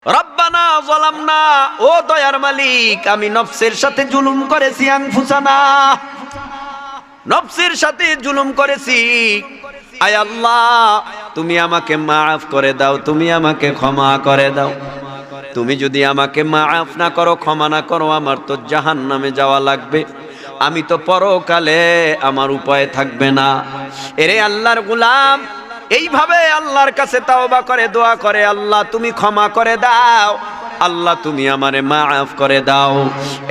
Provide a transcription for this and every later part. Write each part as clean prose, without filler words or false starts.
রব্বানা যালামনা, ও দয়ার মালিক, আমি নফসের সাথে জুলুম করেছি। আনফুসানা, নফসের সাথে জুলুম করেছি। আয় আল্লাহ, তুমি আমাকে মাফ করে দাও, তুমি আমাকে ক্ষমা করে দাও। তুমি যদি আমাকে মাফ না করো, ক্ষমা না করো, আমার তো জাহান্নামে যাওয়া লাগবে। আমি তো পরকালে আমার উপায় থাকবে না। এরে আল্লাহর গোলাম এইভাবে আল্লাহর কাছে তাওবা করে দোয়া করে, আল্লাহ তুমি ক্ষমা করে দাও, আল্লাহ তুমি আমারে মাফ করে দাও।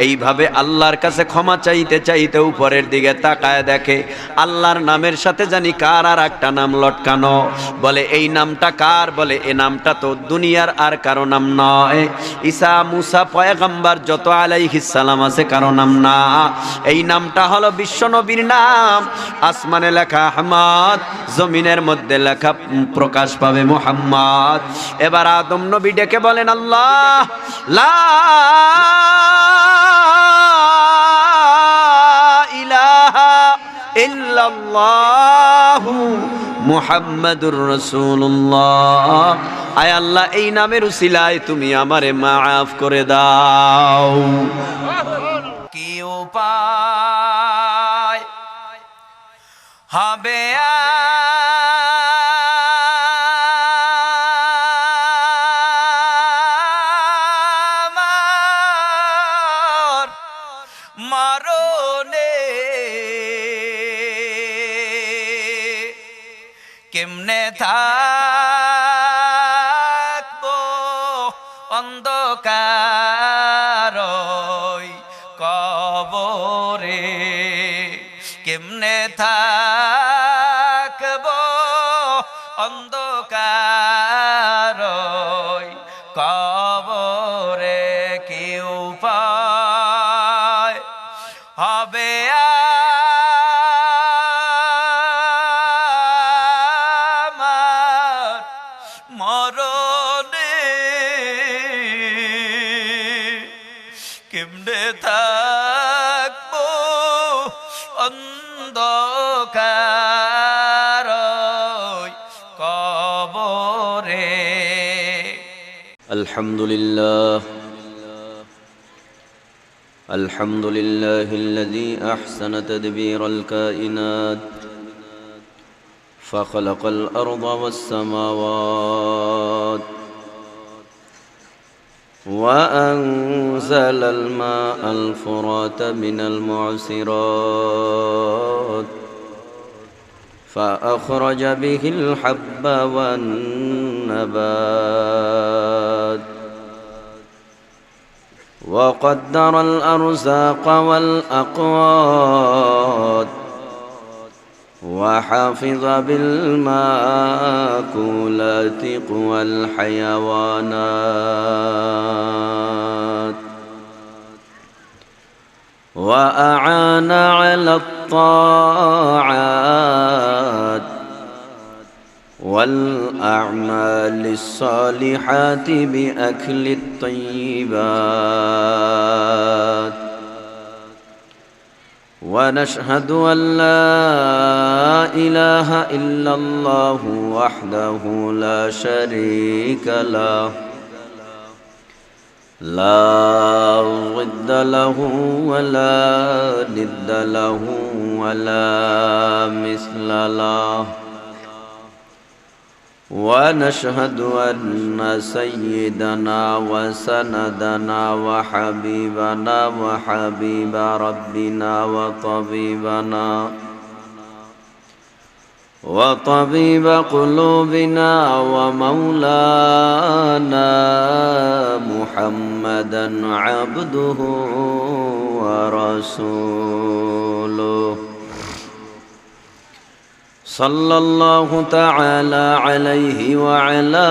এইভাবে আল্লাহর কাছে ক্ষমা চাইতে চাইতে উপরের দিকে তাকায় দেখে আল্লাহর নামের সাথে জানি কার আর একটা নাম লটকানো। বলে এই নামটা কার? বলে এ নামটা তো দুনিয়ার আর কারো নাম নয়। ঈসা মুসা পয়গম্বর যত আলাইহিস সালাম আছে কারো নাম না। এই নামটা হলো বিশ্বনবীর নাম। আসমানে লেখা আহমদ, জমিনের মধ্যে লেখা প্রকাশ পাবে মুহাম্মদ। এবার আদম নবী ডেকে বলেন, আল্লাহ লা ইলাহা ইল্লাল্লাহু মুহাম্মাদুর রাসূলুল্লাহ। আয় আল্লাহ, এই নামের উসিলায় তুমি আমারে মাফ করে দাও। কি উপায় হবে আমার মরণে? কেমনে থাকবো অন্ধকার কবরে? কেমনে থাকবো অন্ধকার কবরে? কি উপায় হবে আমার মরণে? কেমনে থাকবো অন্ধকার কবরে? আলহামদুলিল্লাহ, الحمد لله الذي أحسن تدبير الكائنات فخلق الأرض والسماوات وأنزل الماء الفرات من المعصرات فأخرج به الحب والنبات وقدر الأرزاق والأقوات وحفظ بالمأكولات قوى الحيوانات وأعان على الطاعات والأعمال الصالحات بأكل الطيبات ونشهد أن لا إله إلا الله وحده لا شريك له لا ضد له ولا ند له ولا مثل له ونشهد أن سيدنا وسندنا وحبيبنا وحبيب ربنا وطبيب قلوبنا ومولانا محمدا عبده ورسوله صلى الله تعالى عليه وعلى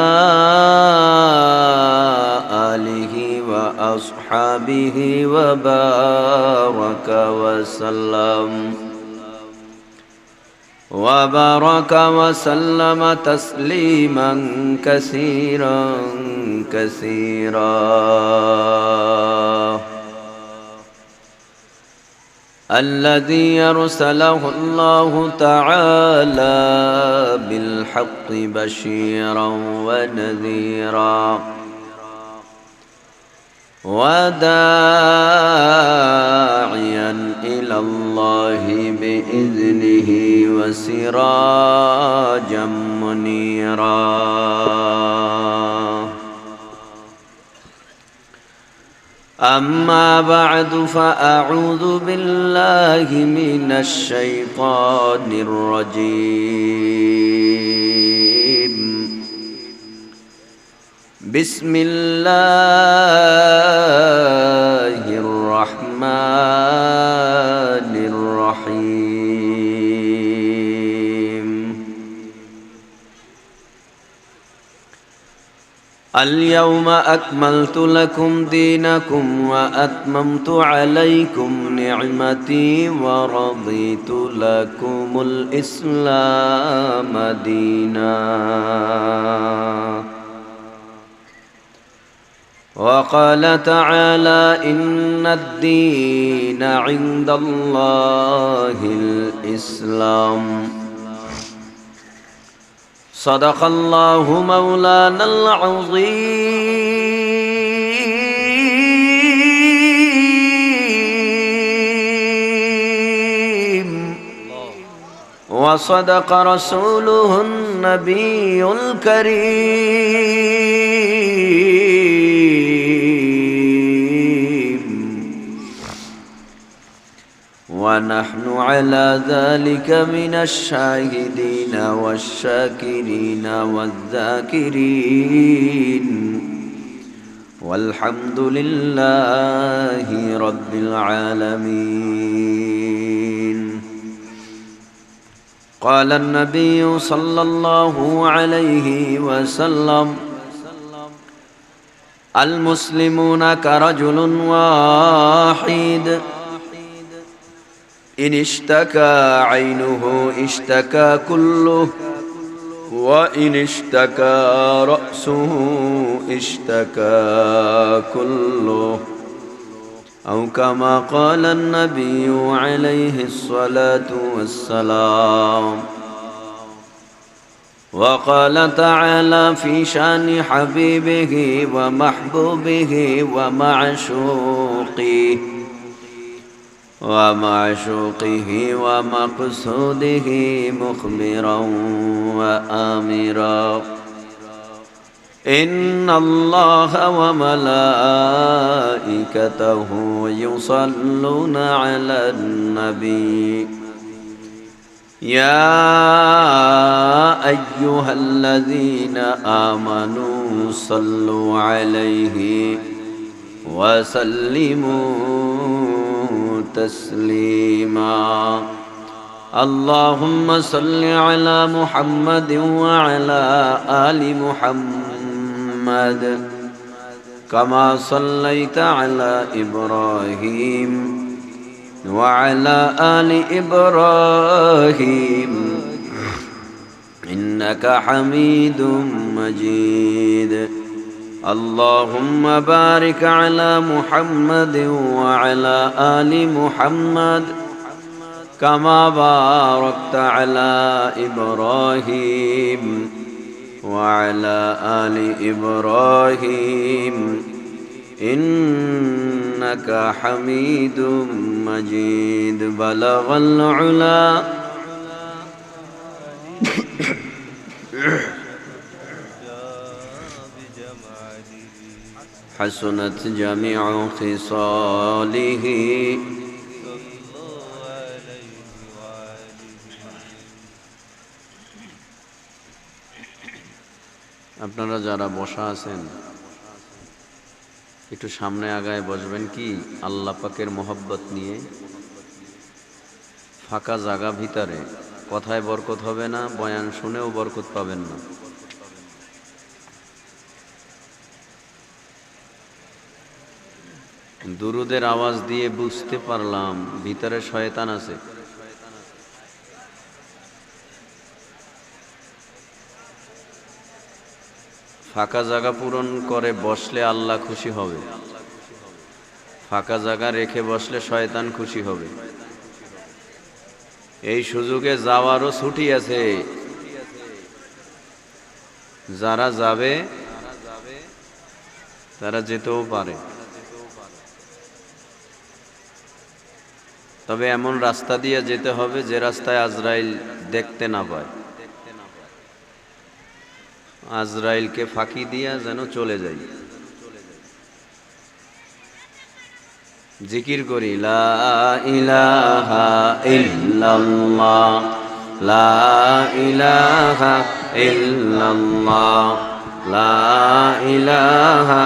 آله وأصحابه وبارك وسلم تسليما كثيرا كثيرا. الذي يرسله الله تعالى بالحق بشيرا ونذيرا وداعيا إلى الله بإذنه وسراجا منيرا أما بعد فأعوذ بالله من الشيطان الرجيم بسم الله الرحمن الرحيم اليوم أكملت لكم دينكم وأتممت عليكم نعمتي ورضيت لكم الإسلام دينا وقال تعالى إن الدين عند الله الإسلام صدق الله مولانا العظيم وصدق رسوله النبي الكريم ونحن على ذلك من الشاهدين والشاكرين والذاكرين والحمد لله رب العالمين قال النبي صلى الله عليه وسلم المسلمون كرجل واحد إن اشتكى عينه اشتكى كله وإن اشتكى رأسه اشتكى كله أو كما قال النبي عليه الصلاة والسلام وقال تعالى في شان حبيبه ومحبوبه ومعشوقه ومقصوده مخبرا وآمرا إن الله وملائكته يصلون على النبي يا أيها الذين آمنوا صلوا عليه وسلموا تسليما اللهم صل على محمد وعلى آل محمد كما صليت على إبراهيم وعلى آل إبراهيم إنك حميد مجيد اللهم بارك على محمد وعلى آل محمد كما باركت على إبراهيم وعلى آل إبراهيم إنك حميد مجيد بلغ العلا حسنت جميع خصاله আপনারা যারা বসা আছেন একটু সামনে আগায় বসবেন কি আল্লাহ পাকের মোহব্বত নিয়ে ফাঁকা জায়গা ভিতরে কথায় বরকত হবে না বয়ান শুনেও বরকত পাবেন না দুরুদের আওয়াজ দিয়ে বুঝতে পারলাম ভিতরে শয়তান আছে ফাঁকা জায়গা পূরণ করে বসলে আল্লাহ খুশি হবে ফাঁকা জায়গা রেখে বসলে শয়তান খুশি হবে এই সুযোগে যাওয়ারও ছুটি আছে যারা যাবে তারা যেতেও পারে তবে এমন রাস্তা দিয়ে যেতে হবে যে রাস্তায় আজরাইল দেখতে না পায়, আজরাইলকে ফাঁকি দিয়া যেন চলে যাই। জিকির করি লা ইলাহা ইল্লাল্লাহ, লা ইলাহা ইল্লাল্লাহ, লা ইলাহা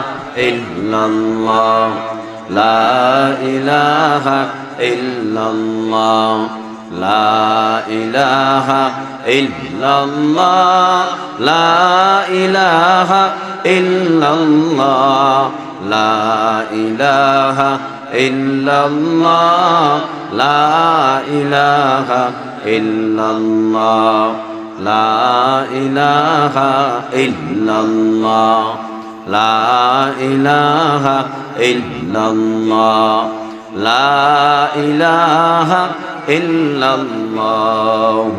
ইল্লাল্লাহ, লা ইলাহা ইল্লাল্লাহ, লা ইলাহা ইল্লাল্লাহ, লা ইলাহা ইল্লাল্লাহ, লা ইলাহা ইল্লাল্লাহ, লা ইলাহা ইল্লাল্লাহ, লা ইলাহা ইল্লাল্লাহ, লা ইলাহা ইল্লাল্লাহ, লা ইলাহা ইল্লাল্লাহ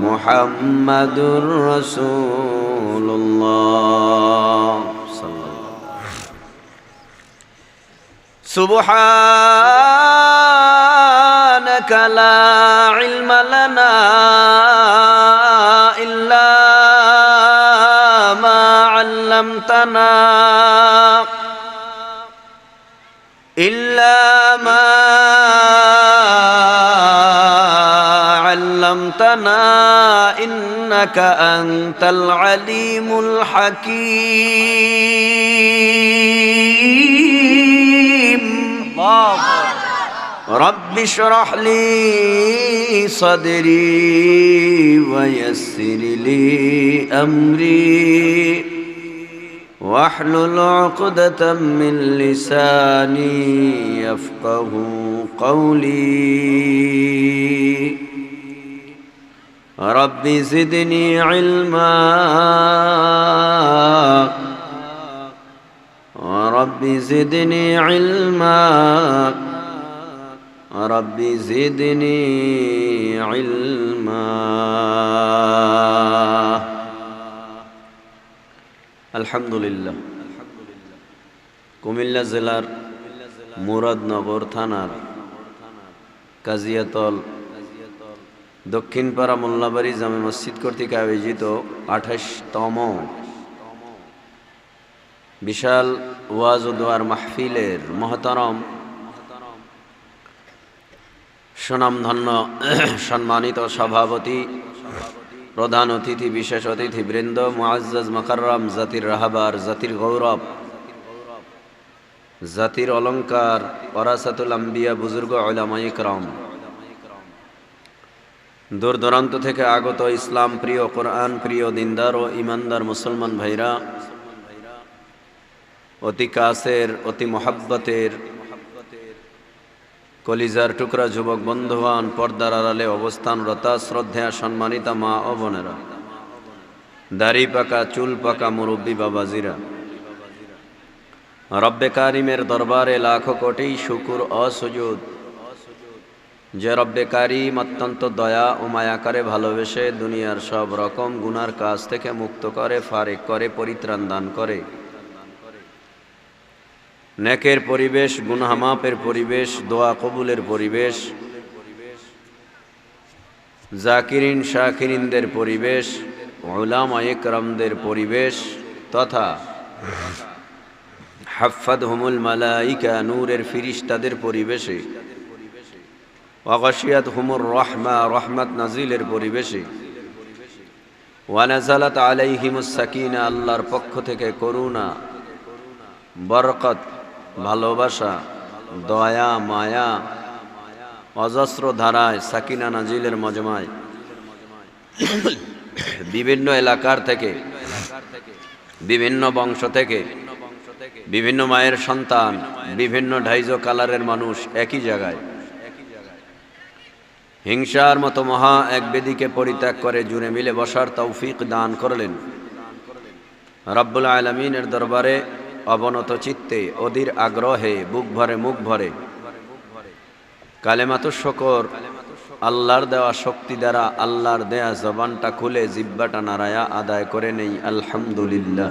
মুহাম্মাদুর রাসূলুল্লাহ। সুবহানাকা লা ইলমা লানা ইল্লা মা আল্লামতানা, ইল্লা মা আল্লামতানা ইন্নাকা আনতাল আলিমুল হাকীম। رب اشرح لي صدري ويسر لي أمري واحلل عقدة من لساني يفقه قولي رب زدني علما رب زدني علما رب زدني علما। আলহামদুলিল্লাহ, কুমিল্লা জেলার মুরাদনগর থানার কাজিয়াতল দক্ষিণপাড়া মোল্লাবাড়ি জামে মসজিদ কর্তৃক আয়োজিত 28তম বিশাল ওয়াজ ও দোয়ার মাহফিলের মহতারম সুনামধন্য সম্মানিত সভাপতি, প্রধান অতিথি, বিশেষ অতিথিবৃন্দ, মুআজ্জাজ মুকাররম, জাতির রাহবার, জাতির গৌরব, জাতির অলংকার, ওয়ারাসাতুল আম্বিয়া, বুজুর্গ উলামায়ে ইকরাম, দূর দূরান্ত থেকে আগত ইসলাম প্রিয়, কোরআন প্রিয়, দিনদার ও ইমানদার মুসলমান ভাইরা, অতি কাছের, অতি মহাব্বতের, কলিজার টুকরা যুবক বন্ধুগণ, পর্দার আড়ালে অবস্থানরত শ্রদ্ধেয়া সম্মানিতা মা ও বোনেরা, দাড়ি পাকা চুল পাকা মুরব্বী বাবাজিরা, রব্বে কারিমের দরবারে লাখো কোটি শুকুর ও সুজুদ যে রব্বে কারিম অত্যন্ত দয়া ও মায়া করে ভালোবেসে দুনিয়ার সব রকম গুনার কাজ থেকে মুক্ত করে, ফারেক করে, পরিত্রাণ দান করে, নেকের পরিবেশ, গুনাহ মাফের পরিবেশ, দোয়া কবুলের পরিবেশ, জাকিরিন শাকিরিনদের পরিবেশ, উলামায়ে কেরামদের পরিবেশ তথা হাফাদহুমুল মালাইকা নূরের ফিরিশতাদের পরিবেশে, ওয়াগাশিয়াতহুমুর রাহমা রহমত নাজিলের পরিবেশে, ওয়া নাযালাত আলাইহিমুস সাকিনা আল্লাহর পক্ষ থেকে করুণা, বরকত, ভালোবাসা, দয়া, মায়া অজস্র ধারায় সাকিনা নাজিলের মজমায় বিভিন্ন এলাকার থেকে, বিভিন্ন বংশ থেকে, বিভিন্ন মায়ের সন্তান, বিভিন্ন ঢাইজো কালারের মানুষ একই জায়গায় হিংসার মতো মহা এক বেদিকে পরিত্যাগ করে জুড়ে মিলে বসার তৌফিক দান করলেন। রব্বুল আলামিনের দরবারে অবনত চিত্তে, অধীর আগ্রহে, বুক ভরে মুখ ভরে কালেমাতুশ শুকর, আল্লাহর দেওয়া শক্তি দ্বারা আল্লাহর দেয়া জবানটা খুলে জিহ্বাটা নাড়ায়া আদায় করে নেই আলহামদুলিল্লাহ।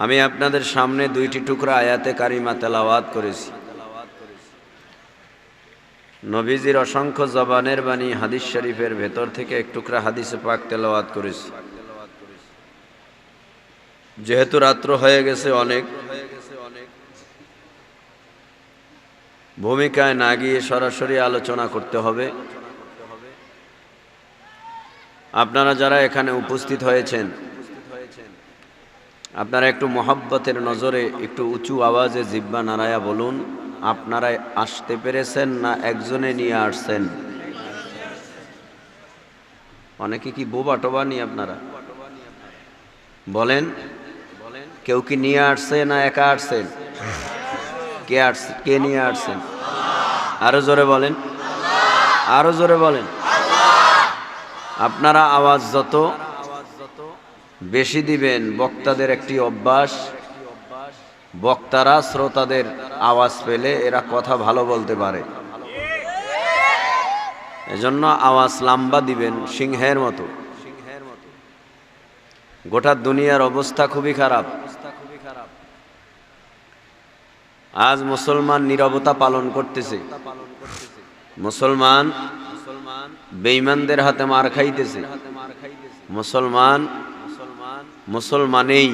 আমি আপনাদের সামনে দুইটি টুকরা আয়াতে কারিমা তেলাওয়াত করেছি। নবীজির অসংখ্য জবানের বাণী হাদিস শরীফের ভেতর থেকে এক টুকরা হাদিসে পাক তেলাওয়াত করেছি। যেহেতু রাত্র হয়ে গেছে অনেক, ভূমিকায় না গিয়ে সরাসরি আলোচনা করতে হবে। আপনারা যারা এখানে উপস্থিত হয়েছেন, আপনারা একটু মহব্বতের নজরে একটু উঁচু আওয়াজে জিহ্বা নাড়ায়া বলুন, আপনারা আসতে পেরেছেন না একজনে নিয়ে আসছেন? অনেকে কি বোবা টোবা নিয়ে আপনারা বলেন? কেউ কি নিয়ে আসছে না একা আসছেন? কে নিয়ে আসছেন? আরো জোরে বলেন, আরো জোরে বলেন। আপনারা আওয়াজ যত বেশি দিবেন, বক্তাদের একটি অভ্যাস, বক্তারা শ্রোতাদের আওয়াজ পেলে এরা কথা ভালো বলতে পারে, এজন্য আওয়াজ লম্বা দিবেন সিংহের মতো। গোটা দুনিয়ার অবস্থা খুবই খারাপ। আজ মুসলমান নীরবতা পালন করতেছে, মুসলমান বেঈমানদের হাতে মার খাইতেছে, মুসলমানেই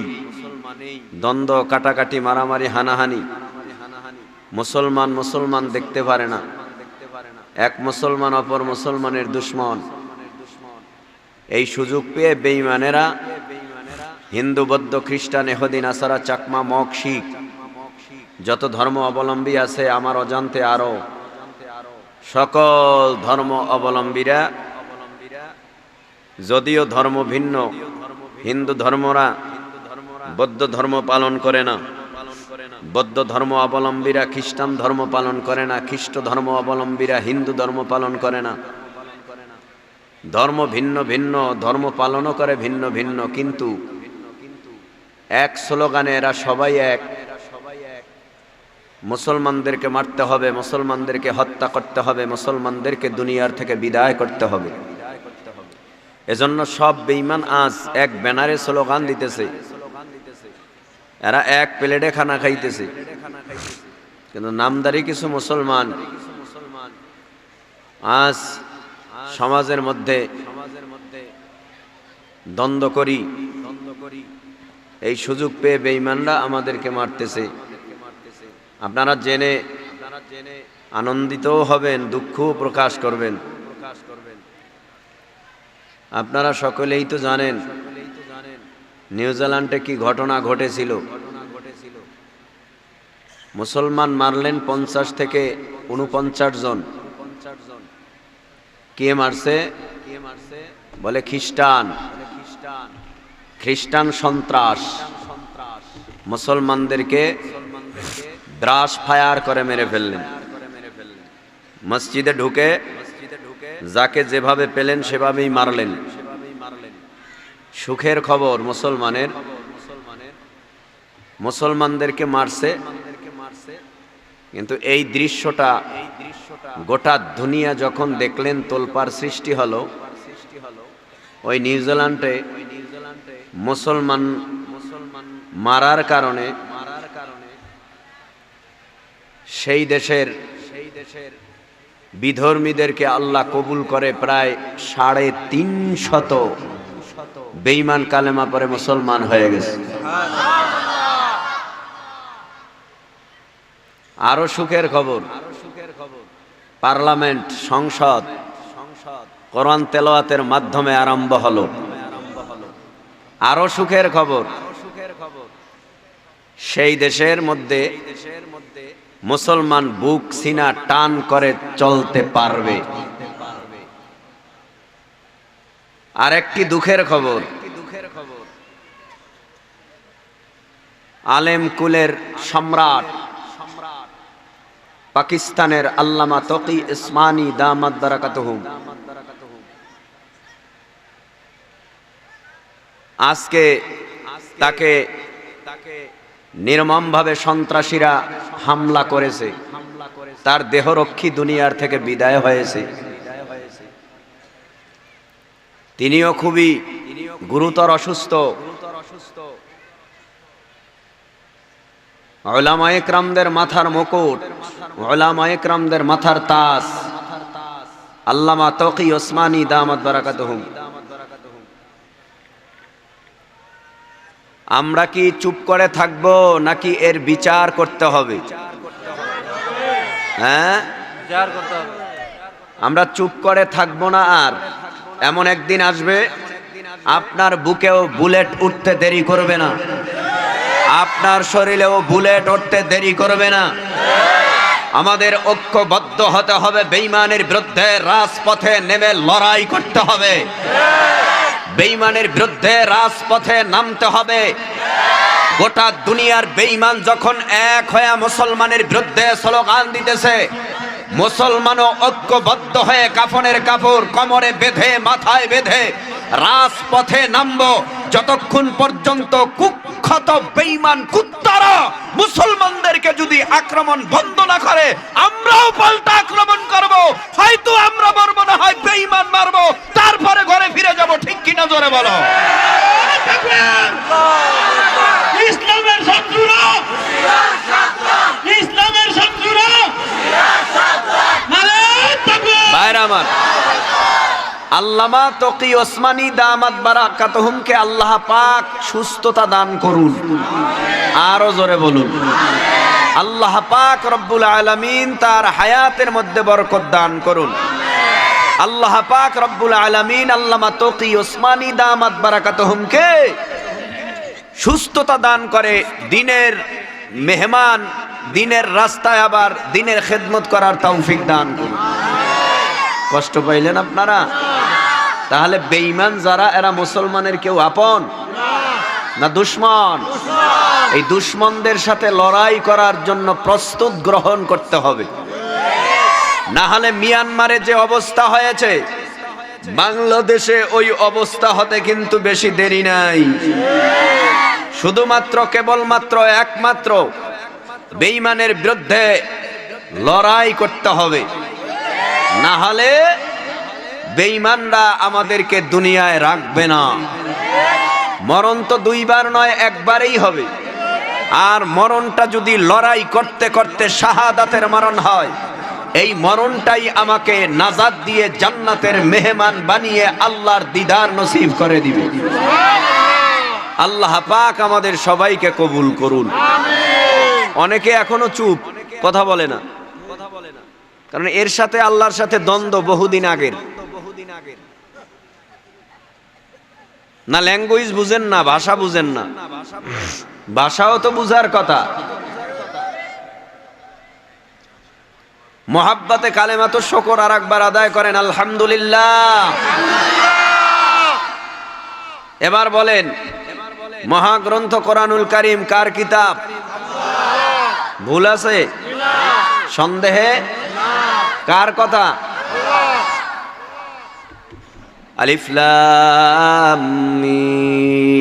দ্বন্দ্ব, কাটাকাটি, মারামারি, হানাহানি। মুসলমান দেখতে পারে না, এক মুসলমান অপর মুসলমানের দুশমন। এই সুযোগ পেয়ে বেঈমানেরা হিন্দু, বৌদ্ধ, খ্রিস্টান, এহুদি, নাসারা, চাকমা, মগ, শিখ, যত ধর্ম অবলম্বী আছে আমার অজান্তে আরো সকল ধর্ম অবলম্বীরা, যদিও ধর্ম ভিন্ন, হিন্দু ধর্মরা বৌদ্ধ ধর্ম পালন করে না, বৌদ্ধ ধর্ম অবলম্বীরা খ্রিস্টান ধর্ম পালন করে না, খ্রিস্ট ধর্ম অবলম্বীরা হিন্দু ধর্ম পালন করে না। ধর্ম ভিন্ন ভিন্ন, ধর্ম পালনও করে ভিন্ন ভিন্ন, কিন্তু এক স্লোগানে এরা সবাই এক। মুসলমানদেরকে মারতে হবে, মুসলমানদেরকে হত্যা করতে হবে, মুসলমানদেরকে দুনিয়ার থেকে বিদায় করতে হবে। এজন্য সব বেঈমান আজ এক ব্যানারে স্লোগান দিতেছে, এরা এক প্লেটে খানা খাইতেছে, কিন্তু নামদারি কিছু মুসলমান আজ সমাজের মধ্যে দ্বন্দ্ব করি, এই সুযোগ পেয়ে বেঈমানরা আমাদেরকে মারতেছে। আপনারা জেনে আনন্দিতও হবেন, দুঃখও প্রকাশ করবেন। আপনারা সকলেই তো জানেন নিউজিল্যান্ডে কি ঘটনা ঘটেছিল। মুসলমান মারলেন 50 থেকে 49 জন। কে মারছে? বলে খ্রিস্টান সন্ত্রাস। মুসলমানদেরকে ব্রাশ ফায়ার করে মেরে ফেললেন। মসজিদে ঢুকে যাকে যেভাবে পেলেন সেভাবেই মারলেন। সুখের খবর, মুসলমানদেরকে মারছে, কিন্তু এই দৃশ্যটা গোটা দুনিয়া যখন দেখলেন তোলপাড় সৃষ্টি হলো। ওই নিউজিল্যান্ডে মুসলমান মারার কারণে সেই দেশের বিধর্মীদেরকে আল্লাহ কবুল করে প্রায় 350 বেঈমান কালেমা পরে মুসলমান হয়ে গেছে। আরো সুখের খবর, পার্লামেন্ট, সংসদ কোরআন তেলাওয়াতের মাধ্যমে আরম্ভ হলো। আরো সুখের খবর, সেই দেশের মধ্যে মুসলমান বুক সিনা টান করে চলতে পারবে। আর একটি দুঃখের খবর, আলেম কুলের সম্রাট পাকিস্তানের আল্লামা তকি উসমানী দামাত বারাকাতুহুম আজকে তাকে নির্মমভাবে সন্ত্রাসীরা হামলা করেছে। তার দেহরক্ষী দুনিয়ার থেকে বিদায় হয়েছে। তিনিও খুবই গুরুতর অসুস্থ। উলামায়ে কেরামদের মাথার মুকুট, উলামায়ে কেরামদের মাথার তাজ আল্লামা তকি ওসমানী দামাত বারাকাতুহুম। আমরা কি চুপ করে থাকব নাকি এর বিচার করতে হবে? হ্যাঁ, আমরা চুপ করে থাকবো না। আর এমন একদিন আসবে আপনার বুকেও বুলেট উঠতে দেরি করবে না, আপনার শরীরেও বুলেট উঠতে দেরি করবে না। আমাদের ঐক্যবদ্ধ হতে হবে, বেঈমানের বিরুদ্ধে রাজপথে নেমে লড়াই করতে হবে, বেঈমানের বিরুদ্ধে রাজপথে নামতে হবে। গোটা দুনিয়ার বেঈমান যখন এক হয়ে মুসলমানের বিরুদ্ধে স্লোগান দিতেছে, মুসলমানও ঐক্যবদ্ধ হয়ে কাফনের কাপড় কোমরে বেঁধে মাথায় বেঁধে রাজপথে নামবো। যতক্ষণ পর্যন্ত কুখ্যাত বেঈমান কুত্তারা মুসলমানদেরকে যদি আক্রমণ বন্ধ না করে, আমরাও পাল্টা আক্রমণ করব। হয়তো আমরা মরবো না, হয় বেঈমান মারবো, তারপরে ঘরে ফিরে যাব। ঠিক কিনা জোরে বলো। ইসলামের শত্রুরা, ইসলামের শত্রুরা, ভাইরা আমার, আল্লামা তকি ওসমানী দামাত বারাকাতুহুমকে আল্লাহ পাক সুস্থতা দান করুন। আরো জোরে বলুন, আল্লাহ পাক রব্বুল আলামিন তার হায়াতের মধ্যে বরকত দান করুন। আল্লাহ পাক রব্বুল আলামিন আল্লামা তকি ওসমানী দামাত বারাকাতুহুমকে সুস্থতা দান করে দিনের মেহমান, দিনের রাস্তায় আবার দিনের খেদমত করার তৌফিক দান করুন। কষ্ট পাইলেন আপনারা? তাহলে বেঈমান যারা, এরা মুসলমানের কেউ আপন না দুশমন? এই দুশমনদের সাথে লড়াই করার জন্য প্রস্তুত গ্রহণ করতে হবে। না হলে মিয়ানমারে যে অবস্থা হয়েছে, বাংলাদেশে ওই অবস্থা হতে কিন্তু বেশি দেরি নাই। শুধুমাত্র কেবলমাত্র একমাত্র বেঈমানের বিরুদ্ধে লড়াই করতে হবে। না হলে বেঈমানরা আমাদেরকে দুনিয়ায় রাখবে না। মরণ তো দুইবার নয়, একবারেই হবে। আর মরণটা যদি লড়াই করতে করতে শাহাদাতের মরণ হয়, এই মরণটাই আমাকে নাজাত দিয়ে জান্নাতের মেহমান বানিয়ে আল্লাহর দিদার নসিব করে দিবে। আল্লাহ পাক আমাদের সবাইকে কবুল করুন। অনেকে এখনো চুপ, কথা বলে না, কারণ এর সাথে আল্লাহর সাথে দ্বন্দ্ব বহুদিন আগের। না ল্যাঙ্গুয়েজ বুঝেন না, ভাষা বুঝেন না, ভাষাও তো বুঝার কথা। মোহাব্বতে কালেমাত শুকর আর একবার আদায় করেন আলহামদুলিল্লাহ। এবার বলেন, মহাগ্রন্থ কোরআনুল কারীম কার কিতাব? ভুল আছে? সন্দেহে? কার কথা? আলিফ লাম মিম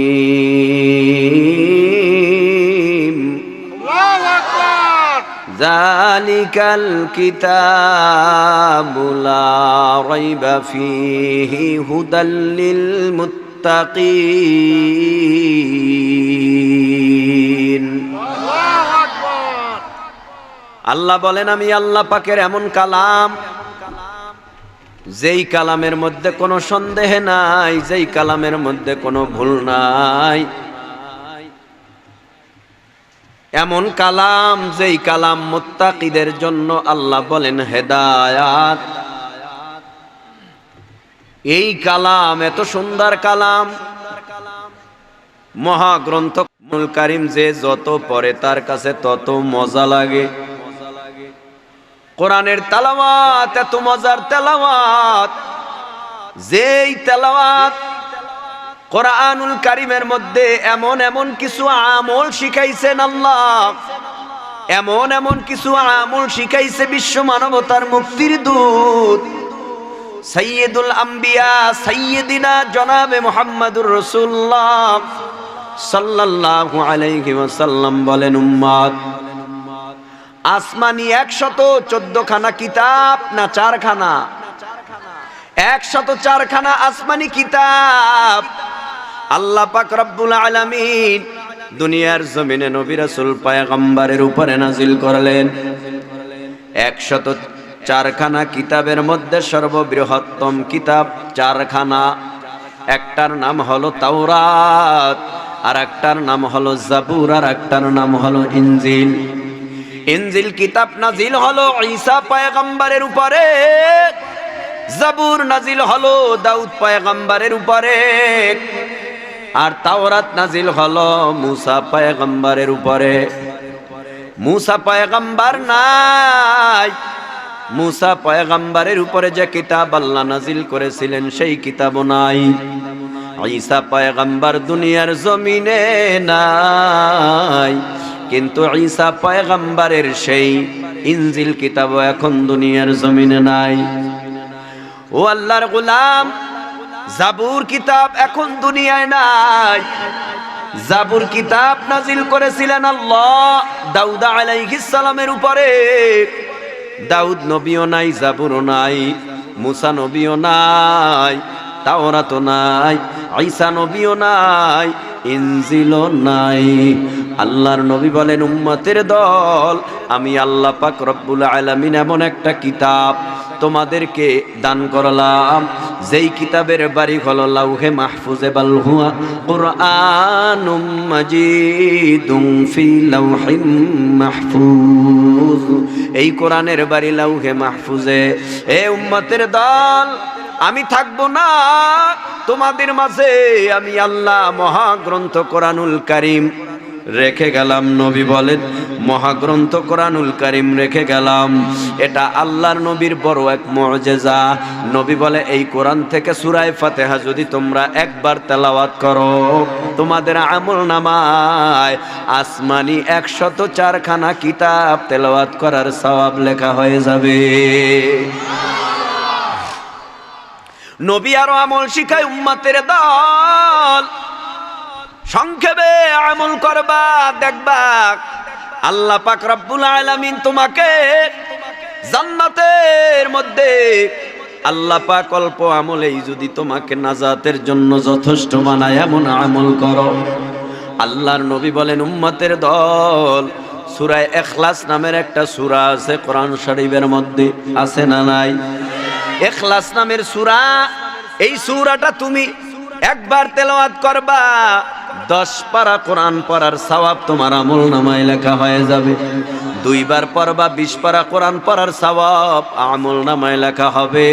যালিকাল কিতাবু লা রাইবা ফীহি হুদাল লিল মুত্তাকিন। আল্লাহ বলেন, আমি আল্লাহ পাকের এমন কালাম, যেই কালামের মধ্যে কোনো সন্দেহ নাই, যেই কালামের মধ্যে কোনো ভুল নাই। এমন কালাম, যেই কালাম মুত্তাকিদের জন্য আল্লাহ বলেন হেদায়াত। এই কালাম এত সুন্দর কালাম, মহাগ্রন্থ কোরআনুল কারীম যে যত পড়ে তার কাছে তত মজা লাগে। কোরআনের তেলাওয়াত এত মজার তেলাওয়াত, যেই তেলাওয়াত কোরআনুল কারীমের মধ্যে এমন এমন কিছু আমল শিখাইছেন আল্লাহ, এমন এমন কিছু আমল শিখাইছে বিশ্ব মানবতার মুক্তির দূত সাইয়্যিদুল আম্বিয়া সাইয়্যিদিনা জনাবে মুহাম্মাদুর রাসূলুল্লাহ সাল্লাল্লাহু আলাইহি ওয়াসাল্লাম বলেন, উম্মত আসমানি 114 খানা কিতাব না 4 খানা? 104 খানা আসমানি কিতাব আল্লাহ পাক রব্বুল আলামিন দুনিয়ার জমিনে নবী রাসূল পয়গম্বরের উপরে নাজিল করলেন। 104খানা কিতাবের মধ্যে সর্ববৃহত্তম কিতাব 4খানা। একটার নাম হলো তাওরাত, আর একটার নাম হলো জাবুর, আর একটার নাম হলো ইনজিল। ইনজিল কিতাব নাজিল হলো ঈসা পয়গম্বরের উপরে, জাবুর নাজিল হলো দাউদ পয়গম্বরের উপরে, আর তাওরাত নাজিল হলো মুসা পয়গম্বরের উপরে। মুসা পয়গম্বর নাই, মুসা পয়গম্বরের উপরে যে কিতাব আল্লাহ নাজিল করেছিলেন সেই কিতাবও নাই। ঈসা পয়গম্বর দুনিয়ার জমিনে নাই, কিন্তু ঈসা পয়গম্বরের সেই ইনজিল কিতাবও এখন দুনিয়ার জমিনে নাই। ও আল্লাহর গোলাম, জাবুর কিতাব এখন দুনিয়ায় নাই। জাবুর কিতাব নাজিল করেছিলেন আল্লাহ দাউদ আলাইহিস সালামের উপরে। দাউদ নবীও নাই, জাবুরও নাই, মুসা নবীও নাই, তাওরাতও নাই, ঈসা নবীও নাই, ইনজিলও নাই। আল্লাহর নবী বলেন, উম্মতের দল, আমি আল্লাহ পাক রব্বুল আলামিন এমন একটা কিতাব তোমাদেরকে দান করলাম, যেই কিতাবের বাড়ি হলো লাউহে মাহফুজে, বাল হুয়া কুরআনুম মাজিদুম ফি লাউহিম মাহফুজ। এই কোরআনের বাড়ি লাউহে মাহফুজে। এ উম্মতের দল, আমি থাকবো না তোমাদের মাঝে, আমি আল্লাহ মহাগ্রন্থ কোরআনুল কারীম রেখে গেলাম। নবী বলেন, মহাগ্রন্থ কোরআনুল কারীম রেখে গেলাম। এটা আল্লাহর নবীর বড় এক মুআজিজা। নবী বলে, এই কোরআন থেকে সূরা ফাতিহা যদি তোমরা একবার তেলাওয়াত করো, তোমাদের আমলনামায় আসমানি 104খানা কিতাব তেলাওয়াত করার সওয়াব লেখা হয়ে যাবে। নবী আরো আমল শিখায় উম্মতের দল, সংক্ষেপে আমল করবা, দেখবা আল্লাহ পাক রব্বুল আলামিন তোমাকে জান্নাতের মধ্যে, আল্লাহ পাক অল্প আমলেই যদি তোমাকে নাজাতের জন্য যথেষ্ট বানায়, এমন আমল করো। আল্লাহর নবী বলেন, উম্মতের দল, সূরা ইখলাস নামের একটা সূরা আছে কোরআন শরীফের মধ্যে, আছে না নাই? ইখলাস নামের সূরা, এই সূরাটা তুমি একবার তেলাওয়াত করবা, 10 পারা কোরআন পড়ার সওয়াব তোমার আমলনামায় লেখা হয়ে যাবে। 2 বার পড়বা, 20 পারা কোরআন পড়ার সওয়াব আমলনামায় লেখা হবে।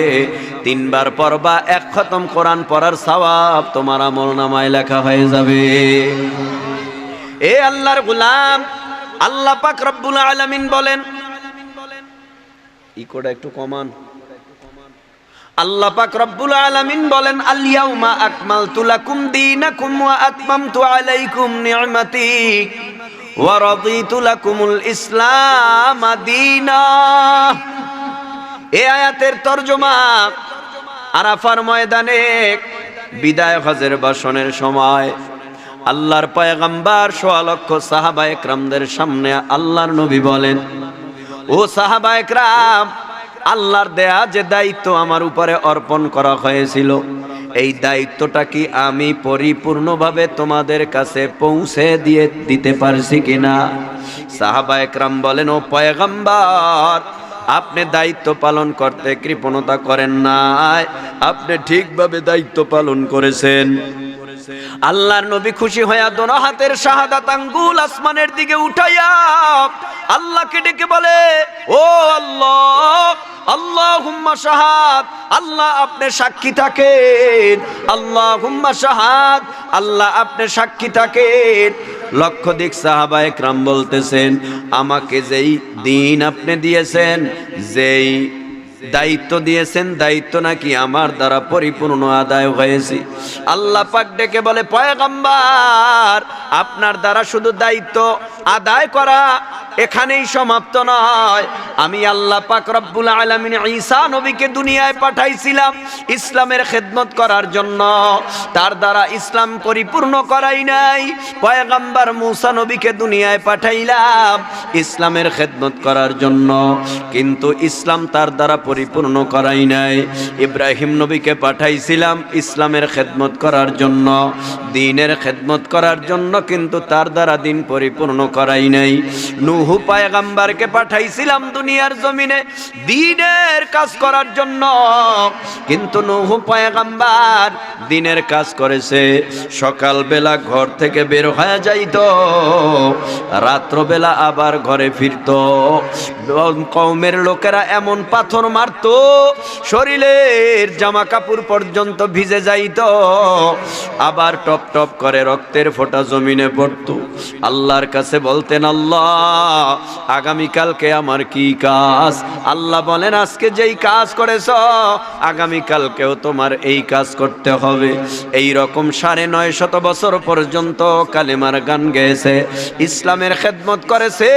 3 বার পড়বা, 1 খতম কোরআন পড়ার সওয়াব তোমার আমলনামায় লেখা হয়ে যাবে। এ আল্লাহর গোলাম, আল্লাহ পাক রব্বুল আলামিন বলেন, ইকোটা একটু কমান। আল্লাহ পাক রব্বুল আলামিন বলেন, আল ইয়াউমা আকমালতু লাকুম দীনাকুম ওয়া আতমামতু আলাইকুম নি'মাতি ওয়া রাদিতু লাকুমুল ইসলাম দীনা। এই আয়াতের তরজমা আরাফার ময়দানে বিদায় হজের ভাষণের সময় আল্লাহর পয়গম্বর 1.5 লক্ষ সাহাবায়ে কেরামদের সামনে আল্লাহর নবী বলেন, ও সাহাবায়ে কেরাম, আল্লাহর দেয়া যে দায়িত্ব আমার উপরে অর্পণ করা হয়েছিল, এই দায়িত্বটা কি আমি পরিপূর্ণভাবে তোমাদের কাছে পৌঁছে দিতে পারছি কিনা? সাহাবায়ে কেরাম বলেন, ও পয়গম্বর, আপনি দায়িত্ব পালন করতে কৃপণতা করেন নাই, আপনি ঠিকভাবে দায়িত্ব পালন করেছেন। আল্লাহর নবী খুশি হইয়া দোনো হাতের শাহাদাত আঙ্গুল আসমানের দিকে উঠাইয়া আল্লাহকে ডেকে বলে, ও আল্লাহ, আল্লাহুম্মা শাহাদ, আল্লাহ আপনি সাক্ষী থাকেন, আল্লাহুম্মা শাহাদ, আল্লাহ আপনি সাক্ষী থাকেন। লক্ষাধিক সাহাবায়ে কেরাম বলতেছেন, আমাকে যেই দিন আপনি দিয়েছেন, যেই দায়িত্ব দিয়েছেন, দায়িত্ব নাকি আমার দ্বারা পরিপূর্ণ আদায় হয়েছে। আল্লাহ পাক ডেকে বলে, পয়গম্বর, আপনার দ্বারা শুধু দায়িত্ব আদায় করা এখানেই সমাপ্ত নয়। আমি আল্লাহ পাক রব্বুল আলামিন ঈসা নবীকে দুনিয়ায় পাঠাইছিলাম ইসলামের খেদমত করার জন্য, তার দ্বারা ইসলাম পরিপূর্ণ করাই নাই। পয়গম্বর মুসা নবীকে দুনিয়ায় পাঠাইলাম ইসলামের খেদমত করার জন্য, কিন্তু ইসলাম তার দ্বারা পরিপূর্ণ করাই নাই। ইব্রাহিম নবীকে পাঠাইছিলাম ইসলামের খেদমত করার জন্য, দ্বীনের খেদমত করার জন্য, কিন্তু তার দ্বারা দ্বীন পরিপূর্ণ করাই নাই। নূহ পয়গম্বরকে পাঠাইছিলাম দুনিয়ার জমিনে দ্বীনের কাজ করার জন্য, কিন্তু নূহ পয়গম্বর দ্বীনের কাজ করেছে। সকালবেলা ঘর থেকে বের হয়ে যাইত, রাত্রবেলা আবার ঘরে ফিরত। কওমের লোকেরা এমন পাথর মারত শরীরের জামা কাপড় পর্যন্ত ভিজে যাইত, আবার টপ টপ করে রক্তের ফোঁটা জমিনে পড়ত। আল্লাহর কাছে বলতেন, আল্লাহ আগামীকালকে আমার কি কাজ? আল্লাহ বলেন, আজকে যেই কাজ করেছ আগামীকালকেও তোমার এই কাজ করতে হবে। এই রকম ৯৫০ বছর পর্যন্ত কালেমার গান গেয়েছে, ইসলামের খেদমত করেছে,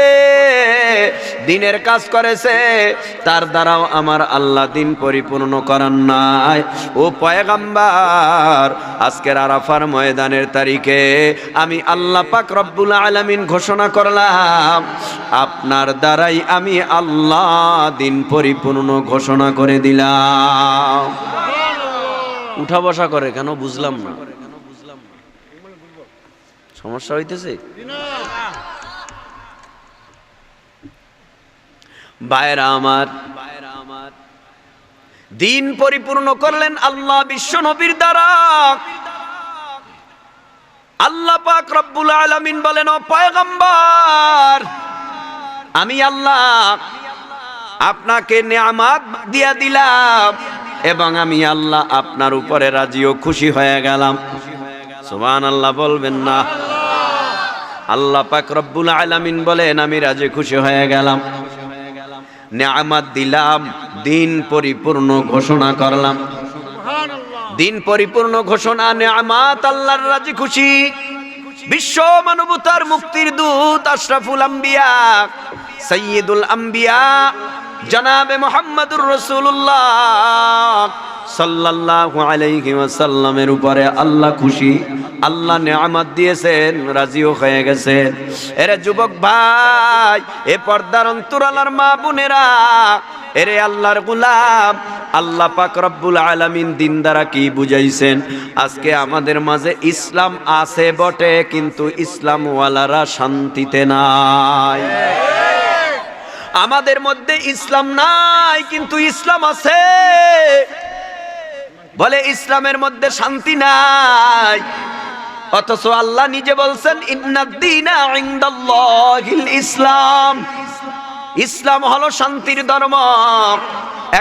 দ্বীনের কাজ করেছে, তার দ্বারাও আমার আল্লাহ দ্বীন পরিপূর্ণ করার নাই। ও পয়গম্বর, আজকের আরাফার ময়দানের তারিখে আমি আল্লাহ পাক রব্বুল আলামিন ঘোষণা করলাম, আপনার দ্বারাই আমি আল্লাহ দ্বীন পরিপূর্ণ ঘোষণা করে দিলাম। উঠা বসা করে কেন বুঝলাম না, সমস্যা হইতেছে? ভাইরা আমার, দ্বীন পরিপূর্ণ করলেন আল্লাহ বিশ্ব নবীর দ্বারা। আল্লাহ পাক রব্বুল আলামিন বলেন, ও পয়গম্বর, আমি আল্লাহ আপনাকে নিয়ামত দিয়া দিলাম এবং আমি আল্লাহ আপনার উপরে রাজি ও খুশি হয়ে গেলাম। সুবহানাল্লাহ বলবেন না? আল্লাহ পাক রব্বুল আলামিন বলেন, আমি রাজি খুশি হয়ে গেলাম, নিয়ামত দিলাম, দ্বীন পরিপূর্ণ ঘোষণা করলাম। দ্বীন পরিপূর্ণ ঘোষণা, নিয়ামত, আল্লাহর রাজি খুশি। বিশ্ব মানবতার মুক্তির দূত আশরাফুল আম্বিয়া, সাইয়্যিদুল আম্বিয়া জনাবে মুহাম্মদুর রাসূলুল্লাহ সাল্লাল্লাহু আলাইহি ওয়াসাল্লামের উপরে আল্লাহ খুশি, আল্লাহ নিয়ামত দিয়েছেন, রাজিও হয়ে গেছেন। এরে যুবক ভাই, এ পর্দার অন্তরালার মা বোনেরা, এরে আল্লাহর গোলাম, আল্লাহ পাক রব্বুল আলামিন দ্বীন দ্বারা কি বুঝাইছেন? আজকে আমাদের মাঝে ইসলাম আছে বটে, কিন্তু ইসলামওয়ালারা শান্তিতে নাই। আমাদের মধ্যে ইসলাম নাই, কিন্তু ইসলাম আছে। বলে ইসলামের মধ্যে শান্তি নাই, অথচ আল্লাহ নিজে বলছেন, ইন্নাদ-দীনা ইনদাল্লাহিল ইসলাম। ইসলাম হলো শান্তির ধর্ম,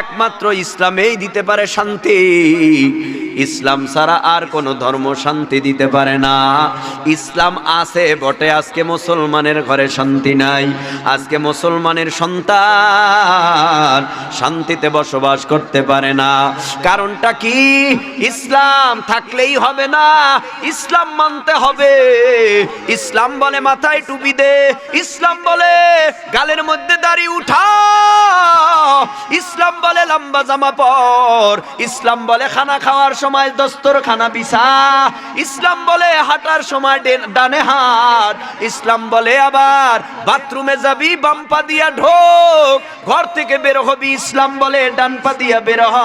একমাত্র ইসলামেই দিতে পারে শান্তি। ইসলাম ছাড়া আর কোন ধর্ম শান্তি দিতে পারে না। ইসলাম আছে বটে, আজকে মুসলমানের ঘরে শান্তি নাই। আজকে মুসলমানের সন্তান শান্তিতে বসবাস করতে পারে না। কারণটা কি? ইসলাম থাকলেই হবে না, ইসলাম মানতে হবে। ইসলাম বলে মাথায় টুপি দে, ইসলাম বলে গালের মধ্যে দাড়ি উঠা, ইসলাম বলে লম্বা জামা পর, ইসলাম বলে খানা খাওয়ার সময় দস্তরখানা বিছা, ইসলাম বলে হাঁটার সময় ডানে হাট, ইসলাম বলে আবার বাথরুমে যাবি বাম পা দিয়া ঢোক, ঘর থেকে বের হবি ইসলাম বলে ডান পা দিয়া বের হ।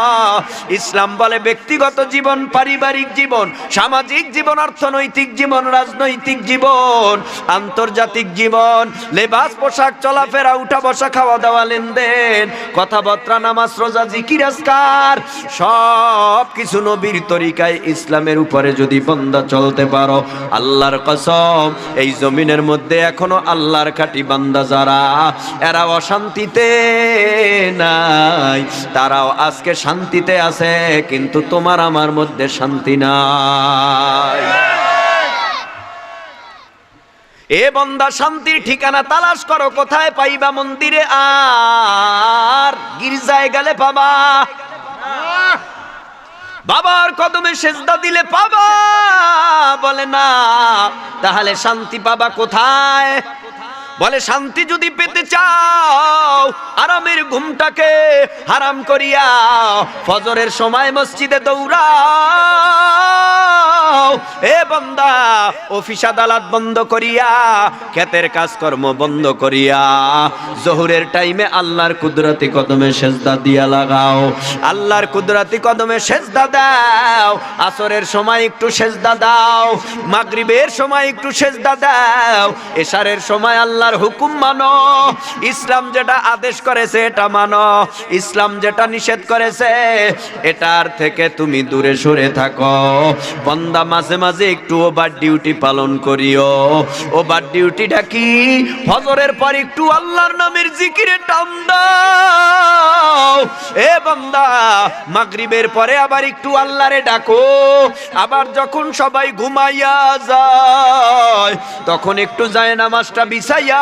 ইসলাম বলে ব্যক্তিগত জীবন, পারিবারিক জীবন, সামাজিক জীবন, অর্থনৈতিক জীবন, রাজনৈতিক জীবন, আন্তর্জাতিক জীবন, লেবাস, পোশাক, চলাফেরা, উঠা বসা, খাওয়া দাওয়া, লেনদেন, কথাবার্তা, নামাজ, রোজা, জিকির, আজকার, সব কিছু নবীর তরিকায় ইসলামের উপরে যদি বান্দা চলতে পারো, আল্লাহর কসম, এই জমিনের মধ্যে এখনো আল্লাহর খাঁটি বান্দা যারা, এরা অশান্তিতে নাই, তারাও আজকে শান্তিতে আছে, কিন্তু তোমার আমার মধ্যে শান্তি নাই। এ বান্দা, শান্তির ঠিকানা তালাশ করো, কোথায় পাইবা? মন্দিরে আর গির্জায় গেলে পাবা, বাবার কদমে সেজদা দিলে পাবা। বলে না, তাহলে শান্তি পাবা কোথায়? বলে শান্তি যদি পেতে চাও আরামের ঘুমটাকে হারাম করিয়া ফজরের সময় মসজিদে দৌড়াও। এ বান্দা অফিস আদালত বন্ধ করিয়া ক্ষেতের কাজকর্ম বন্ধ করিয়া জোহরের টাইমে আল্লাহর কুদরতি কদমে সেজদা দিয়া লাগাও, আল্লাহর কুদরতি কদমে সেজদা দাও। আসরের সময় একটু সেজদা দাও, মাগরিবের সময় একটু সেজদা দাও, এশারের সময় আল্লাহর হুকুম মানো। ইসলাম যেটা আদেশ করেছে এটা মানো, ইসলাম যেটা নিষেধ করেছে এটার থেকে তুমি দূরে সরে থাকো। বান্দা মাঝে মাঝে একটু ওভার ডিউটি পালন করিও। ওভার ডিউটিটা কি? ফজরের পর একটু আল্লাহর নামের জিকিরে টান দাও। এ বান্দা মাগরিবের পরে আবার একটু আল্লাহরে ডাকো। আবার যখন সবাই ঘুমাইয়া যায় তখন একটু যায় নামাজটা বিছাইয়া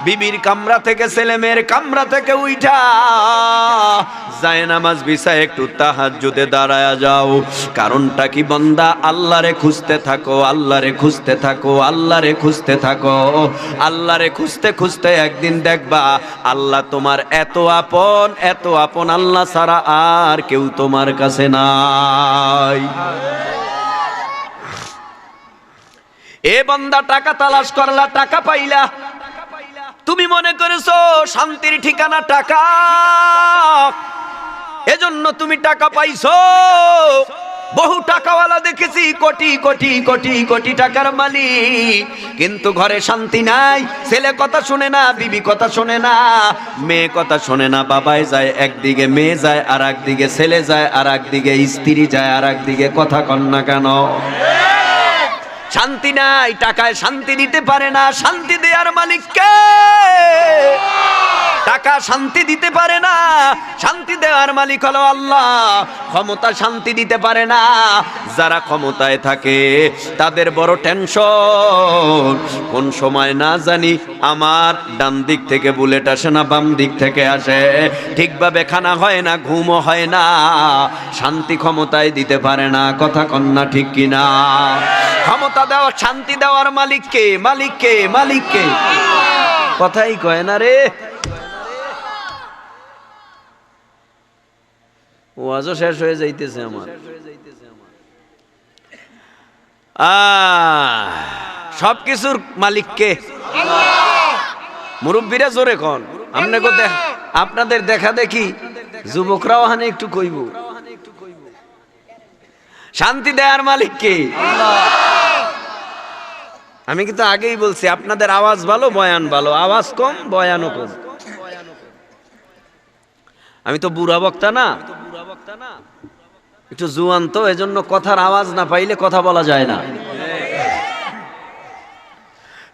বিবির কামরা থেকে ছেলেমেয়ের কামরা থেকে উঠা যায় নামাজ বিছায় একটু তাহাজ্জুদে দাঁড়ায়া যাও। কারণটা কি? বান্দা আল্লাহরে খুঁজতে থাকো, আল্লাহরে খুঁজতে থাকো, আল্লাহরে খুঁজতে থাকো। আল্লাহরে খুঁজতে খুঁজতে একদিন দেখবা আল্লাহ তোমার এত আপন, এত আপন, আল্লাহ ছাড়া আর কেউ তোমার কাছে নাই। এ বান্দা টাকা তালাশ করলা, টাকা পাইলা, তুমি মনে করেছো শান্তির ঠিকানা টাকা, এজন্য তুমি টাকা পাইছো। বহু টাকাওয়ালা দেখেছি, কোটি কোটি কোটি কোটি টাকার মালিক, কিন্তু ঘরে শান্তি নাই। ছেলে কথা শুনে না, বিবি কথা শুনে না, মেয়ে কথা শুনে না। বাবাই যায় একদিকে, মেয়ে যায় আর একদিকে, ছেলে যায় আর একদিকে, স্ত্রী যায় আর একদিকে। কথা কন না কেন? শান্তি নাই, টাকায় শান্তি দিতে পারে না। শান্তি দেয়ার মালিক কে? টাকা শান্তি দিতে পারে না, শান্তি দেওয়ার মালিক হলো আল্লাহ। ক্ষমতা শান্তি দিতে পারে না। যারা ক্ষমতায় থাকে তাদের বড় টেনশন, কোন সময় না জানি আমার ডান দিক থেকে বুলেট আসে না বাম দিক থেকে আসে, ঠিকভাবে খানা হয় না, ঘুমও হয় না। শান্তি ক্ষমতায় দিতে পারে না। কথা কন্যা ঠিক কিনা? ক্ষমতা দেওয়া, শান্তি দেওয়ার মালিককে, মালিককে, মালিককে। কথাই কয় না রে। ওয়াজও শেষ হয়ে যাইতেছে আমার। সবকিছুর মালিককে। মুরব্বীরা জোরে কন। আপনাদের দেখা দেখি যুবকরাও হানে একটু কইব। শান্তি দেওয়ার মালিককে। আমি কিন্তু আগেই বলছি আপনাদের আওয়াজ ভালো, বয়ান ভালো। আওয়াজ কম, বয়ানও কম। আমি তো বুড়া বক্তা না, একটু জুয়ান তো, এজন্য কথার আওয়াজ না পাইলে কথা বলা যায় না।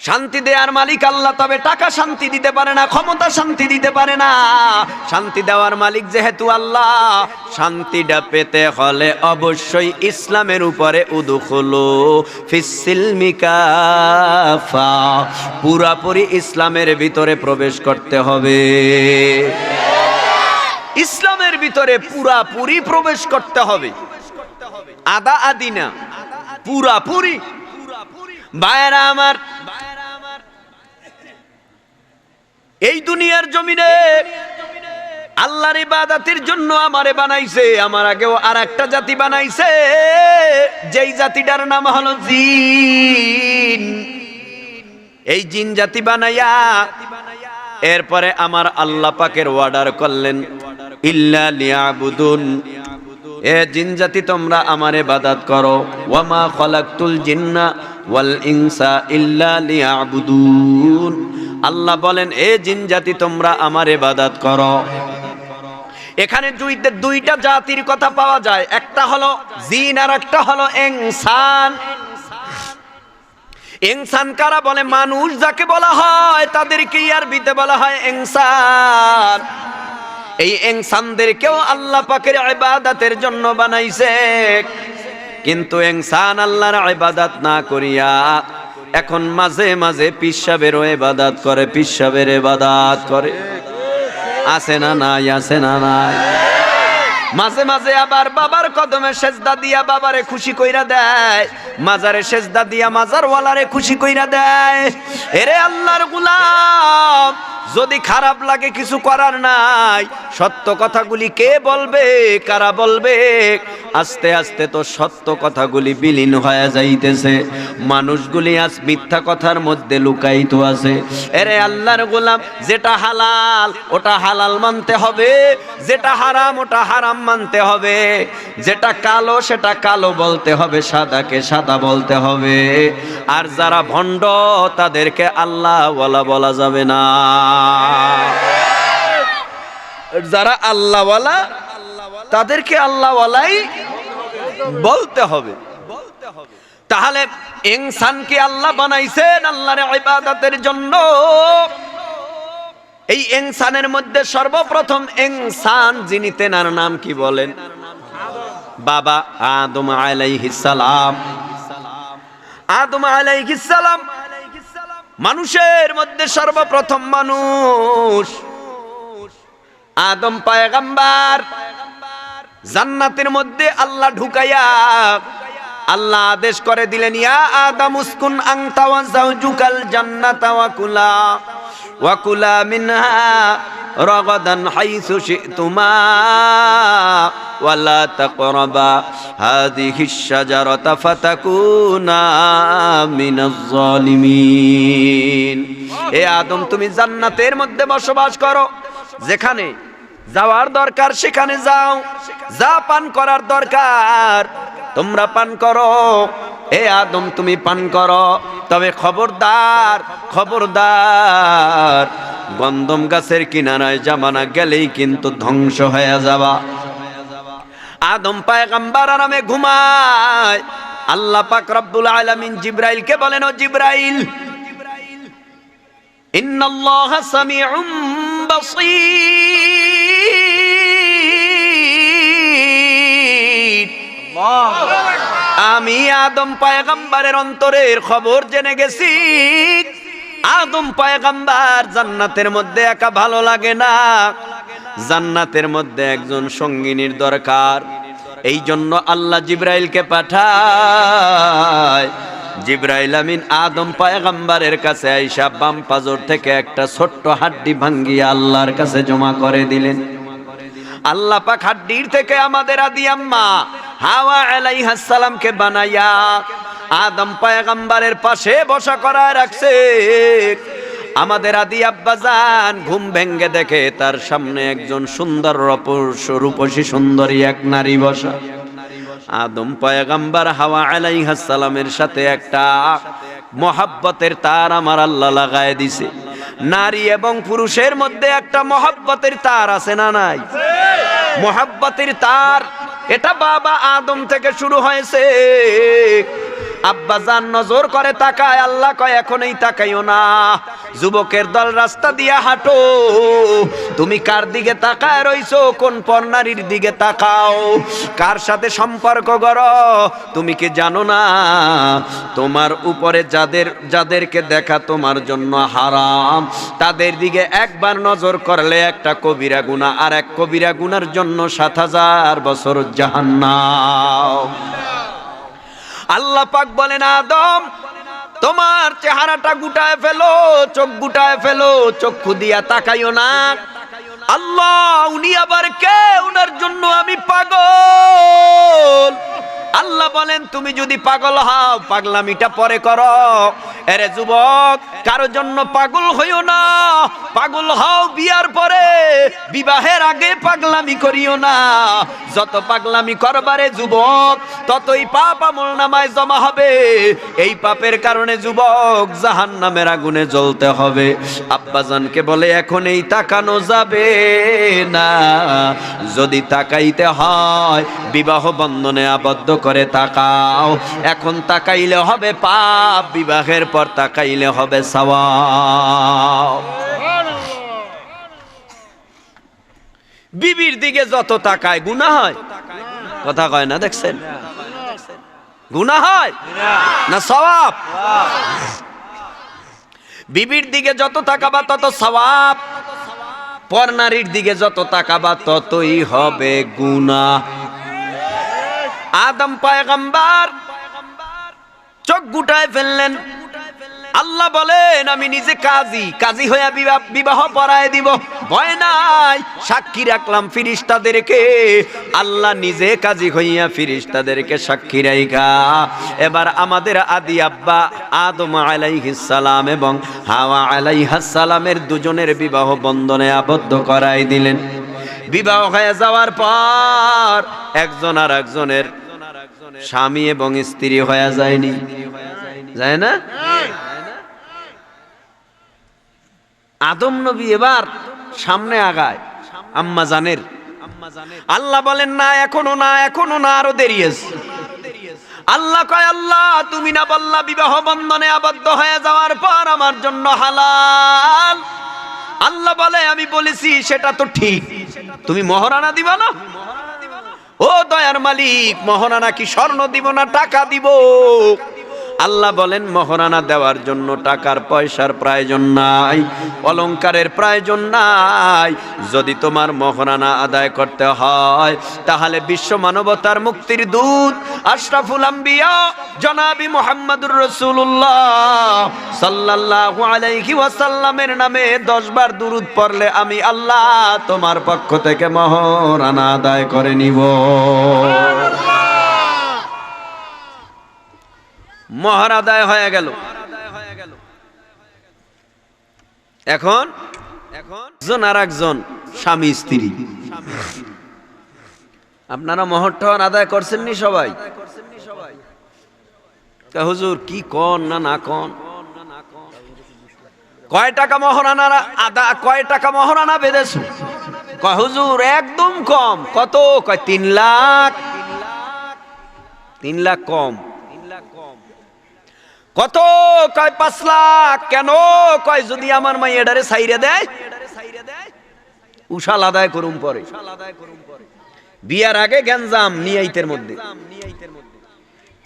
শান্তি দেওয়ার মালিক আল্লাহ, তবে টাকা শান্তি দিতে পারে না, ক্ষমতা শান্তি দিতে পারে না। শান্তি দেওয়ার মালিক যেহেতু আল্লাহ, শান্তিটা পেতে হলে অবশ্যই ইসলামের উপরে উদুখুলু ফিস-সিলমি কাফা, পুরাপুরি ইসলামের ভিতরে প্রবেশ করতে হবে। ইসলামের ভিতরে পুরাপুরি প্রবেশ করতে হবে, আদা আদি না, পুরাপুরি। ভাইরা আমার, এই দুনিয়ার জমিনে আল্লাহর ইবাদতের জন্য আমারে বানাইছে, আমার আগেও আর একটা জাতি বানাইছে, যেই জাতিটার নাম হলো জিন। এই জিন জাতি বানাইয়া এরপরে আমার আল্লাহ পাকের অর্ডার করলেন, ইল্লা লিয়াবুদুন, এ জিন জাতি তোমরা আমার ইবাদত করো। ওয়ামা খালাকতুল জিন্না ওয়াল ইনসা ইল্লা লিয়াবুদুন। আল্লাহ বলেন, এ জিন জাতি তোমরা আমার ইবাদত করো। এখানে দুইটা জাতির কথা পাওয়া যায়, একটা হলো জিন আর একটা হলো ইনসান। ইনসান কারা? বলে মানুষ যাকে বলা হয় তাদেরকে আরবিতে বলা হয় ইনসান। এই ইনসানদেরকেও আল্লাহ পাকের ইবাদতের জন্য বানাইছে, কিন্তু ইনসান আল্লাহর ইবাদত না করিয়া এখন মাঝে মাঝে পিশাবের ইবাদত করে, পিশাবের ইবাদত করে। আছে না নাই? আছে না নাই? মাঝে মাঝে আবার বাবার কদমে সেজদা দিয়া বাবারে খুশি কইরা দেয়, মাজারে সেজদা দিয়া মাজারওয়ালারে খুশি কইরা দেয়। এরে আল্লাহর গোলাম, যদি খারাপ লাগে কিছু করার নাই, সত্য কথাগুলি কে বলবে, কারা বলবে? আস্তে আস্তে তো সত্য কথাগুলি বিলীন হয়ে যাইতেছে, মানুষগুলি আজ মিথ্যা কথার মধ্যে লুকায়িত আছে। এরে আল্লাহর গোলাম, যেটা হালাল ওটা হালাল মানতে হবে, যেটা হারাম ওটা হারাম মানতে হবে, যেটা কালো সেটা কালো বলতে হবে, সাদাকে সাদা বলতে হবে। আর যারা ভণ্ড তাদেরকে আল্লাহওয়ালা বলা যাবে না। যারা আল্লাহওয়ালা তাদেরকে আল্লাহওয়ালাই বলতে হবে। তাহলে ইনসানকে আল্লাহ বানাইছেন আল্লাহর ইবাদতের জন্য। এই ইনসানের মধ্যে সর্বপ্রথম ইনসান যিনি, তেনার নাম কি বলেন? বাবা আদম আলাইহিস সালাম। আদম আলাইহিস সালাম মানুষের মধ্যে সর্বপ্রথম মানুষ। আদম পয়গম্বর জান্নাতের মধ্যে আল্লাহ ঢুকাইয়া আল্লাহ আদেশ করে দিলেন, ইয়া আদম উসকুন আনতা ওয়া যাওজুকাল জান্নাতা ওয়া কুলা মিনহা রাগাদান হাইসু শি'তুমা ওয়া লা তাকরাবা হাযিহিশ শাজারাতা ফাতাকুনা মিনাজ জালিমিন। হে আদম, তুমি জান্নাতের মধ্যে বসবাস করো, যেখানে যাওয়ার দরকার সেখানে যাও, যা পান করার দরকার তোমরা পান করো। হে আদম, তুমি পান করো, তবে খবরদার খবরদার, গন্ধম গাছের কিনারায় জামানা গেলেই কিন্তু ধ্বংস হয়ে যাবা। আদম পয়গম্বর আরামে ঘুমায়। আল্লাহ পাক রব্বুল আলামিন জিবরাইলকে বলেন, ও জিবরাইল, ইন্নাল্লাহা সামিউম বাসীর। আমি আদম পয়গম্বরের অন্তরের খবর জেনে গেছি। আদম পয়গম্বর জান্নাতের মধ্যে একা ভালো লাগে না, জান্নাতের মধ্যে একজন সঙ্গিনীর দরকার। এই জন্য আল্লাহ জিবরাইলকে পাঠায়। জিবরাইল আমিন আদম পয়গম্বরের কাছে আইসা বাম পাজর থেকে একটা ছোট্ট হাড্ডি ভাঙ্গিয়া আল্লাহর কাছে জমা করে দিলেন। আল্লাহ পাক হাড্ডির থেকে আমাদের আদি আম্মা হাওয়া আলাইহিস সালামকে বানাইয়া আদম পয়গম্বরের পাশে বসা করায় রাখছে। আমাদের আদি আব্বাজান ঘুম ভেঙ্গে দেখে তার সামনে একজন সুন্দর রূপসী সুন্দরী এক নারী বসা। আদম পয়গম্বর হাওয়া আলাইহিস সালামের সাথে একটা মহাব্বতের তার আমার আল্লাহ লাগায় দিছে। নারী এবং পুরুষের মধ্যে একটা মহাব্বতের তার আছে না নাই? মহাব্বতের তার, এটা বাবা আদম থেকে শুরু হয়েছে। আব্বাজান নজর করে তাকায়, আল্লাহ কয় এখন এই তাকাইও না, যুবকের দল রাস্তা দিয়া হাঁটো, তুমি কার দিকে তাকায় রইছো? কোন পরনারীর দিকে তাকাও? কার সাথে সম্পর্ক করো? তুমি কি জানো না তোমার উপরে যাদেরকে দেখা তোমার জন্য হারাম, তাদের দিকে একবার নজর করলে একটা কবিরা গুনাহ, আর এক কবিরা গুনার জন্য 7000 বছর জাহান্নাম। আল্লাহ পাক বলেন, আদম তোমার চেহারাটা গুটায় ফেলো, চোখ গুটায় ফেলো, চক্ষু দিয়া তাকাইও না। আল্লাহ উনি আবার কে? উনার জন্য আমি পাগল। আল্লাহ বলেন, তুমি যদি পাগল হও পাগলামিটা পরে করো। এরে যুবক, কারো জন্য পাগল হইও না, পাগল হও বিয়ার পরে, বিবাহের আগে পাগলামি করিও না। যত পাগলামি করবারে যুবক, ততই পাপ আমলনামায় জমা হবে। এই পাপের কারণে যুবক জাহান্নামের আগুনে জ্বলতে হবে। আব্বাজানকে বলে, এখন এই তাকানো যাবে না, যদি তাকাইতে হয় বিবাহ বন্ধনে আবদ্ধ করে তাকাও। এখন তাকাইলে হবে পাপ, বিবাহের পর তাকাইলে হবে সওয়াব। বিবির দিকে যত তাকায় গুনাহ হয়, কথা কয় না? দেখছেন, গুনাহ হয় না সওয়াব? বিবির দিকে যত তাকাবা তত সওয়াব। পর নারীর দিকে যত তাকাবা ততই হবে গুনাহ। আদম পয়গম্বর চোখ গুটায় ফেললেন। আল্লাহ বলেন আমি নিজে কাজী হয়ে বিবাহ পড়ায় দিব, ভয় নাই, সাক্ষী রাখলাম ফিরিস্তাদেরকে। আল্লাহ নিজে কাজী হইয়া ফিরিস্তাদেরকে সাক্ষী রাইখা এবার আমাদের আদি আব্বা আদম আলাইহিস সালাম এবং হাওয়া আলাইহাস সালামের দুজনের বিবাহ বন্ধনে আবদ্ধ করাই দিলেন। বিবাহ হয়ে যাওয়ার পর একজন আর একজনের স্বামী এবং স্ত্রী হয়ে যায়নি, যায় না? আদম নবী এবার সামনে আগায় আম্মা জানের। আল্লাহ বলেন না এখনো না, এখনো না, আরো দেরি আছে। আল্লাহ কয় আল্লাহ তুমি না বললা বিবাহ বন্ধনে আবদ্ধ হয়ে যাওয়ার পর আমার জন্য হালাল। আল্লাহ বলে আমি বলেছি সেটা তো ঠিক, তুমি মহারানা দিবা না? ও দয়ার মালিক, মহারানা কি স্বর্ণ দিব না টাকা দিব? আল্লাহ বলেন মহারানা দেওয়ার জন্য টাকার পয়সার প্রয়োজন নাই, অলংকারের প্রয়োজন নাই। যদি তোমার মহারানা আদায় করতে হয় তাহলে বিশ্ব মানবতার মুক্তির দূত আশরাফুল আম্বিয়া জনাবি মুহাম্মদুর রাসূলুল্লাহ সাল্লাল্লাহু আলাইহি ওয়াসাল্লামের নামে 10 বার দুরূদ পড়লে আমি আল্লাহ তোমার পক্ষ থেকে মহারানা আদায় করে নিব। মহর আদায় হয়ে গেল। এখন একজন আর একজন স্বামী স্ত্রী। আপনারা মহর টহর আদায় করছেন নি সবাই? হুজুর কি কন না না কন? কয় টাকা মহারানা কয় টাকা মহারানা বেঁধেছ? কয় হুজুর একদম কম। কত? কয় 3 লাখ। 3 লাখ কম। কত? কয় 5 লাখ। কেন? কয় যদি আমার মাই এডারে সাইরে দেয় উশাল আদায় করুম পরে। বিয়ার আগে গ্যাঞ্জাম নিয়াইতের মধ্যে,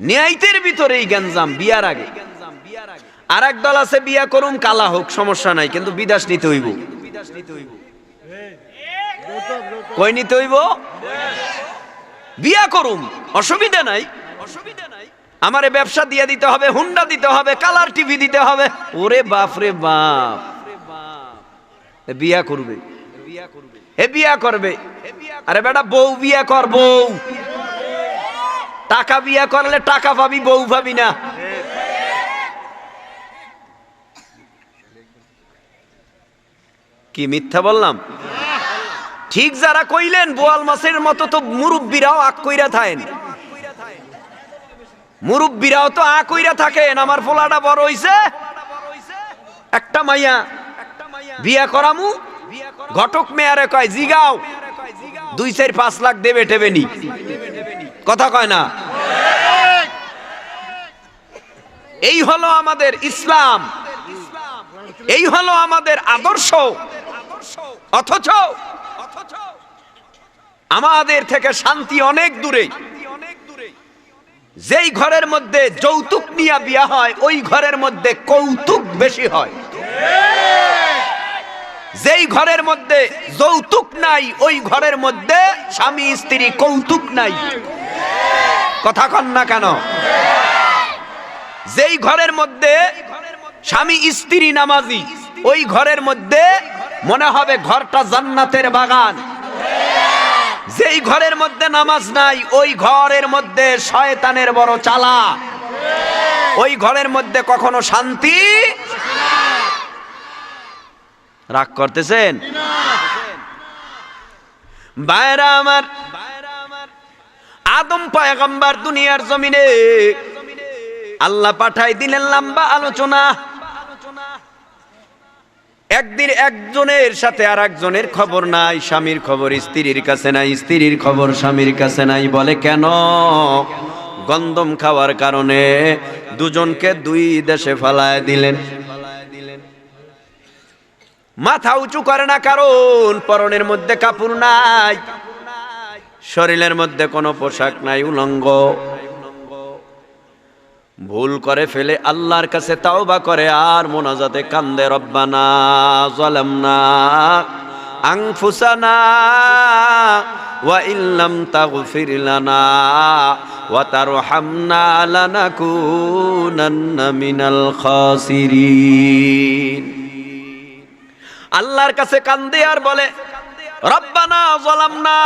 নিয়াইতের ভিতরেই গ্যাঞ্জাম বিয়ার আগে। আর এক দল আছে বিয়া করুম কালা হোক সমস্যা নাই, কিন্তু বিদেশ নিতে হইব। কই নিতে হইব? বিয়া করুম অসুবিধা নাই, আমারে ব্যবসা দিয়ে দিতে হবে, হুন্ডা দিতে হবে, কালার টিভি দিতে হবে। ওরে বাপ রে বাপ, বিয়া করবে, এ বিয়া করবে। আরে বেটা বউ বিয়া কর, বউ। টাকা বিয়া করলে টাকা পাবি, বউ পাবি না। কি মিথ্যা বললাম? ঠিক যারা কইলেন বোয়াল মাছের মতো তো মুরব্বীরাও আক কইরা থাকেন, মুরব্বীরাও তো আ কইরা থাকেন। আমার পোলাটা বড় হইছে, একটা মাইয়া বিয়া করামু, ঘটক মেয়ারে কয় জিগাও 2-4-5 লাখ দেবে টেবেনি, কথা কয় না? এই হলো আমাদের ইসলাম, এই হলো আমাদের আদর্শ। অথচ আমাদের থেকে শান্তি অনেক দূরে। যেই ঘরের মধ্যে যৌতুক নিয়ে বিয়া হয় ওই ঘরের মধ্যে কৌতুক বেশি হয়। যেই ঘরের মধ্যে যৌতুক নাই ওই ঘরের মধ্যে স্বামী স্ত্রী কৌতুক নাই, কথা কন না কেন? যেই ঘরের মধ্যে স্বামী স্ত্রী নামাজি ওই ঘরের মধ্যে মনে হবে ঘরটা জান্নাতের বাগান। যেই ঘরের মধ্যে নামাজ নাই ওই ঘরের মধ্যে শয়তানের বড় চালা, ওই ঘরের মধ্যে কখনো শান্তি। রাগ করতেছেন ভাইরা আমার? আদম পয়গম্বর দুনিয়ার জমিনে আল্লাহ পাঠাই দিলেন লম্বা আলোচনা। একদিন একজনের সাথে আর একজনের খবর নাই, স্বামীর খবর স্ত্রীর কাছে নাই, স্ত্রীর খবর স্বামীর কাছে নাই। বলে কেন? গন্ধম খাওয়ার কারণে দুজনকে 2 দেশে ফালায় দিলেন। মাথা উঁচু করে না, কারণ পরনের মধ্যে কাপড় নাই, শরীরের মধ্যে কোনো পোশাক নাই, উলঙ্গ। ভুল করে ফেলে আল্লাহর কাছে তাওবা করে আর মোনাজাতে কান্দে, রব্বানা যালামনা আনফুসানা ওয়া ইল্লাম তাগফির লানা ওয়া তারহামনা লানাকুনান্না মিনাল খাসিরিন। আল্লাহর কাছে কান্দে আর বলে, রব্বানা যালামনা,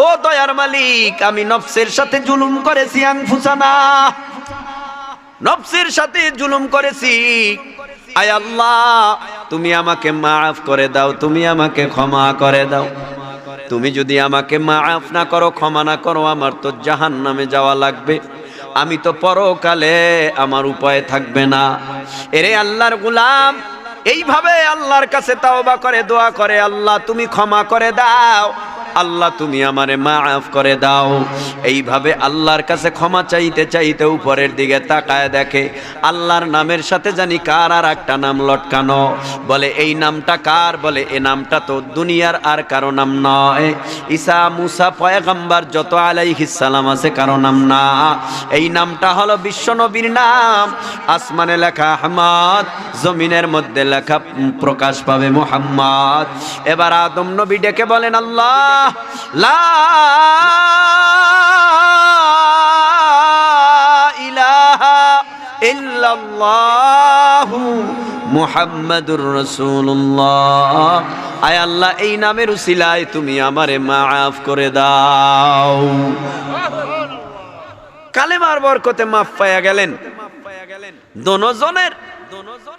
ও দয়ার মালিক, আমি নফসের সাথে জুলুম করেছি। আনফুসানা, নফসের সাথে জুলুম করেছি। আয় আল্লাহ, তুমি আমাকে মাফ করে দাও, তুমি আমাকে ক্ষমা করে দাও। তুমি যদি আমাকে মাফ না করো, ক্ষমা না করো, আমার তো জাহান্নামে যাওয়া লাগবে। আমি তো পরকালে আমার উপায় থাকবে না। এরে আল্লাহর গোলাম এইভাবে আল্লাহর কাছে তাওবা করে দোয়া করে, আল্লাহ তুমি ক্ষমা করে দাও, আল্লাহ তুমি আমারে মাফ করে দাও। এইভাবে আল্লাহর কাছে ক্ষমা চাইতে চাইতে উপরের দিকে তাকায় দেখে আল্লাহর নামের সাথে জানি কার আর একটা নাম লটকানো। বলে এই নামটা কার? বলে এ নামটা তো দুনিয়ার আর কারো নাম নয়। ঈসা মুসা পয়গম্বর যত আলাইহিস সালাম আছে কারো নাম না। এই নামটা হলো বিশ্বনবীর নাম। আসমানে লেখা আহমদ, জমিনের মধ্যে লেখা প্রকাশ পাবে মুহাম্মদ। এবার আদম নবী ডেকে বলেন, আল্লাহ লা ইলাহা ইল্লাল্লাহু মুহাম্মাদুর রাসূলুল্লাহ। আয় আল্লাহ, এই নামের উসিলায় তুমি আমারে মাফ করে দাও। কালেমার বরকতে মাফ পায়া গেলেন। দোনোজনের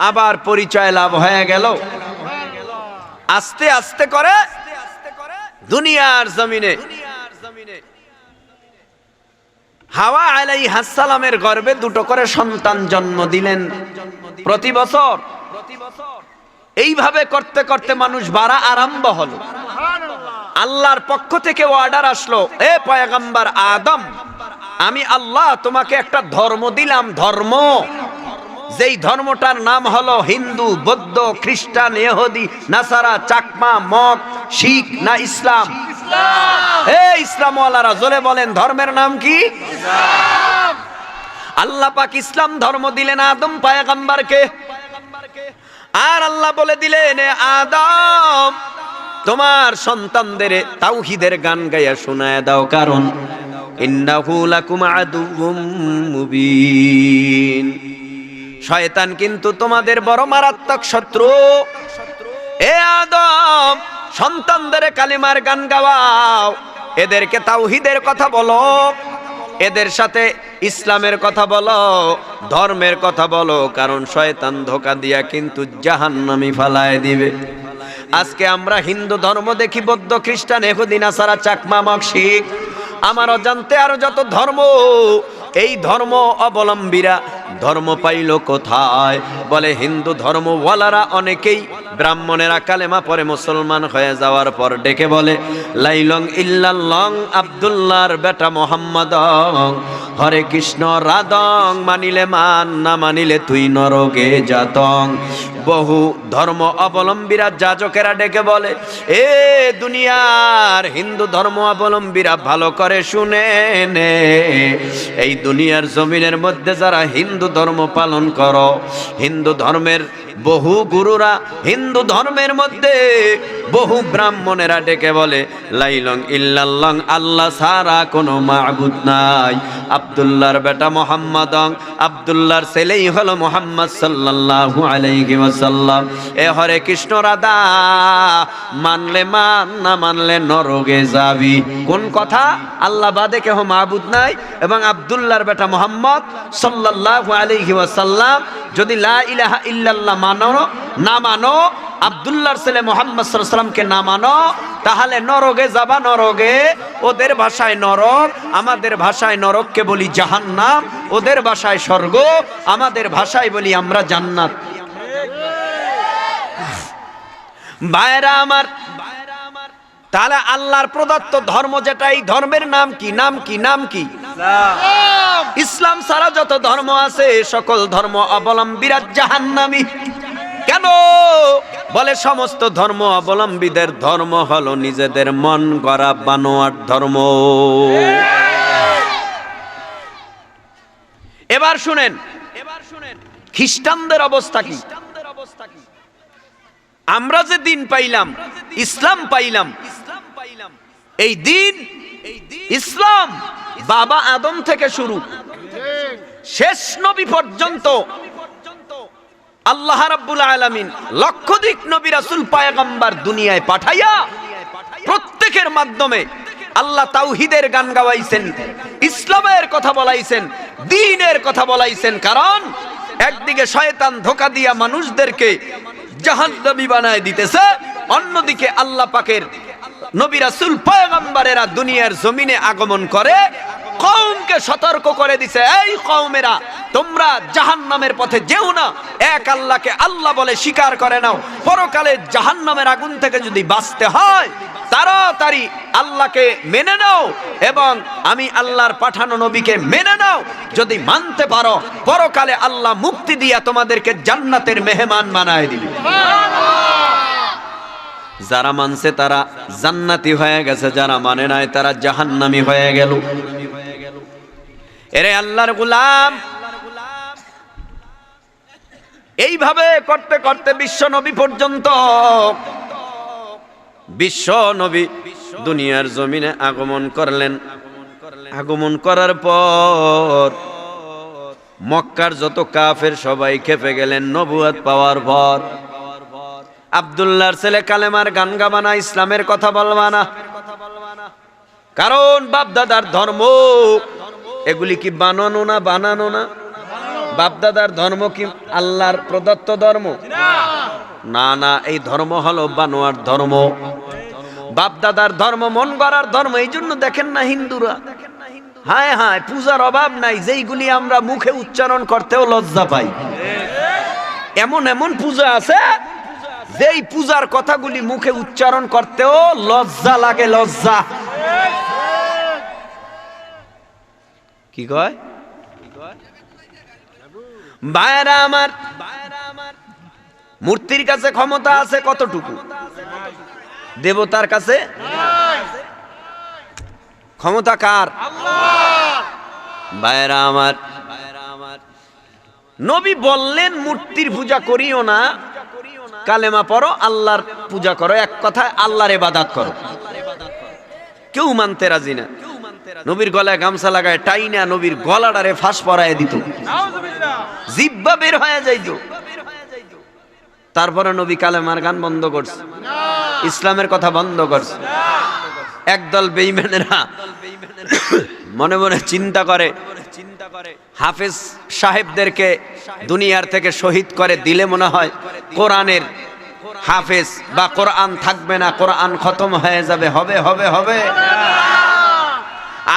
আবার পরিচয় লাভ হয়ে গেল। আস্তে আস্তে করে দুনিয়ার জমিনে হাওয়া আলাইহিস সালামের গর্ভে দুটো করে সন্তান জন্ম দিলেন প্রতি বছর। এইভাবে করতে করতে মানুষ বাড়া আরম্ভ হলো। আল্লাহর পক্ষ থেকে অর্ডার আসলো, এ পয়গম্বর আদম, আমি আল্লাহ তোমাকে একটা ধর্ম দিলাম। ধর্ম, যেই ধর্মটার নাম হলো হিন্দু, বৌদ্ধ, খ্রিস্টান, ইহুদি, নাসারা, চাকমা, মগ, শিখ না ইসলাম? হে ইসলামওয়ালারা জোরে বলেন, ধর্মের নাম কি? আল্লাহ পাক ইসলাম ধর্ম দিলেন আদম পয়গম্বরকে। আর আল্লাহ বলে দিলেন, আদম তোমার সন্তানদের তাওহীদের গান গাইয়া শোনায় দাও, কারণ ইন্নাহু লাকুম আদুউম মুবিন। শয়তান কিন্তু তোমাদের বড় মারাত্মক শত্রু। এ আদম, সন্তানদের কালিমার গান গাওয়াও, এদেরকে তাওহীদের কথা বলো, এদের সাথে ইসলামের কথা বলো, ধর্মের কথা বলো, কারণ শয়তান ধোঁকা দিয়া কিন্তু জাহান্নামে ফালায় দিবে। আজকে আমরা হিন্দু ধর্ম দেখি, বৌদ্ধ, খ্রিস্টান, ইহুদি, নাসারা, চাকমা, মগ, শিখ, আমার অজান্তে আরো যত ধর্ম, এই ধর্ম অবলম্বীরা ধর্ম পাইল কোথায়? বলে হিন্দু ধর্মওয়ালারা অনেকেই ব্রাহ্মণেরা কালেমা পরে মুসলমান হয়ে যাওয়ার পর ডেকে বলে, লাইলং ইল্লাল্লাহ আব্দুল্লাহর বেটা মোহাম্মদ, হরে কৃষ্ণ রাধং, মানিলে মান, না মানিলে তুই নরকে যাতং। বহু ধর্ম অবলম্বীরা যাজকেরা ডেকে বলে, এ দুনিয়ার হিন্দু ধর্ম অবলম্বীরা ভালো করে শুনে নে, এই দুনিয়ার জমিনের মধ্যে যারা হিন্দু ধর্ম পালন করো, হিন্দু ধর্মের বহু গুরুরা, হিন্দু ধর্মের মধ্যে বহু ব্রাহ্মণেরা ডেকে বলে, লাইলং ইল্লাল্লাহ, আল্লাহ ছাড়া কোনো মাবুদ নাই। আব্দুল্লাহর বেটা মোহাম্মদ, আব্দুল্লাহর ছেলেই হলো মোহাম্মদ সাল্লাল্লাহু আলাইহি ওয়াসাল্লাম। এ হরে কৃষ্ণ রাধা, মানলে মান, না মানলে নরকে যাবি। কোন কথা? আল্লাহ বাদে কেহ মাবুদ নাই এবং আব্দুল্লাহর বেটা মোহাম্মদ সাল্লাল্লাহু আলাইহি ওয়াসাল্লাম যদি লা ইলাহা ইল্লাল্লাহ মানো না মানো, আব্দুল্লাহর ছেলে মোহাম্মদ সাল্লাল্লাহু আলাইহি ওয়াসাল্লামকে না মানো, তাহলে নরকে যাবা। নরকে, ওদের ভাষায় নরক, আমাদের ভাষায় নরককে বলি জাহান্নাম, ওদের ভাষায় স্বর্গ, আমাদের ভাষায় বলি আমরা জান্নাত। ভাইরা আমার, তাহলে আল্লাহর প্রদত্ত ধর্ম যেটা, এই ধর্মের নাম কি? নাম কি? নাম কি? ইসলাম ছাড়া যত ধর্ম আছে সকল ধর্ম অবলম্বীরা জাহান্নামী। কেন? বলে সমস্ত ধর্ম অবলম্বীদের ধর্ম হলো নিজেদের মন গড়া বানোয়াট ধর্ম। এবার শুনেন খ্রিস্টানদের অবস্থা কি? আমরা যে দিন পাইলাম, ইসলাম পাইলাম, এই দিন ইসলাম বাবা আদম থেকে শুরু শেষ নবী পর্যন্ত আল্লাহ রাব্বুল আলামিন লক্ষাধিক নবী রাসূল পয়গম্বর দুনিয়ায় পাঠাইয়া প্রত্যেকের মাধ্যমে আল্লাহ তাওহীদের গান গাওয়াইছেন, ইসলামের কথা বলাইছেন, দ্বীনের কথা বলাইছেন। কারণ একদিকে শয়তান ধোঁকা দিয়া মানুষদেরকে জাহান্নামী বানায় দিতেছে, অন্যদিকে আল্লাহ পাকের নবী রাসূল পয়গম্বরেরা দুনিয়ার জমিনে আগমন করে কওমকে সতর্ক করে দিছে, এই কওমেরা তোমরা জাহান্নামের পথে যেও না, এক আল্লাহকে আল্লাহ বলে স্বীকার করে নাও। পরকালে জাহান্নামের আগুন থেকে যদি বাঁচতে হয় তাড়াতাড়ি আল্লাহকে মেনে নাও এবং আমি আল্লাহর পাঠানো নবীকে মেনে নাও। যদি মানতে পারো পরকালে আল্লাহ মুক্তি দিয়া তোমাদেরকে জান্নাতের মেহমান বানায় দিবে। যারা মানছে তারা জান্নাতি হয়ে গেছে, যারা মানে নাই তারা জাহান্নামী হয়ে গেল। এরে আল্লাহর গোলাম, এইভাবে করতে করতে বিশ্ব নবী পর্যন্ত বিশ্ব নবী দুনিয়ার জমিনে আগমন করলেন। আগমন করার পর মক্কার যত কাফের সবাই খেপে গেলেন নবুয়ত পাওয়ার পর। আব্দুল্লাহর ছেলে কালেমার গান গাবা না, ইসলামের কথা বলবা না, কারণ বাপদাদার ধর্ম এগুলি কি বানানো না? বানানো না? বাপদাদার ধর্ম কি আল্লাহর প্রদত্ত ধর্ম? না না, এই ধর্ম হলো বানোয়ার ধর্ম। বাপদাদার ধর্ম মন গড়ার ধর্ম। এই জন্য দেখেন না হিন্দুরা হায় হায় পূজার অভাব নাই, যেইগুলি আমরা মুখে উচ্চারণ করতেও লজ্জা পাই। এমন এমন পূজা আছে যেই পূজার কথাগুলি মুখে উচ্চারণ করতেও লজ্জা লাগে, লজ্জা। কি কয় ভাইরা আমার, মূর্তির কাছে ক্ষমতা আছে কতটুকু? দেবতার কাছে ক্ষমতা কার? ভাইরা আমার, নবী বললেন মূর্তির পূজা করিও না, কালেমা পড়ো, আল্লাহর পূজা করো, এক কথায় আল্লাহর ইবাদত করো। কেউ মানতে রাজি না। নবীর গলায় গামছা লাগায় টাইনা নবীর গলাটারে ফাঁস পরায় দিত, জিহ্বা বের হয়ে যাইত। তারপরে নবী কালেমার গান বন্ধ করছে, ইসলামের কথা বন্ধ করছে। একদল বেঈমানেরা মনে মনে চিন্তা করে হাফেজ সাহেবদেরকে দুনিয়ার থেকে শহীদ করে দিলে মনে হয় কোরআনের হাফেজ বা কোরআন থাকবে না, কোরআন খতম হয়ে যাবে। হবে হবে হবে।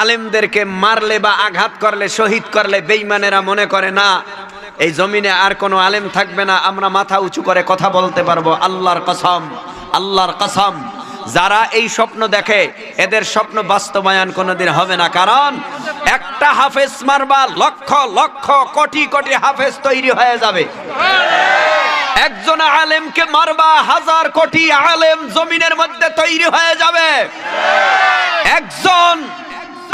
আলেমদেরকে মারলে বা আঘাত করলে, শহীদ করলে বেঈমানেরা মনে করে না এই জমিনে আর কোনো আলেম থাকবে না, আমরা মাথা উঁচু করে কথা বলতে পারবো। আল্লাহর কসম, আল্লাহর কসম, যারা এই স্বপ্ন দেখে এদের স্বপ্ন বাস্তবায়ন কোনোদিন হবে না। কারণ একটা হাফেজ মারবা লক্ষ লক্ষ কোটি কোটি হাফেজ তৈরি হয়ে যাবে। একজন আলেমকে মারবা হাজার কোটি আলেম জমিনের মধ্যে তৈরি হয়ে যাবে। একজন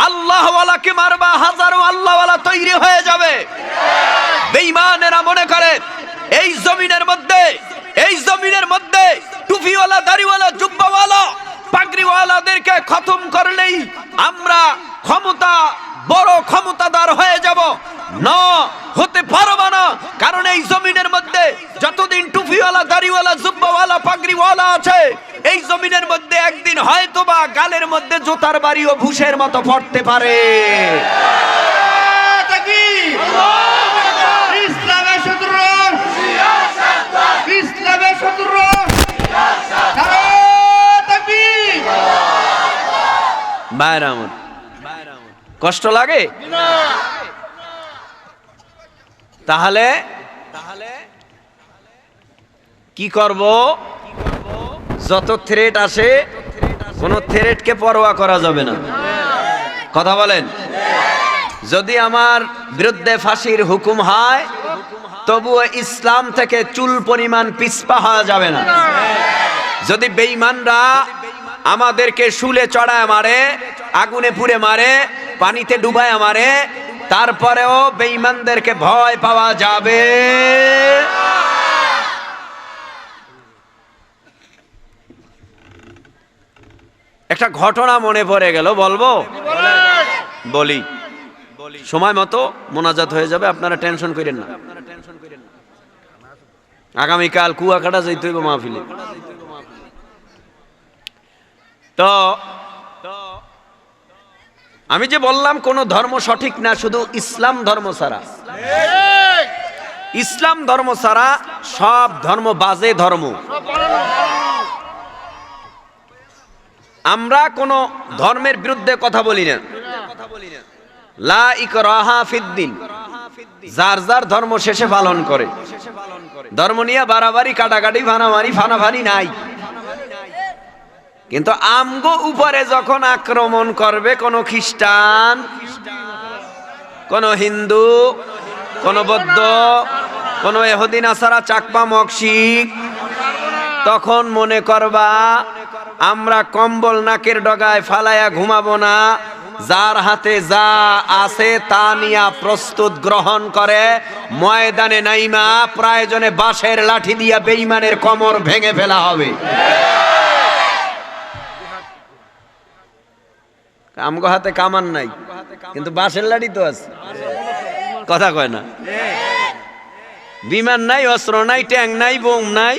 আল্লাহওয়ালাকে মারবা হাজারো আল্লাহওয়ালা তৈরি হয়ে যাবে। বেঈমানেরা মনে করে এই জমিনের মধ্যে টুপিওয়ালা, দাড়িওয়ালা, জুব্বাওয়ালা, পাগড়িওয়ালাদেরকে খতম করলেই আমরা বড় ক্ষমতাদার হয়ে যাব। না, হতে পারবে না। কারণ এই জমিনের মধ্যে যতদিন টুপিওয়ালা, দাড়িওয়ালা, জুব্বাওয়ালা, পাগড়িওয়ালা আছে, এই জমিনের মধ্যে একদিন হয়তোবা গালের মধ্যে জোতার বাড়িও ভুষের মতো পড়তে পারে। ইসলামের শত্রু, ইসলামের শত্রু। ভাইরা আমার, কষ্ট লাগে? তাহলে কি করব? যত থ্রেট আসে কোনো থ্রেটকে পরোয়া করা যাবে না। কথা বলেন। যদি আমার বিরুদ্ধে ফাঁসির হুকুম হয় তবুও ইসলাম থেকে চুল পরিমাণ পিছপা হওয়া যাবে না। যদি বেঈমানরা আমাদেরকে শুলে চড়ায় মারে, আগুনে পুড়ে মারে, পানিতে ডুবায় মারে, তারপরেও বেঈমানদেরকে ভয় পাওয়া যাবে। একটা ঘটনা মনে পড়ে গেল, বলবো? বলি, সময় মতো মোনাজাত হয়ে যাবে, আপনারা টেনশন করেন না। আগামীকাল কুয়াকাটা যাইতে হইব মাহফিলে। তো আমি যে বললাম কোন ধর্ম সঠিক না, শুধু ইসলাম ধর্ম ছাড়া। ইসলাম ধর্ম ছাড়া সব ধর্ম বাজে ধর্ম। আমরা কোন ধর্মের বিরুদ্ধে কথা বলি না। লা ইকরাহা ফিদ্দিন, যার যার ধর্ম শেষে পালন করে। ধর্ম নিয়ে বাড়াবাড়ি, কাটাকাটি, ভানামারি, ফানাফানি নাই। কিন্তু আমগো উপরে যখন আক্রমণ করবে কোন খ্রিস্টান, কোন হিন্দু, কোন বৌদ্ধ, কোন ইহুদি, নাসারা, চাকমা, মক্সিক, তখন মনে করবা আমরা কম্বল নাকের ডগায় ফালাইয়া ঘুমাবো না। যার হাতে যা আছে তা নিয়া প্রস্তুত গ্রহণ করে ময়দানে নাইমা প্রয়োজনে বাঁশের লাঠি দিয়া বেঈমানের কোমর ভেঙে ফেলা হবে। আমগো হাতে কামান নাই, কিন্তু বাঁশের লাঠি তো আছে। কথা কয় না? বিমান নাই, অস্ত্র নাই, ট্যাঙ্ক নাই, বোম নাই,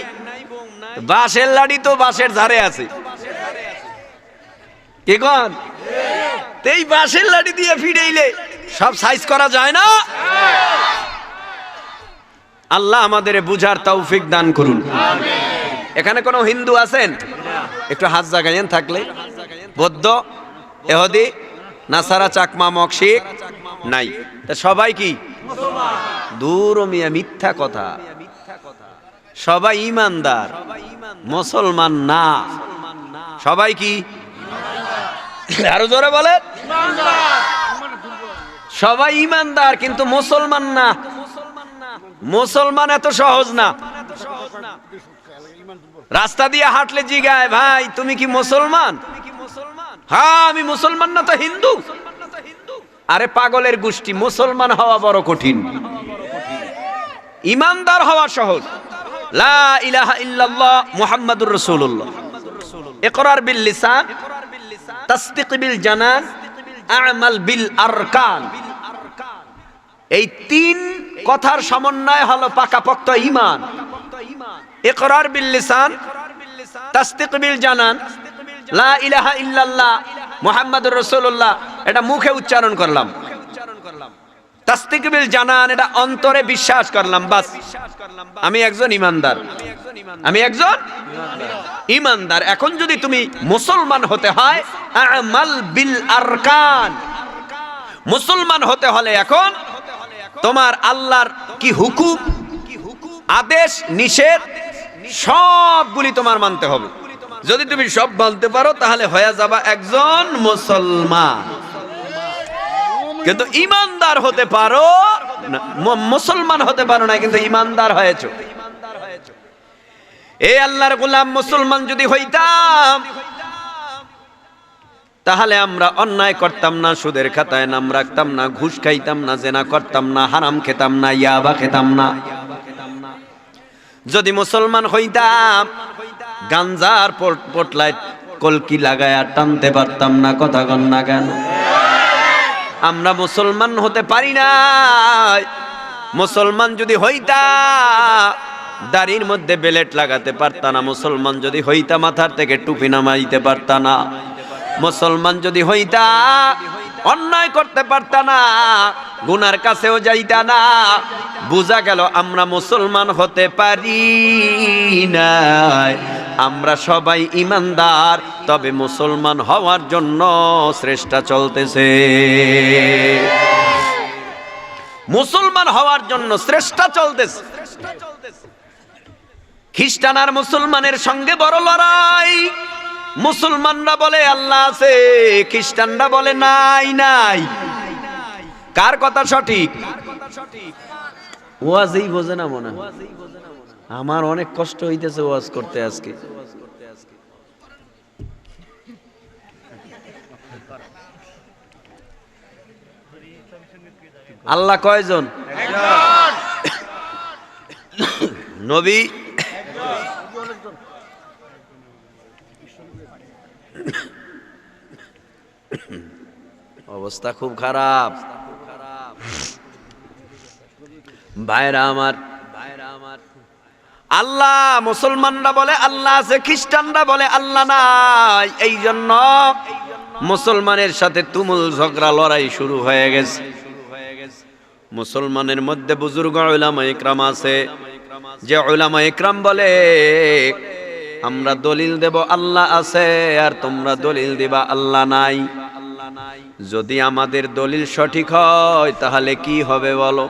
বাঁশের লাঠি তো বাঁশের ধারে আছে। কি কন? এই বাঁশের লাঠি দিয়ে ফিরাইলে সব সাইজ করা যায় না। আল্লাহ আমাদের বুঝার তৌফিক দান করুন। এখানে কোনো হিন্দু আছেন? একটু হাত জাগাইয়েন থাকলে। বৌদ্ধ, ইহুদি, নাসারা, চাকমা, মক্সিক নাই। তা সবাই কি? দূর মিয়া, মিথ্যা কথা। সবাই ইমানদার, মুসলমান না। সবাই কি? আরো জোরে বলে। সবাই ইমানদার কিন্তু মুসলমান না। মুসলমান এত সহজ না। রাস্তা দিয়ে হাঁটলে জিগায়, ভাই তুমি কি মুসলমান? হ্যাঁ আমি মুসলমান, না তো হিন্দু। আরে পাগলের গোষ্ঠী, মুসলমান হওয়া বড় কঠিন, ইমানদার হওয়া সহজ। লা ইলাহা ইল্লাল্লাহ মুহাম্মাদুর রাসূলুল্লাহ, ইকরার বিল লিসান, তাসদীক বিল জানান, আমাল বিল আরকান। এই তিন কথার সমন্বয় হলো পাকাপোক্ত ঈমান। ইকরার বিল লিসান, তাসদীক বিল জানান, লা ইলাহা ইল্লাল্লাহ মুহাম্মাদুর রাসূলুল্লাহ, এটা মুখে উচ্চারণ করলাম। তাসদীক বিল জানান, এটা অন্তরে বিশ্বাস করলাম। বাস, আমি একজন ইমানদার, আমি একজন ইমানদার। এখন যদি তুমি মুসলমান হতে হয়, আমাল বিল আরকান। মুসলমান হতে হলে এখন তোমার আল্লাহর কি হুকুম, আদেশ, নিষেধ সবগুলি তোমার মানতে হবে। যদি তুমি সব মানতে পারো তাহলে হয়ে যাবা একজন মুসলমান। কিন্তু ইমানদার হতে পারো না, মুসলমান হতে পারো না, কিন্তু ইমানদার হয়েছো। এই আল্লাহর গোলাম মুসলমান যদি হইতাম তাহলে আমরা অন্যায় করতাম না, সুদের খাতায় নাম রাখতাম না, ঘুষ খাইতাম না, জেনা করতাম না, হারাম খেতাম না, ইয়াবা খেতাম না। যদি মুসলমান হইতাম গাঞ্জার পটলায় কলকি লাগায়া টানতে পারতাম না। কথা কন না কেন? আমরা মুসলমান হতে পারি না। মুসলমান যদি হইতা দাড়ির মধ্যে বেলেট লাগাতে পারতা না। মুসলমান যদি হইতা মাথার থেকে টুপি নামাইতে পারতা না। মুসলমান যদি হইতা অন্যায় করতে পারতা না, গুনার কাছেও যাইতা না। বুঝা গেল আমরা মুসলমান হতে পারি না। আমরা সবাই ইমানদার, তবে মুসলমান হওয়ার জন্য চেষ্টা চলতেছে। মুসলমান হওয়ার জন্য চেষ্টা চলতেছে। খ্রিস্টান আর মুসলমানের সঙ্গে বড় লড়াই। মুসলমানরা বলে আল্লাহ আছে, খ্রিস্টানরা বলে নাই নাই। কার কথা সঠিক? ওয়াজই বোঝে না মনে হয়। আমার অনেক কষ্ট হইতেছে ওয়াজ করতে আজকে। আল্লাহ কয়জন? নবী অবস্থা খুব খারাপ। ভাইরা আমার, আল্লাহ, মুসলমানরা বলে আল্লাহ আছে, খ্রিস্টানরা বলে আল্লাহ নাই। এই জন্য মুসলমানের সাথে তুমুল ঝগড়া লড়াই শুরু হয়ে গেছে। মুসলমানের মধ্যে বুজুর্গ উলামা ইকরাম আছে, যে উলামা ইকরাম বলে আমরা দলিল দেব আল্লাহ আছে, আর তোমরা দলিল দিবা আল্লাহ নাই। যদি আমাদের দলিল সঠিক হয় তাহলে কি হবে বলো,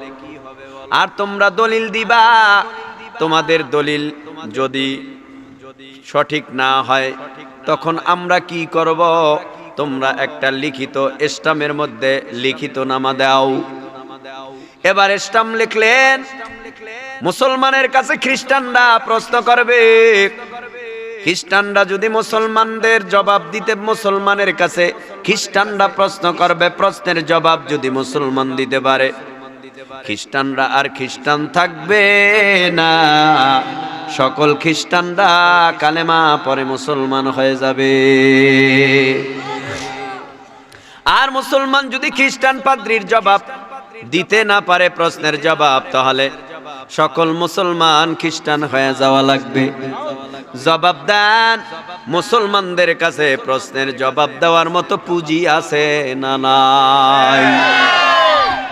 আর তোমরা দলিল দিবা, তোমাদের দলিল যদি সঠিক না হয় তখন আমরা কি করব? তোমরা একটা লিখিত স্টাম্পের মধ্যে লিখিত নামা দাও। এবার স্টাম্প লিখলেন, মুসলমানের কাছে খ্রিস্টানরা প্রশ্ন করবে। খ্রিস্টানরা যদি মুসলমানদের জবাব দিতে, মুসলমানের কাছে খ্রিস্টানরা প্রশ্ন করবে, প্রশ্নের জবাব যদি মুসলমান দিতে পারে, খ্রিস্টানরা আর খ্রিস্টান থাকবে না, সকল খ্রিস্টানরা কালেমা পরে মুসলমান হয়ে যাবে। আর মুসলমান যদি খ্রিস্টান পাদ্রীর জবাব দিতে না পারে, প্রশ্নের জবাব, তাহলে সকল মুসলমান খ্রিস্টান হয়ে যাওয়া লাগবে। জবাব দেন, মুসলমানদের কাছে প্রশ্নের জবাব দেওয়ার মতো পুঁজি আছে না নাই?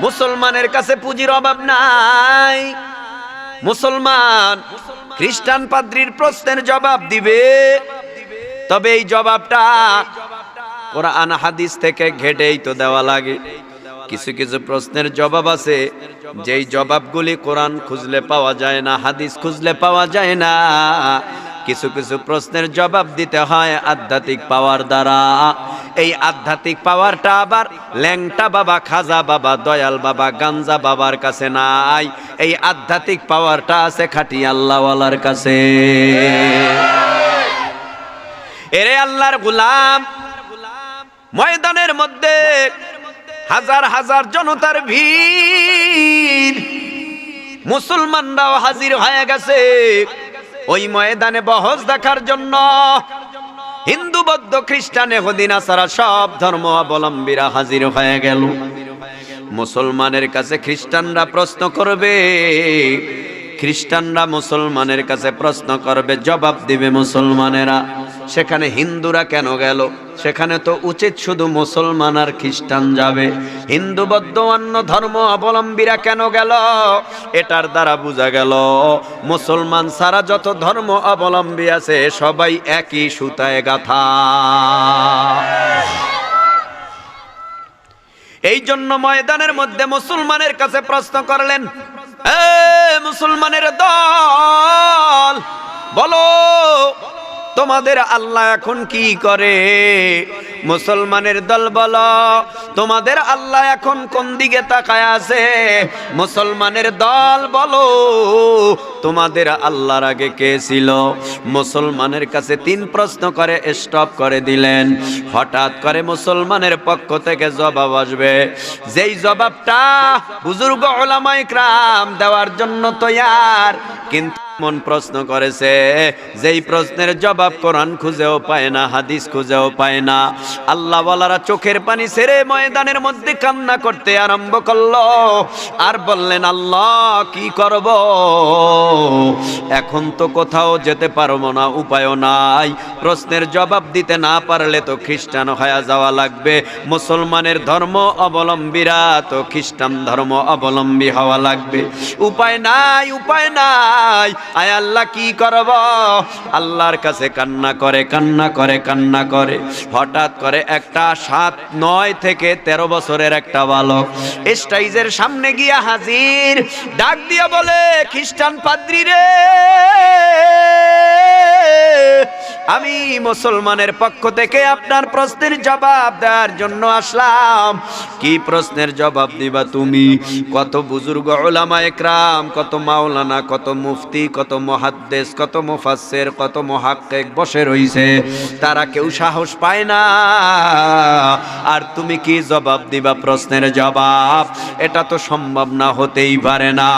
মুসলমানের কাছে পুঁজির অভাব নাই। মুসলমান খ্রিস্টান পাদ্রীর প্রশ্নের জবাব দিবে, তবে এই জবাবটা কোরআন হাদিস থেকে ঘেটেই তো দেওয়া লাগে। কিছু কিছু প্রশ্নের জবাব আছে যেই জবাবগুলি কোরআন খুঁজলে পাওয়া যায় না, হাদিস খুঁজলে পাওয়া যায় না। কিছু কিছু প্রশ্নের জবাব দিতে হয় আধ্যাত্মিক পাওয়ার দ্বারা। এই আধ্যাত্মিক পাওয়ারটা আবার ল্যাংটা বাবা, খাজা বাবা, দয়াল বাবা, গাঞ্জা বাবার কাছে নাই। এই আধ্যাত্মিক পাওয়ারটা আছে খাঁটি আল্লাহওয়ালার কাছে। এরে আল্লাহর গোলাম, ময়দানের মধ্যে হাজার হাজার জনতার ভিড়, মুসলমানরাও হাজির হয়ে গেছে ওই ময়দানে বহস দেখার জন্য। হিন্দু, বৌদ্ধ, খ্রিস্টান, ইহুদি, নাসারা সব ধর্ম অবলম্বীরা হাজির হয়ে গেল। মুসলমানের কাছে খ্রিস্টানরা প্রশ্ন করবে, খ্রিস্টানরা মুসলমানের কাছে প্রশ্ন করবে, জবাব দিবে মুসলমানেরা। সেখানে হিন্দুরা কেন গেল? সেখানে তো উচিত শুধু মুসলমান আর খ্রিস্টান যাবে। হিন্দু, বৌদ্ধ, অন্য ধর্ম অবলম্বীরা কেন গেল? এটার দ্বারা বোঝা গেল মুসলমান ছাড়া যত ধর্ম অবলম্বী আছে সবাই একই সুতায় গাঁথা। এই জন্য ময়দানের মধ্যে মুসলমানের কাছে প্রশ্ন করলেন, মুসলমানের দল, বলো তোমাদের আল্লাহ এখন কি করে? মুসলমানের দল বলো, তোমাদের আল্লাহ এখন কোন দিকে তাকায় আছে? মুসলমানের দল বলো, তোমাদের আল্লাহর আগে কে ছিল? মুসলমানের কাছে 3 প্রশ্ন করে স্টপ করে দিলেন। হঠাৎ করে মুসলমানের পক্ষ থেকে জবাব আসবে, যেই জবাবটা বুজুর্গ উলামা ইকরাম দেওয়ার জন্য তৈয়ার, কিন্তু মন প্রশ্ন করেছে যেই প্রশ্নের জবাব কোরআন খুঁজেও পায় না, হাদিস খুঁজেও পায় না। আল্লাহ ওয়ালারা চোখের পানি ছেড়ে ময়দানের মধ্যে কান্না করতে আরম্ভ করলো আর বললেন, আল্লাহ কি করব? এখন তো কোথাও যেতে পারবো না, উপায়ও নাই। প্রশ্নের জবাব দিতে না পারলে তো খ্রিস্টান হয়ে যাওয়া লাগবে। মুসলমানের ধর্ম অবলম্বীরা তো খ্রিস্টান ধর্ম অবলম্বী হওয়া লাগবে। উপায় নাই, উপায় নাই। আয় আল্লাহ কি করব? আল্লাহর কাছে কান্না করে কান্না করে কান্না করে। হঠাৎ করে একটা 7, 9 থেকে 13 বছরের একটা বালক স্টেজের সামনে গিয়া হাজির, ডাক দিয়া বলে, খ্রিস্টান পাদ্রী রে, আমি মুসলমানের পক্ষ থেকে আপনার প্রশ্নের জবাব দেওয়ার জন্য আসলাম। কি প্রশ্নের জবাব দিবা তুমি? কত বুজুর্গ উলামা ইকরাম, কত মাওলানা, কত মুফতি, কত মুহাদ্দিস, কত মুফাসসির, কত মুহাক্কিক বসে রইছে, তারা কেউ সাহস পায় না। আর তুমি কি জবাব দিবা? প্রশ্নের জবাব, এটা তো সম্ভব না, হতেই পারে না।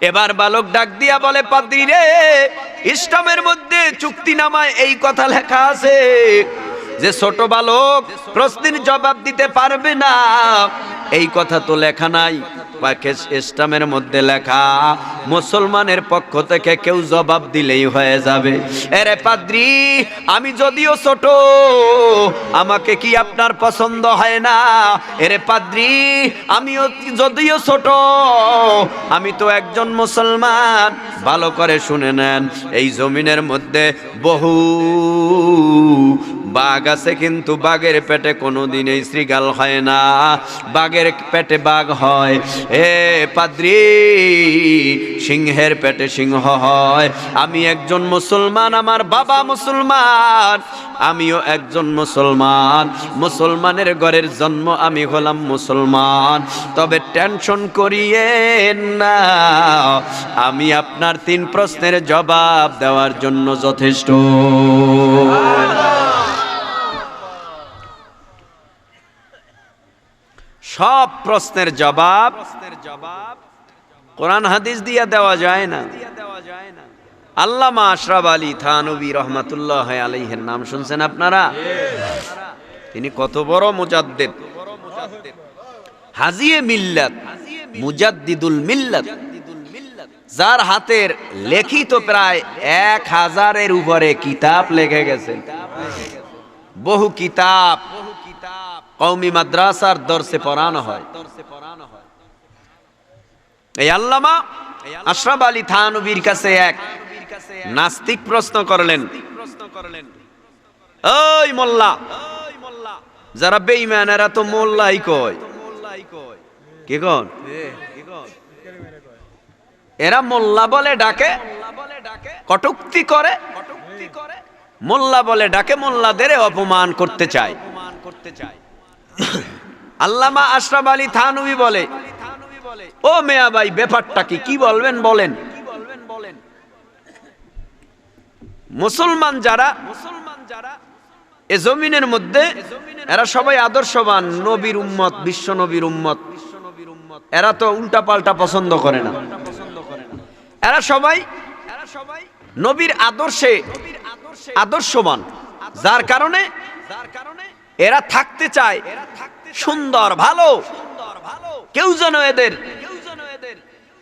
এবার বালক ডাক দিয়া বলে, পাদ্রী রে, ইসলামের মধ্যে চুক্তিনামায় এই কথা লেখা আছে, যে ছোট বালক প্রশ্নের জবাব দিতে পারবে না, এই কথা তো লেখা নাই। ইসলামের মধ্যে লেখা মুসলমানের পক্ষ থেকে কেউ জবাব দিলেই হয়ে যাবে। এরে পাদ্রী, আমি যদিও ছোট, আমাকে কি আপনার পছন্দ হয় না? এরে পাদ্রী, আমিও যদিও ছোট, আমি তো একজন মুসলমান। ভালো করে শুনে নেন, এই জমিনের মধ্যে বহু বাঘ আছে, কিন্তু বাঘের পেটে কোনোদিনই শৃগাল হয় না, বাঘের পেটে বাঘ হয়। এ পাদ্রী, সিংহের পেটে সিংহ হয়। আমি একজন মুসলমান, আমার বাবা মুসলমান, আমিও একজন মুসলমান, মুসলমানের ঘরের জন্ম, আমি হলাম মুসলমান। তবে টেনশন করিয়েন না, আমি আপনার 3 প্রশ্নের জবাব দেওয়ার জন্য যথেষ্ট। সব প্রশ্নের জবাব কোরআন হাদিস দিয়ে দেওয়া যায় না। আল্লামা আশরাফ আলী থানভী রহমাতুল্লাহ আলাইহির নাম শুনছেন আপনারা? তিনি কত বড় মুজাদ্দিদ, হাজিয়ে মিল্লাত, মুজাদ্দিদুল মিল্লাত, যার হাতের লিখিত প্রায় 1000-এর উপরে কিতাব লেখে গেছে। বহু কিতাব কওমি মাদ্রাসার দর্সে পড়ানো হয়। এই আল্লামা আশরাফ আলী থানভীর কাছে এক নাস্তিক প্রশ্ন করলেন, ওই মোল্লা, যারা বেঈমান এরা তো মোল্লাই কয়, কি কন? এরা মোল্লা বলে ডাকে, কটূক্তি করে, মোল্লা বলে ডাকে, মোল্লাদের অপমান করতে চায়। আল্লামা আশরাফ আলী থানভী বলে, ও মেয়া ভাই, ব্যাপারটা কি বলবেন বলেন। মুসলমান যারা এ জমিনের মধ্যে, এরা সবাই আদর্শবান, নবীর উম্মত, বিশ্ব নবীর উম্মত। এরা তো উল্টা পাল্টা পছন্দ করে না। এরা সবাই নবীর আদর্শে আদর্শবান, যার কারণে এরা থাকতে চায় সুন্দর, ভালো, কেউ যেন এদের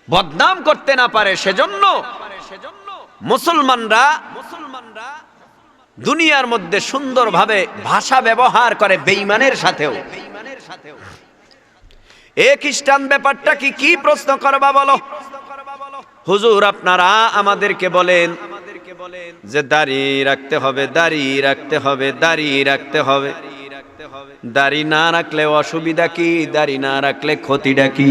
বদনাম করতে না পারে। সেজন্য মুসলমানরা দুনিয়ার মধ্যে সুন্দরভাবে ভাষা ব্যবহার করে বেঈমানের সাথেও। এ খ্রিস্টান, ব্যাপারটা কি প্রশ্ন করবা বলো? হুজুর, আপনারা আমাদেরকে বলেন যে দাড়ি রাখতে হবে, দাড়ি রাখতে হবে, দাড়ি রাখতে হবে। দাড়ি না রাখলে অসুবিধা কি? দাড়ি না রাখলে ক্ষতিটা কি?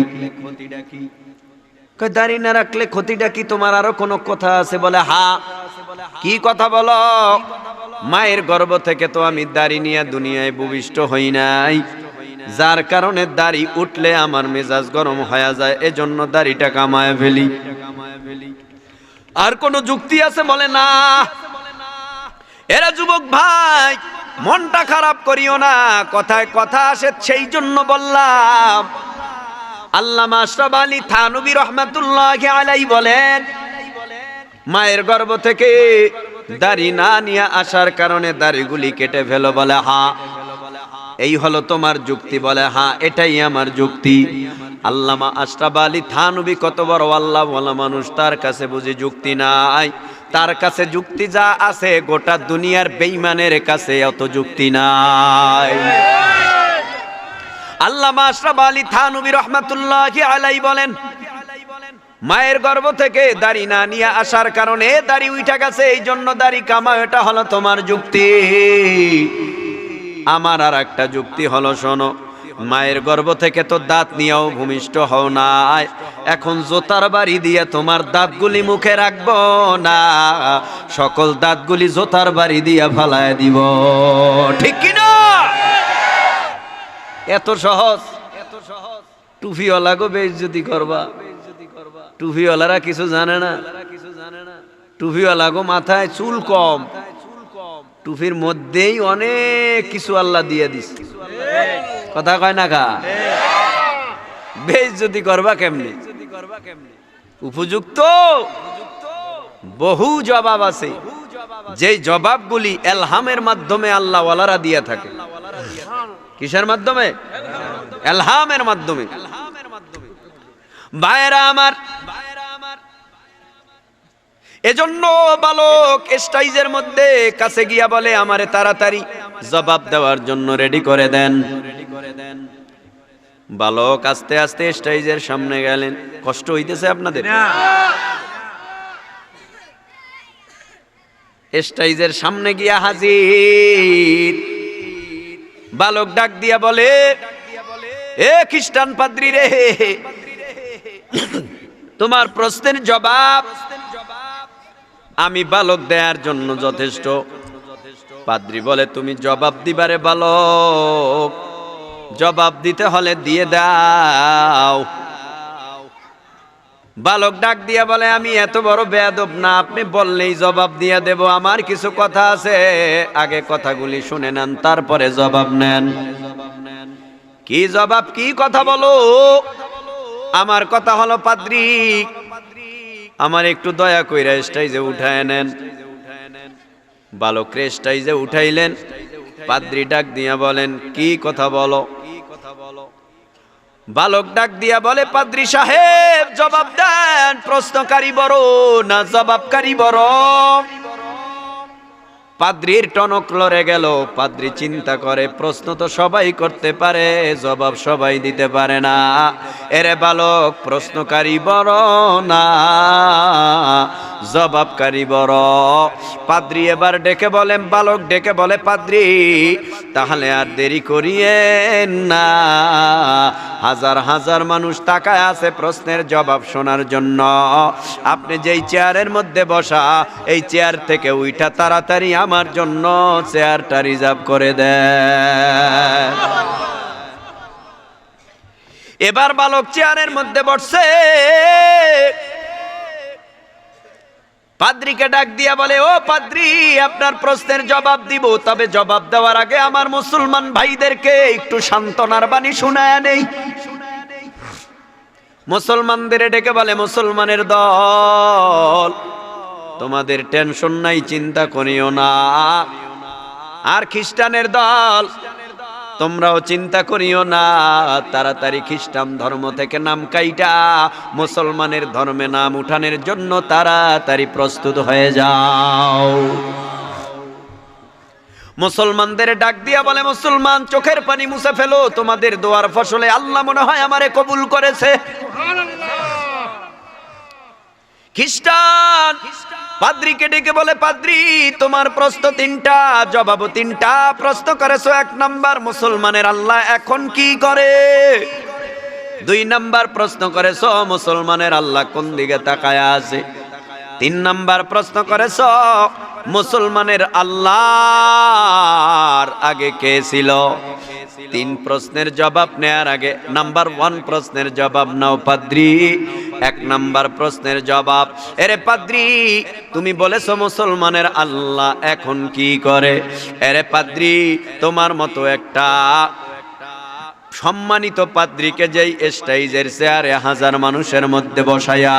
দাড়ি না রাখলে ক্ষতিটা কি? তোমার আরো কোনো কথা আছে? বলে হ্যাঁ। কি কথা বলো? মায়ের গর্ভ থেকে তো আমি দাড়ি নিয়ে দুনিয়ায় ভূমিষ্ঠ হই নাই, যার কারণে দাড়ি উঠলে আমার মেজাজ গরম হয়ে যায়, এজন্য দাড়িটা কামায় ফেলি। আর কোন যুক্তি আছে? বলে না। এরা যুবক ভাই, মনটা খারাপ করিও না, কথায় কথা আসে, সেই জন্য বললাম। আল্লামা আশরাফ আলী থানভী রহমাতুল্লাহি আলাইহি বলেন, মায়ের গর্ভ থেকে দাড়ি না নিয়ে আসার কারণে দাড়িগুলি কেটে ফেলো। বলে হ্যাঁ। এই হলো তোমার যুক্তি? বলে হ্যাঁ, এটাই আমার যুক্তি। আল্লামা আশরাফ আলী থানভী কত বড় আল্লাহ ওয়ালা মানুষ, তার কাছে বুঝি যুক্তি নাই? তার কাছে যুক্তি যা আছে, গোটা দুনিয়ার বেঈমানের কাছে অত যুক্তি নাই। আল্লামা আশরাফ আলী থানভী রহমাতুল্লাহি আলাইহি বলেন, মায়ের গর্ভ থেকে দাড়ি না নিয়ে আসার কারণে দাড়ি উঠে গেছে, এই জন্য দাড়ি কামাও। এটা হলো তোমার যুক্তি। আমার আর একটা যুক্তি হলো, শোনো, মায়ের গর্ভ থেকে তো দাঁত নিয়েও ভূমিষ্ঠ হও নাই, এখন জোতার বাড়ি দিয়ে তোমার দাঁতগুলি মুখে রাখবো না, সকল দাঁতগুলি জোতার বাড়ি দিয়ে ফালায় দিব। ঠিক কিনা? এত সহজ। টুপিওয়ালা গো বেইজ্জতি করবা। টুপিওয়ালারা কিছু জানে না। টুপিওয়ালা গো মাথায় চুল কম, টুপির মধ্যেই অনেক কিছু আল্লাহ দিয়ে দিছে। কথা কয় না কা? বেইজ্জতি করবা কেমনে? উপযুক্ত বহু জবাব আছে। যেই জবাবগুলি এলহামের মাধ্যমে আল্লাহ ওয়ালারা দিয়ে থাকে। কিসের মাধ্যমে? এলহামের মাধ্যমে। ভাইরা আমার, এজন্য বালক স্টেজের মধ্যে কাছে গিয়া বলে আমারে তাড়াতাড়ি জবাব দেওয়ার জন্য রেডি করে দেন। বালক আস্তে আস্তে স্টেজের সামনে গেলেন। কষ্ট হইতেছে আপনাদের? স্টেজের সামনে গিয়া হাজির। বালক ডাক দিয়া বলে, এ খ্রিস্টান পাদ্রী রে, তোমার প্রশ্নের জবাব আমি বালক দেওয়ার জন্য যথেষ্ট। পাদ্রী বলে, তুমি জবাব দিবারে বালক, জবাব দিতে হলে দিয়ে দাও। বালক ডাক দিয়া বলে, আমি এত বড় বেয়াদব না, আপনি বললেই জবাব দিয়া দেব। আমার কিছু কথা আছে, আগে কথাগুলি শুনে নেন, তারপরে জবাব নেন। কি জবাব, কি কথা বলো? আমার কথা হলো পাদ্রী, আমার একটু দয়া কইরা স্টেজে উঠায় নেন। বালকরে স্টেজে উঠাইলেন। পাদ্রী ডাক দিয়া বলেন, কি কথা বলো? বালক ডাক দিয়া বলে, পাদ্রী সাহেব জবাব দেন, প্রশ্নকারী বড় না জবাবকারী বড়? পাদ্রীর টনক লড়ে গেল। পাদ্রী চিন্তা করে, প্রশ্ন তো সবাই করতে পারে, জবাব সবাই দিতে পারে না। এরে বালক, প্রশ্নকারী বড় না জবাবকারী বড়? পাদ্রী এবার ডেকে বলেন, বালক ডেকে বলে, পাদ্রী তাহলে আর দেরি করিয়েন না, হাজার হাজার মানুষ তাকায় আছে প্রশ্নের জবাব শোনার জন্য। আপনি যেই চেয়ারের মধ্যে বসা, এই চেয়ার থেকে উইঠা তাড়াতাড়ি আমার জন্য চেয়ারটা রিজার্ভ করে দেন। এবার বালক চেয়ারের মধ্যে বসছে। পাদ্রীকে ডাক দিয়া বলে, ও পাদ্রী, আপনার প্রশ্নের জবাব দিব, তবে জবাব দেওয়ার আগে আমার মুসলমান ভাইদেরকে একটু সান্ত্বনার বাণী শোনায় নেই। মুসলমানদের ডেকে বলে, মুসলমানের দল, তোমাদের টেনশন নাই, চিন্তা করিও না। আর খ্রিস্টানের দল, তোমরাও চিন্তা করিও না, তাড়াতাড়ি খ্রিস্টান ধর্ম থেকে নাম কাইটা মুসলমানের ধর্মে নাম উঠানোর জন্য তাড়াতাড়ি প্রস্তুত হয়ে যাও। মুসলমানদের ডাক দিয়া বলে, মুসলমান চোখের পানি মুছে ফেলো, তোমাদের দোয়ার ফসলে আল্লাহ মনে হয় আমারে কবুল করেছে। খ্রিস্টান পাদ্রীকে ডেকে বলে, পাদ্রী তোমার প্রশ্ন তিনটা, জবাব তিনটা। প্রশ্ন করেছো, 1 নাম্বার, মুসলমানের আল্লাহ এখন কি করে? 2 নাম্বার প্রশ্ন করেছো, মুসলমানের আল্লাহ কোন দিকে তাকায় আছে? 3 নাম্বার প্রশ্ন করেছো, মুসলমানের আল্লাহর আগে কে ছিল? 3 প্রশ্নের জবাব নেয়ার আগে নাম্বার 1 প্রশ্নের জবাব নাও পাদ্রী। 1 নাম্বার প্রশ্নের জবাব, এরে পাদ্রী তুমি বলেছো মুসলমানের আল্লাহ এখন কি করে? এরে পাদ্রী, তোমার মতো একটা সম্মানিত পাদ্রীকে যেই স্টেজের চেয়ারে হাজার মানুষের মধ্যে বসাইয়া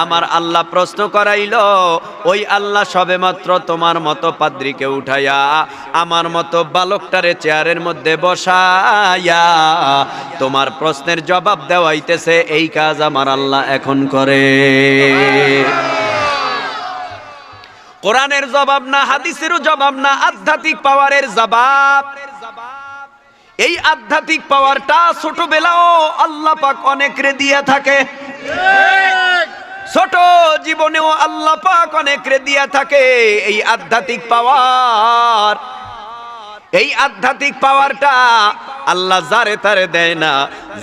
আমার আল্লাহ প্রশ্ন করাইল, ওই আল্লাহ সবেমাত্র তোমার মতো পাদ্রীকে উঠাইয়া আমার মতো বালকটারে চেয়ারের মধ্যে বসাইয়া তোমার প্রশ্নের জবাব দেওয়াইতেছে। এই কাজ আমার আল্লাহ এখন করে। কোরআনের জবাব না, হাদিসেরও জবাব না, আধ্যাত্মিক পাওয়ারের জবাব। এই আধ্যাত্মিক পাওয়ারটা ছোটবেলাও আল্লাহ পাক অনেকরে দিয়া থাকে, ছোট জীবনেও আল্লাহ পাক অনেকরে দিয়া থাকে। এই আধ্যাত্মিক পাওয়ার, এই আধ্যাত্মিক পাওয়ারটা আল্লাহ যারে তারে দেয় না,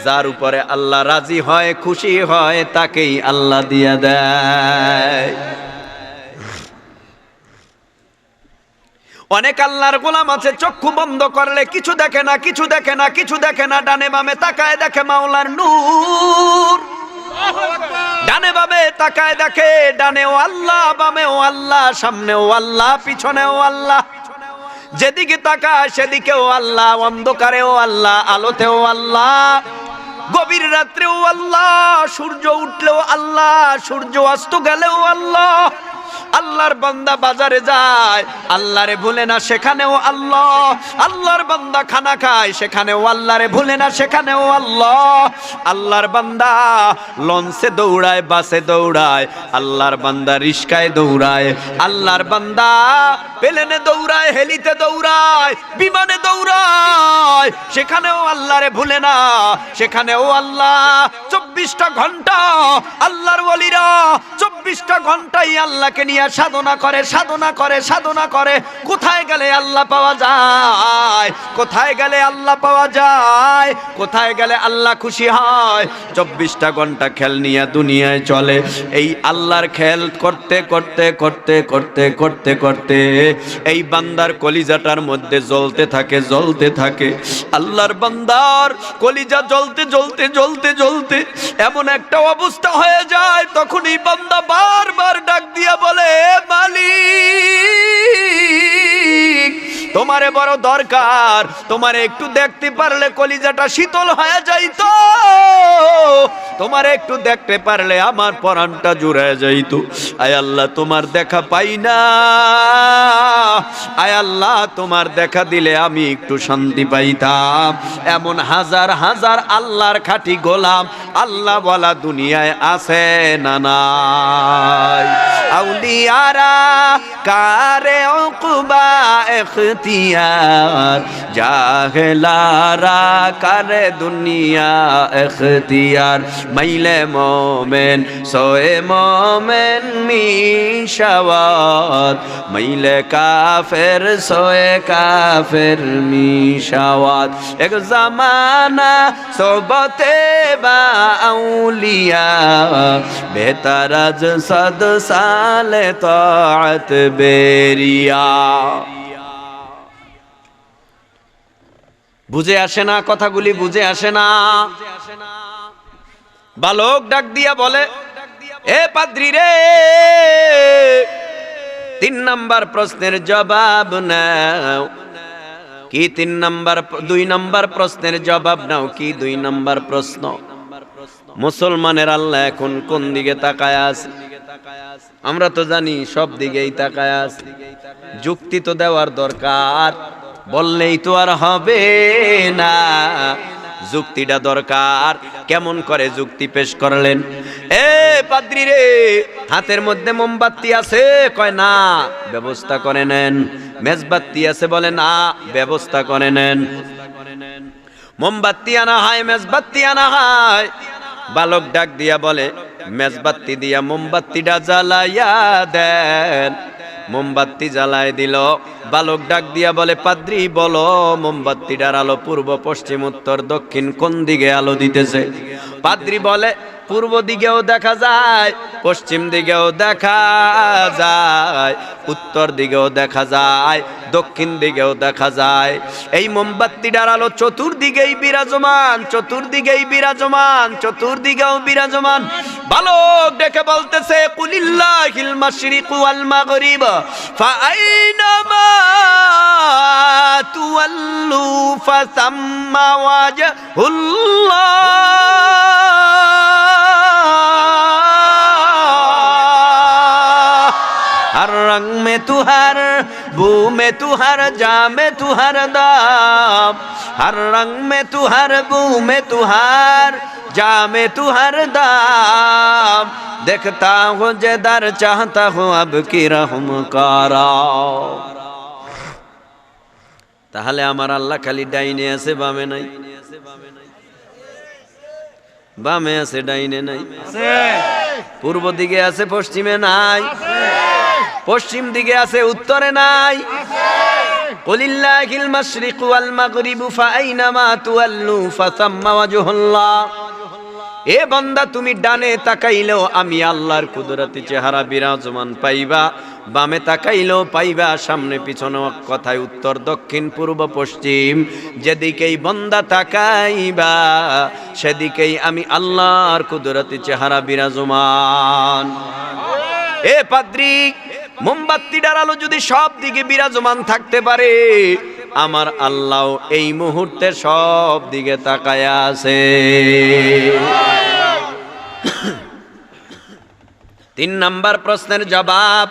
যার উপরে আল্লাহ রাজি হয়, খুশি হয়, তাকেই আল্লাহ দিয়া দেয়। অনেক আল্লাহর গোলাম আছে, চক্ষু বন্ধ করলে কিছু দেখে না, কিছু দেখে না, কিছু দেখে না, ডানে বামে তাকায় দেখে মাওলার নূর। ডানে বামে তাকায় দেখে, ডানেও আল্লাহ, বামেও আল্লাহ, সামনেও আল্লাহ, পিছনেও আল্লাহ। যেদিকে তাকায় সেদিকেও আল্লাহ, অন্ধকারেও আল্লাহ, আলোতেও আল্লাহ, গভীর রাত্রেও আল্লাহ, সূর্য উঠলেও আল্লাহ, সূর্য অস্ত গেলেও আল্লাহ। আল্লাহ আল্লাহর বান্দা বাজারে যায়, আল্লাহরে ভুলে না, সেখানেও আল্লাহ। আল্লাহর বান্দা খানা খায়, সেখানেও আল্লাহরে ভুলে না, সেখানেও আল্লাহ। আল্লাহর বান্দা লঞ্চে দৌড়ায়, বাসে দৌড়ায়, আল্লাহর বান্দা রিস্কায় দৌড়ায়, আল্লাহর বান্দা প্লেনে দৌড়ায়, হেলিতে দৌড়ায়, বিমানে দৌড়ায়, সেখানেও আল্লাহরে ভুলে না, সেখানেও আল্লাহ। 24টা ঘন্টা আল্লাহর ওলিরা 24টা ঘন্টাই আল্লাহকে নিয়ে সাধনা করে, সাধনা করে, সাধনা করে। কোথায় গেলে আল্লাহ পাওয়া যায়? কোথায় গেলে আল্লাহ পাওয়া যায়? কোথায় গেলে আল্লাহ খুশি হয়? 24টা ঘন্টা খেল নিয়ে দুনিয়ায় চলে। এই আল্লাহর খেল করতে করতে করতে করতে করতে করতে এই বান্দার কলিজাটার মধ্যে জ্বলতে থাকে, জ্বলতে থাকে। আল্লাহর বান্দার কলিজা জ্বলতে জ্বলতে জ্বলতে জ্বলতে এমন একটা অবস্থা হয়ে যায়, তখন এই বান্দা বারবার ডাক দিয়া বলে, মালিক তোমারে বড় দরকার, তোমারে একটু দেখতে পারলে কলিজাটা শীতল হয়ে যাইতো, তোমারে একটু দেখতে পারলে আমার পরাণটা জুড়ে যাইতো। আয় আল্লাহ তোমার দেখা পাই না, আয় আল্লাহ তোমার দেখা দিলে আমি একটু শান্তি পাইতাম। এমন হাজার হাজার আল্লাহর খাঁটি গোলাম আল্লাহ বলা দুনিয়ায় আছে না নাই? আউলিয়ারা কারে উকবা ইখতিয়ার, জাহেলারা কারে দুনিয়া ইখতিয়ার। মাইলে মোমেন সোয়ে মোমেন মিশাওয়াত, মাইলে কাফের সোয়ে কাফের মিশাওয়াত। এক জামানা সোবতে বা আউলিয়া, বেতারাজ সদ সালে তাআত বেরিয়া। বুঝে আসে না কথাগুলি, বুঝে আসে না। বালক ডাক দিয়া বলে, এ পাদ্রী রে, 3 নাম্বার প্রশ্নের জবাব নাও। কি 3 নাম্বার? 2 নাম্বার প্রশ্নের জবাব নাও। কি 2 নাম্বার প্রশ্ন? মুসলমানের আল্লাহ এখন কোন দিকে তাকায় আছে? আমরা তো জানি সব দিকেই তাকায় আছে। যুক্তি তো দেওয়ার দরকার, বললেই তো আর হবে না, যুক্তিটা দরকার। কেমন করে যুক্তি পেশ করলেন? এ পাদ্রী রে, হাতের মধ্যে মোমবাতি আছে? কয় না। ব্যবস্থা করে নেন। মেজবাতি আছে? বলে না। ব্যবস্থা করে নেন। মোমবাতি আনা হয়, মেজবাতি আনা হয়। বালক ডাক দিয়া বলে, মেজবাতি দিয়া মোমবাতিটা জ্বালাইয়া দেন। মোমবাতি জ্বালায় দিল। বালক ডাক দিয়া বলে, পাদ্রী বলো মোমবাতিটার আলো পূর্ব, পশ্চিম, উত্তর, দক্ষিণ কোন দিকে আলো দিতেছে? পাদ্রী বলে, পূর্ব দিকেও দেখা যায়, পশ্চিম দিকেও দেখা যায়, উত্তর দিকেও দেখা যায়, দক্ষিণ দিকেও দেখা যায়। এই মোমবাতিটার আলো চতুর্দিকেই বিরাজমান, চতুর্দিকেই বিরাজমান, চতুর্দিকেও বিরাজমান। বালক ডেকে বলতেছে, কুলিল্লাহিল মাশরিকু ওয়াল মাগরিব ফাআইনামা তুওয়াল্লু ফাসাম্মা ওয়াজহুল্লাহ। हर रंग में तू हर बू में तू हर जा में तू हर दाम, हर रंग में तू हर बू में तू हर जा में तू हर दाम। देखता हूँ जिधर चाहता हूँ अब की रहम कराओ। তাহলে আমার আল্লাহ খালি ডাইনে আছে, বামে নাই? বামে আছে, ডাইনে নাই? পূর্ব দিকে আছে, পশ্চিমে নাই? পশ্চিম দিকে আছে, উত্তরে নাই? কুলিল্লাহিল মাশরিকু ওয়াল মাগরিবু ফাআইনামা তুওয়াল্লু ফাসাম্মা ওয়াজহুল্লাহ। এ বান্দা তুমি ডানে তাকাইলেও আমি আল্লাহর কুদরতি চেহারা বিরাজমান পাইবা, বামে তাকাইলেও পাইবা, সামনে পিছনে কথায় উত্তর দক্ষিণ পূর্ব পশ্চিম যেদিকেই বান্দা তাকাইবা সেদিকেই আমি আল্লাহর কুদরতি চেহারা বিরাজমান। এ পাদ্রী, মোমবাতিটার আলো যদি সব দিকে বিরাজমান থাকতে পারে, আমার আল্লাহ এই মুহূর্তে সব দিকে তাকায় আছে। 3 নাম্বার প্রশ্নের জবাব,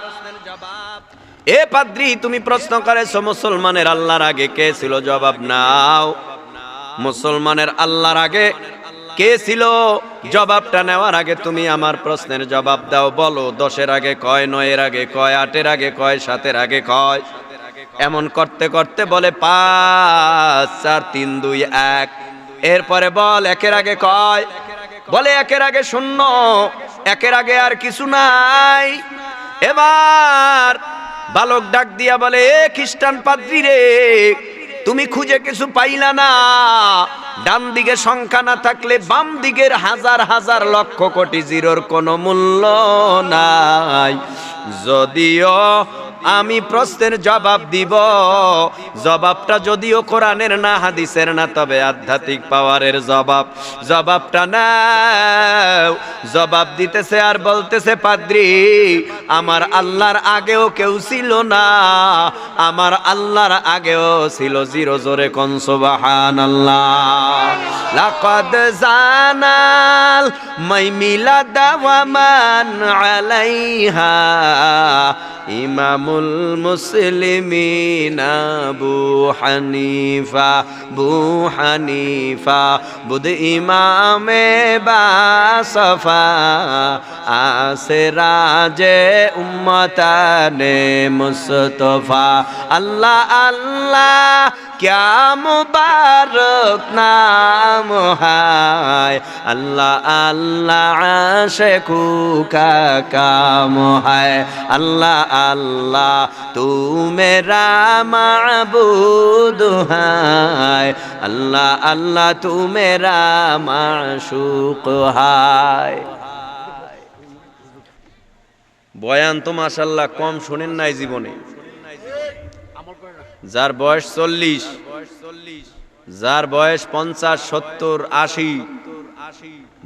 এ পাদ্রী, তুমি প্রশ্ন করেছো মুসলমানের আল্লাহর আগে কে ছিল? জবাব নাও। মুসলমানের আল্লাহর আগে কে ছিল? জবাবটা নেওয়ার আগে তুমি আমার প্রশ্নের জবাব দাও। বলো 10-এর আগে কয়, 9-এর আগে কয়, 8-এর আগে কয়, 7-এর আগে কয়? এমন করতে করতে বলে 5 4 3 2 1। এরপরে বল 1-এর আগে কয়? বলে 1-এর আগে 0, 1-এর আগে আর কিছু নাই। এবার বালক ডাক দিয়া বলে, এ খ্রিস্টান পাদ্রী রে, তুমি খুঁজে কিছু পাইলা না? ডান দিকে সংখ্যা না থাকলে বাম দিকের হাজার হাজার লক্ষ কোটি জিরোর কোনো মূল্য নাই। যদিও আমি প্রশ্নের জবাব দিব, জবাবটা যদিও কোরআনের না হাদিসের না, তবে আধ্যাত্মিক পাওয়ারের জবাব। জবাবটা নাও। জবাব দিতেছে আর বলতেছে, পাদ্রী আমার আল্লাহর আগেও কেউ ছিল না, আমার আল্লাহর আগেও ছিল জিরো। জোরে কোন সুবহানাল্লাহ। লাকাদ জানাল মাই মিলাদা ওয়া মান আলাইহা ইমামুল মুসলিমিন আবু হানিফা। বু হানিফা বুধ ইমামে বাসফা আসে রাজে উম্মতানে মুস্তফা। আল্লাহ আল্লাহ क्या मुबारक नाम है, अल्लाह अल्लाह आशिकू का काम है। अल्लाह अल्लाह तू मेरा माबूद है, अल्लाह अल्लाह तू मेरा माशूक है। বয়ান তো মাশাআল্লাহ কম শুনেন নাই জীবনে। যার বয়স 40, যার বয়স 50, 70, 80,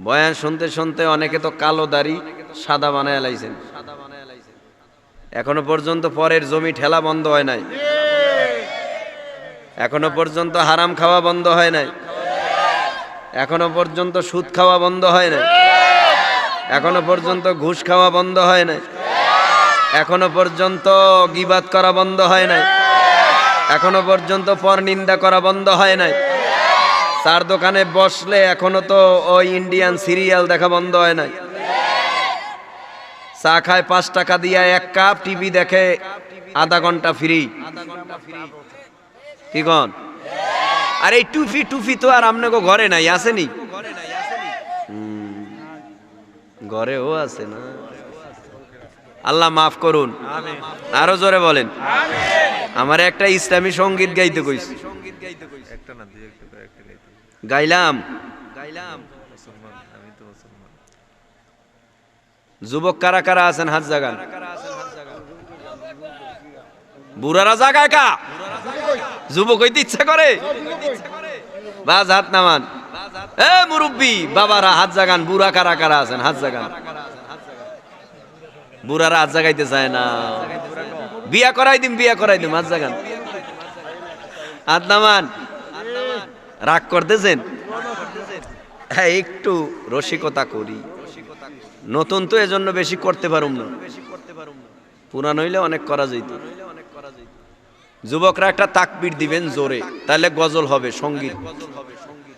বয়ান শুনতে শুনতে অনেকে তো কালো দাড়ি সাদা বানায় লাইছেন। এখনো পর্যন্ত পরের জমি ঠেলা বন্ধ হয় নাই, এখনো পর্যন্ত হারাম খাওয়া বন্ধ হয় নাই, এখনো পর্যন্ত সুদ খাওয়া বন্ধ হয় নাই, এখনো পর্যন্ত ঘুষ খাওয়া বন্ধ হয় নাই, এখনো পর্যন্ত গীবাত করা বন্ধ হয় নাই, এখনো পর্যন্ত পরনিন্দা করা বন্ধ হয় নাই। চার দোকানে বসলে এখনো তো ওই ইন্ডিয়ান সিরিয়াল দেখা বন্ধ হয় নাই। চা খায় 5 টাকা দিয়া 1 কাপ, টিভি দেখে আধা ঘন্টা ফ্রি। কি কন? আর এই টুফি তো আর আপনাকে ঘরে নাই, আসেনি? ঘরেও আছে না। আল্লাহ মাফ করুন। আরো জোরে বলেন। আমার একটা ইসলামী সঙ্গীত গাইতে কইছি, গাইলাম। যুবক কারা কারা আছেন হাত জাগান। বুড়ারা জাগায় কা? যুবক হইতে ইচ্ছা করে? বাস হাত নামান। এ মুরব্বি বাবারা হাত জাগান। বুড়া কারা কারা আছেন হাত জাগান। বুড়ারা হাত জাগাইতে চায় না। বিয়া করাই দিম হাত জাগান। হাত নামান। রাগ করতেছেন? হ্যাঁ, একটু রসিকতা করি। নতুন তো এজন্য বেশি করতে পারুম না, পুরান হইলে অনেক করা যেত। যুবকরা একটা তাকবীর দিবেন জোরে, তাহলে গজল হবে, সঙ্গীত।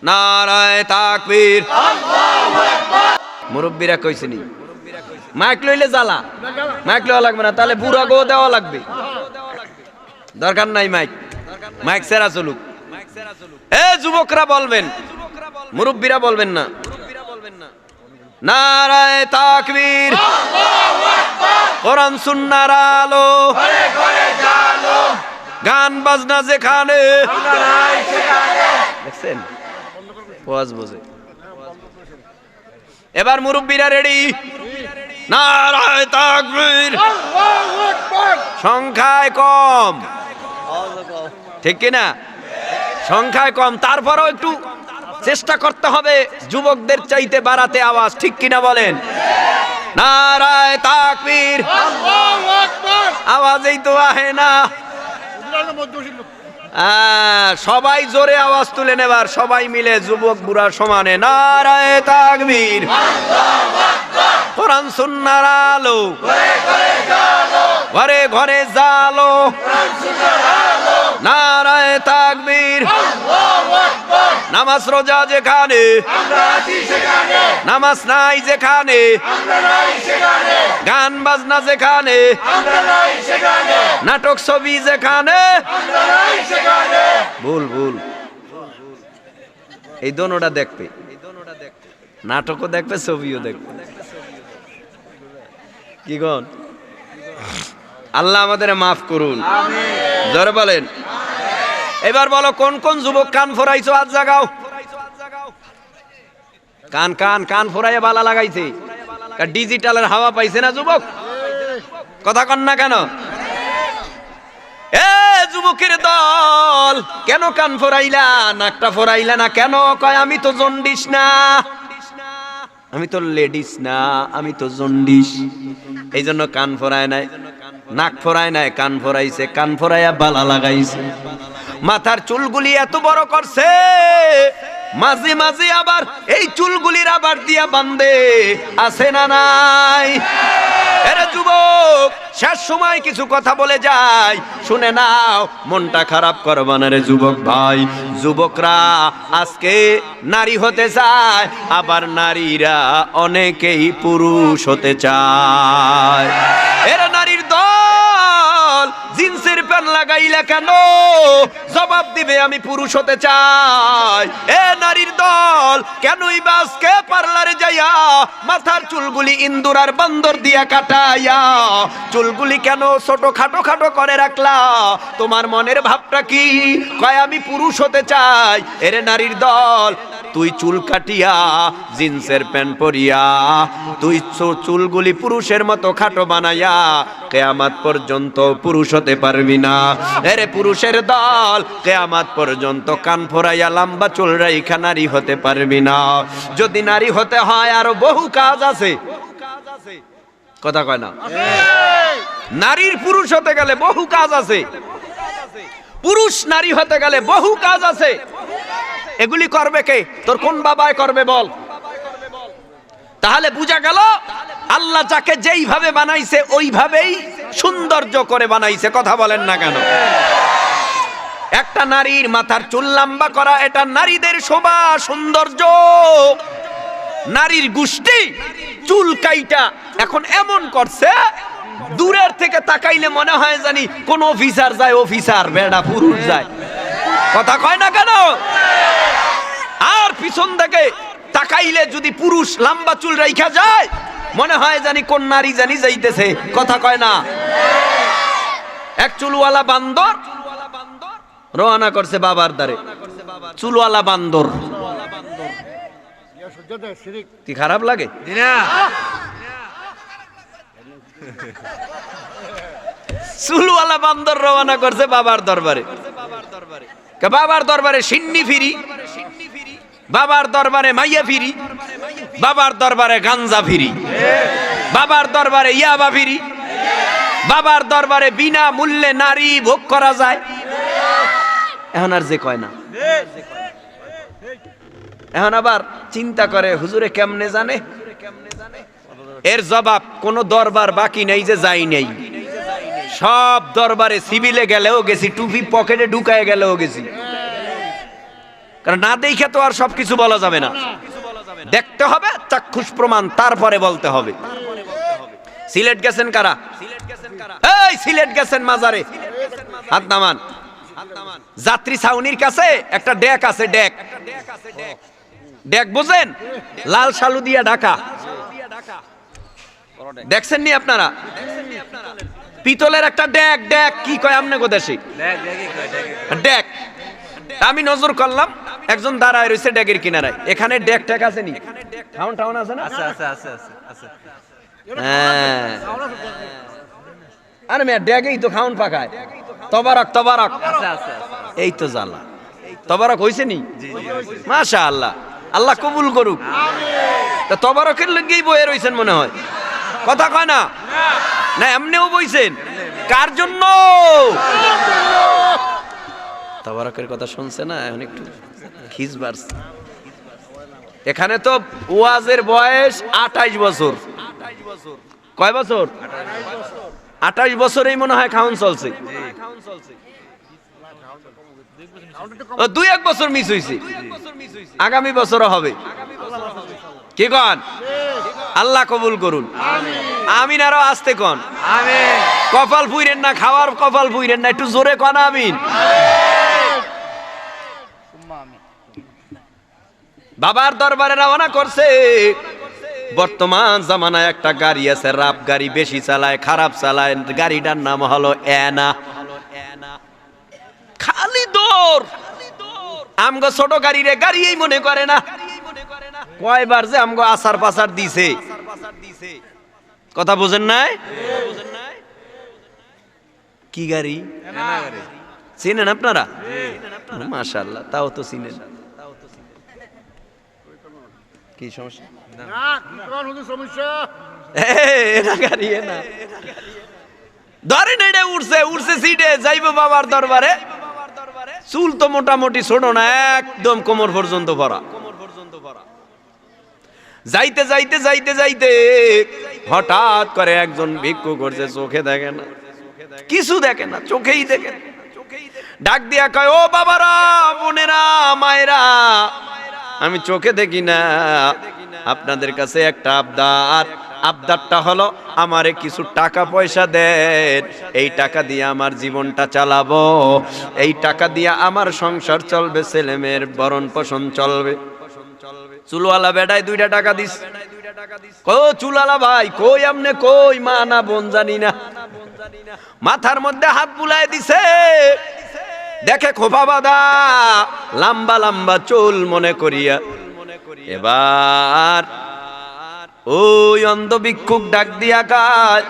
নারায়ে তাকবীর। মুরব্বীরা কইছেনি মাইক লইলে জ্বালা, মাইক লওয়া লাগবে না, তাহলে বুড়া গো দেওয়া লাগবে। দরকার নাই মাইক, মাইক সেরা চলুক। এ যুবকরা বলবেন, মুরব্বীরা বলবেন না। নারায়ে তাকবীর। কোরআন সুন্নাহর আলো, গান বাজনা যেখানে, দেখছেন ওয়াজ বোঝে। এবার মুরব্বীরা রেডি। নারায়ে তাকবীর। সংখ্যায় কম, ঠিক কিনা? সংখ্যায় কম, তারপরও একটু চেষ্টা করতে হবে যুবকদের চাইতে বাড়াতে আওয়াজ, ঠিক কিনা বলেন? নারায়ে তাকবীর। আওয়াজই তো আহে না। সবাই জোরে আওয়াজ তুলে নেবার, সবাই মিলে যুবক বুড়া সমানে। নারায়ে তাকবীর। কোরআন সুন্নাহর আলো, ঘরে ঘরে জালো, নারায়ে তাকবীর। নামাজ রোজা যেখানে, নামাজ নাই যেখানে, গান বাজনা যেখানে, নাটক ছবি যেখানে, ভুল ভুল। এই দোনোটা দেখবে, নাটকও দেখবে, ছবিও দেখবে। কি গণ, আল্লাহ আমাদের মাফ করুন, জোরে বলেন। এবার বলো কোন কোন যুবক কান ফোরাইছো, হাত জাগাও। কান কান কান ফোরাইয়া বালা লাগাইছে, ডিজিটালের হাওয়া পাইছে না যুবক? কথা কন না কেন? এ যুবকের দল, কেন কান ফোরাইলা, নাকটা ফোরাইলা না কেন? কয় আমি তো জন্ডিস না, আমি তো লেডিস না, আমি তো জন্ডিস। এই জন্য কান ফোরায় নাই, নাক ফোরায় নাই, কান ফোরাইছে। কান ফোরাইয়া বালা লাগাইছে। মাথার চুলগুলি এত বড় করছে, মাঝে মাঝে আবার এই চুলগুলির আবার দিয়া বান্ধে, আছে না নাই? এরে যুবক, শেষ সময় কিছু কথা বলে যাই, শুনে নাও, মনটা খারাপ করবা না রে যুবক ভাই। যুবকরা আজকে নারী হতে চায়, আবার নারীরা অনেকেই পুরুষ হতে চায়। এরা নারীর দল, জিন্সের প্যান্ট লাগাইলা কেন? জবাব দিবে আমি পুরুষ হতে চাই। এ নারীর দল, কেনই বা আজকে পার্লারে যাইয়া মাথার চুলগুলি ইন্দুর আর বান্দর দিয়া কাটাইয়া চুলগুলি কেন ছোট খাটো খাটো করে রাখলা? তোমার মনের ভাবটা কি? কয় আমি পুরুষ হতে চাই। এরে নারীর দল, তুই চুল কাটিয়া জিন্সের প্যান্ট পরিয়া তুই চুলগুলি পুরুষের মতো খাটো বানাইয়া কিয়ামত পর্যন্ত পুরুষ হতে পারবি না। এরে পুরুষের দল, কিয়ামত পর্যন্ত কান ফোরাইয়া লম্বা চুল রাইখা নারী হতে পারবি না। যদি নারী হতে হয় আরো বহু কাজ আছে, কথা কয় না? নারীর পুরুষ হতে গেলে বহু কাজ আছে, পুরুষ নারী হতে গেলে বহু কাজ আছে। এগুলি করবে কে? তোর কোন বাবায় করবে বল? তাহলে বুঝা গেল আল্লাহ যাকে যেইভাবে বানাইছে ওইভাবেই সৌন্দর্য করে বানাইছে। কথা বলেন না কেন? একটা নারীর মাথার চুল লম্বা করা, এটা নারীদের শোভা সৌন্দর্য। নারীর গোষ্ঠী চুল কাইটা এখন এমন করছে, দূরের থেকে তাকাইলে মনে হয় জানি কোন অফিসার যায়, অফিসার বেড়া পুরুষ যায়। কথা কয় না কেন? আর পিছন থেকে তাকাইলে যদি পুরুষ লম্বা চুল রাইখা যায়, মনে হয় জানি কোন নারী জানি যাইতেছে। কথা কয় না? এক চুলওয়ালা বান্দর রওনা করছে বাবার দ্বারে। চুলওয়ালা বান্দর, কি খারাপ লাগে? চুলওয়ালা বান্দর রওনা করছে বাবার দরবারে। বাবার দরবারে সিন্নি ফিরি, বাবার দরবারে মাইয়া ফিরি, বাবার দরবারে গাঞ্জা ফিরি, বাবার দরবারে ইয়াবা ফিরি, বাবার দরবারে বিনা মূল্যে নারী ভোগ করা যায়। এখন আর যে কয় না, এখন আবার চিন্তা করে হুজুরে কেমনে জানে। এর জবাব কোন দরবার বাকি নেই যে যাই নেই। সব দরবারে সিভিলে গেলেও গেছি, টুপি পকেটে ঢুকায় গেলেও গেছি। কারণ না দেখে তো আর সবকিছু বলা যাবে না, দেখতে হবে চাক্ষুষ প্রমাণ, তারপরে বলতে হবে। সিলেট গেছেন কারা? এই সিলেট গেছেন মাজারে, হাত নামান। যাত্রী ছাউনির কাছে একটা ডেক আছে, ডেক ডেক বুঝেন? লাল শালু দিয়া ঢাকা, দেখছেন নি আপনারা? পিতলের একটা ডেক, ডেক কি কয় আমনে দেশে? ডেক। আমি নজর করলাম একজন দাঁড়ায় রয়েছে ডেকের কিনারায়। এখানে ডেক ট্যাক আছে নি? টাউন টাউন আছে না? হ্যাঁ, আরে মেয়ে ডেকেই তো খাউন পাকায়। তবারক তবারক, এই তো জ্বালা। তবারক হইছে নি? মাশাআল্লাহ, আল্লাহ কবুল করুক। তা তবারকের লাগেই বয়ে রইছেন মনে হয়। কথা কয় না? না এমনিও বইছেন? কার জন্য? তবারকের কথা শুনছে না? এখন একটু খিস বাড়ছে। এখানে তো ওয়াজের বয়স 28 বছর। কয় বছর? 28 বছরেই মনে হয় খাওন চলছে। 2-1 বছর মিস হয়েছে, আগামী বছরও হবে। কি কন? আল্লাহ কবুল করুন, আমিন। আরো আসতে কন আমিন। কপাল ফুইরেন না, খাওয়ার কপাল ফুইরেন না, একটু জোরে কন আমিন। বাবার দরবারে রওনা করছে। বর্তমান জামানায় একটা গাড়ি আছে, রাপ গাড়ি, বেশি চালায়, খারাপ চালায়, গাড়িটার নাম হলো এনা। খালি দৌড়। আমগো ছোট গাড়ি রে গাড়িই মনে করে না। কয়বার যে আমগো আসার পাসার দিছে, কথা বুঝেন নাই? কি গাড়ি চিনেন আপনারা? মাশাআল্লাহ, তাও তো চিনেন। কি সমস্যা? ধরেন এটা উঠছে, উঠছে সিটে, যাইবো বাবার দরবারে। চুল তো মোটামুটি ছোট না, একদম কোমর পর্যন্ত ভরা। যাইতে যাইতে যাইতে যাইতে হঠাৎ করে একজন ভিক্ষু করছে, চোখে দেখে না, কিছু দেখে না, চোখেই দেখে না। ডাক দিয়া কয়, ও বাবারা, বোনেরা, মায়েরা, আমি চোখে দেখি না, আপনাদের কাছে একটা আবদার। আবদারটা হলো আমারে কিছু টাকা পয়সা দেন, এই টাকা দিয়ে আমার জীবনটা চালাবো, এই টাকা দিয়ে আমার সংসার চলবে, ছেলে মেয়ের ভরণ পোষণ চলবে। চুলওয়ালা বেটায় 2টা টাকা দিস। ও চুলওয়ালা ভাই, কই আমনে, কই মা না বোন জানি না। মাথার মধ্যে হাত বুলায় দিছে, দেখে খোপা বাঁধা, লম্বা লম্বা চুল মনে করিয়া। এবার ওই অন্ধ ভিক্ষুক ডাক দিয়া কয়,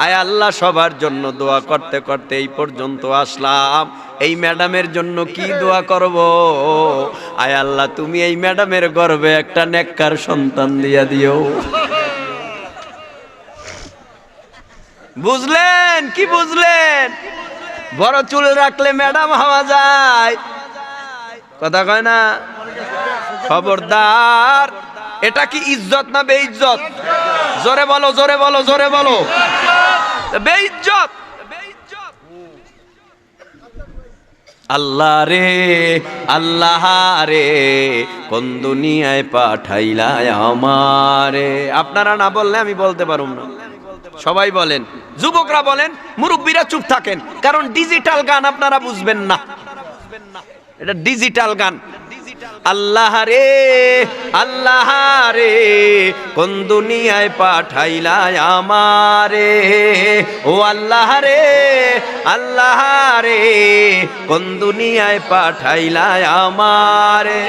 আয় আল্লাহ, সবার জন্য দোয়া করতে করতে এই পর্যন্ত আসলাম, এই ম্যাডামের জন্য কি দোয়া করব? আয় আল্লাহ, তুমি এই ম্যাডামের গর্ভে একটা নেককার সন্তান দিয়া দিও। বুঝলেন কি বুঝলেন? বড় চুল রাখলে ম্যাডাম হওয়া যায়, কথা কয় না? খবরদার, এটা কি ইজ্জত না বেইজ্জত? জোরে বলো, জোরে বলো, জোরে বলো। বেইজ্জত। আল্লাহ রে, আল্লাহ রে, কোন দুনিয়ায় পাঠাইলা আমারে। আপনারা না বললে আমি বলতে পারুম না। সবাই বলেন, যুবকরা বলেন, মুরব্বীরা চুপ থাকেন, কারণ ডিজিটাল গান আপনারা বুঝবেন না, এটা ডিজিটাল গান। আল্লাহ রে, আল্লাহ রে, কোন দুনিয়ায় পাঠাইলা আমারে। ও আল্লাহ রে, আল্লাহ রে, কোন দুনিয়ায় পাঠাইলা আমারে।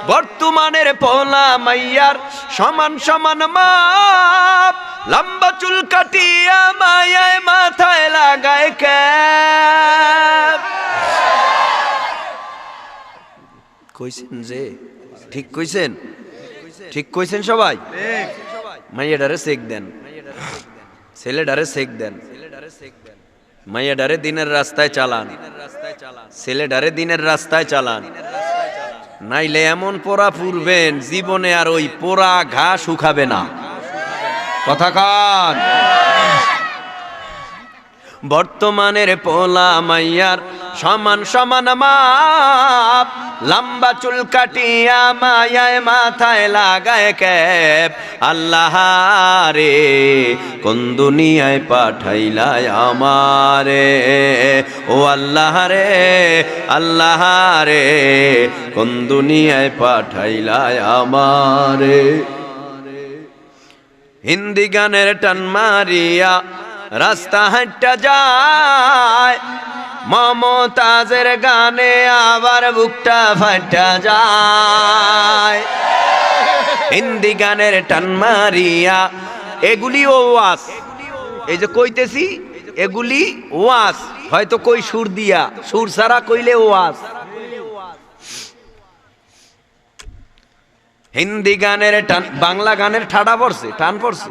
বর্তমানের পোলা মাইয়ার সমান সমান মাপ, লম্বা চুল কাটিয়া মায়ায় মাথায় লাগায় ক্যাপ। কইছেন যে ঠিক কইছেন? ঠিক কইছেন সবাই? মাইয়াডারে চেক দেন, ছেলেডারে চেক দেন। মাইয়াডারে দিনের রাস্তায় চালান, ছেলেডারে দিনের রাস্তায় চালান, নাইলে এমন পোড়া পুরবেন জীবনে আর ওই পোড়া ঘা শুকাবে না। কথা কান। বর্তমানের পোলা মাইয়ার সমান সমান মাপ, লম্বা চুল কাটিয়া মায়ায় মাথায় লাগায় ক্যাপ। আল্লাহ রে, কোন দুনিয়ায় পাঠাইলা আমারে। ও আল্লাহ রে, আল্লাহ রে, কোন দুনিয়ায় পাঠাইলা আমারে। হিন্দি গানের টান মারিয়া রাস্তা হাঁটটা যায়, মমতাজের গানে আবার বুকটা ফাটা যায়। হিন্দি গানের টান মারিয়া, এগুলি ওয়াজ, এই যে কইতেছি এগুলি ওয়াজ, হয়তো কই সুর দিয়া, সুর ছাড়া কইলে ওয়াজ। হিন্দি গানের টান, বাংলা গানের ঠাডা পড়ছে, টান পড়ছে,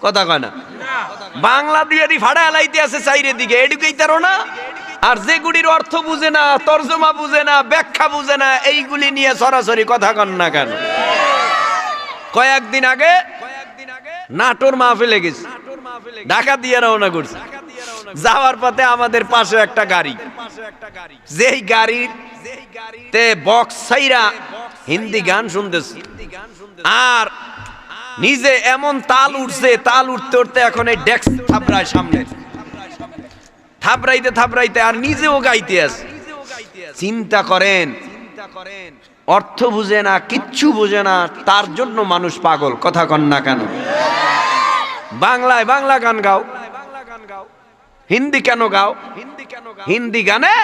কথা কয় না? বাংলা দিয়ে দি ফাড়া এলাইতে আছে চাইরের দিকে, এডুকেইতারও না। আর যেগুলির অর্থ বুঝে না, তর্জমা বুঝে না, ব্যাখ্যা বুঝে না, এইগুলি নিয়ে সরাসরি কথা কন না কেন? কয়েকদিন আগে নাটোর মাহফিলে গেছি, ঢাকা দিয়ে রওনা করছি। যাওয়ার পথে আমাদের পাশে একটা গাড়ি, যেই গাড়ির তে বক্স ছাইরা হিন্দি গান শুনতেছি, আর নিজে এমন তাল উঠছে, তাল উঠতে উঠতে এখন এই ডেস্ক থাপড়ায় সামনে, থাপড়াইতে থাপড়াইতে আর নিজেও গাইতে আছে। চিন্তা করেন, অর্থ বুঝে না, কিচ্ছু বুঝে না, তার জন্য মানুষ পাগল। কথা কন না কেন? বাংলায় বাংলা গান গাও, হিন্দি কেন গাও? হিন্দি গানে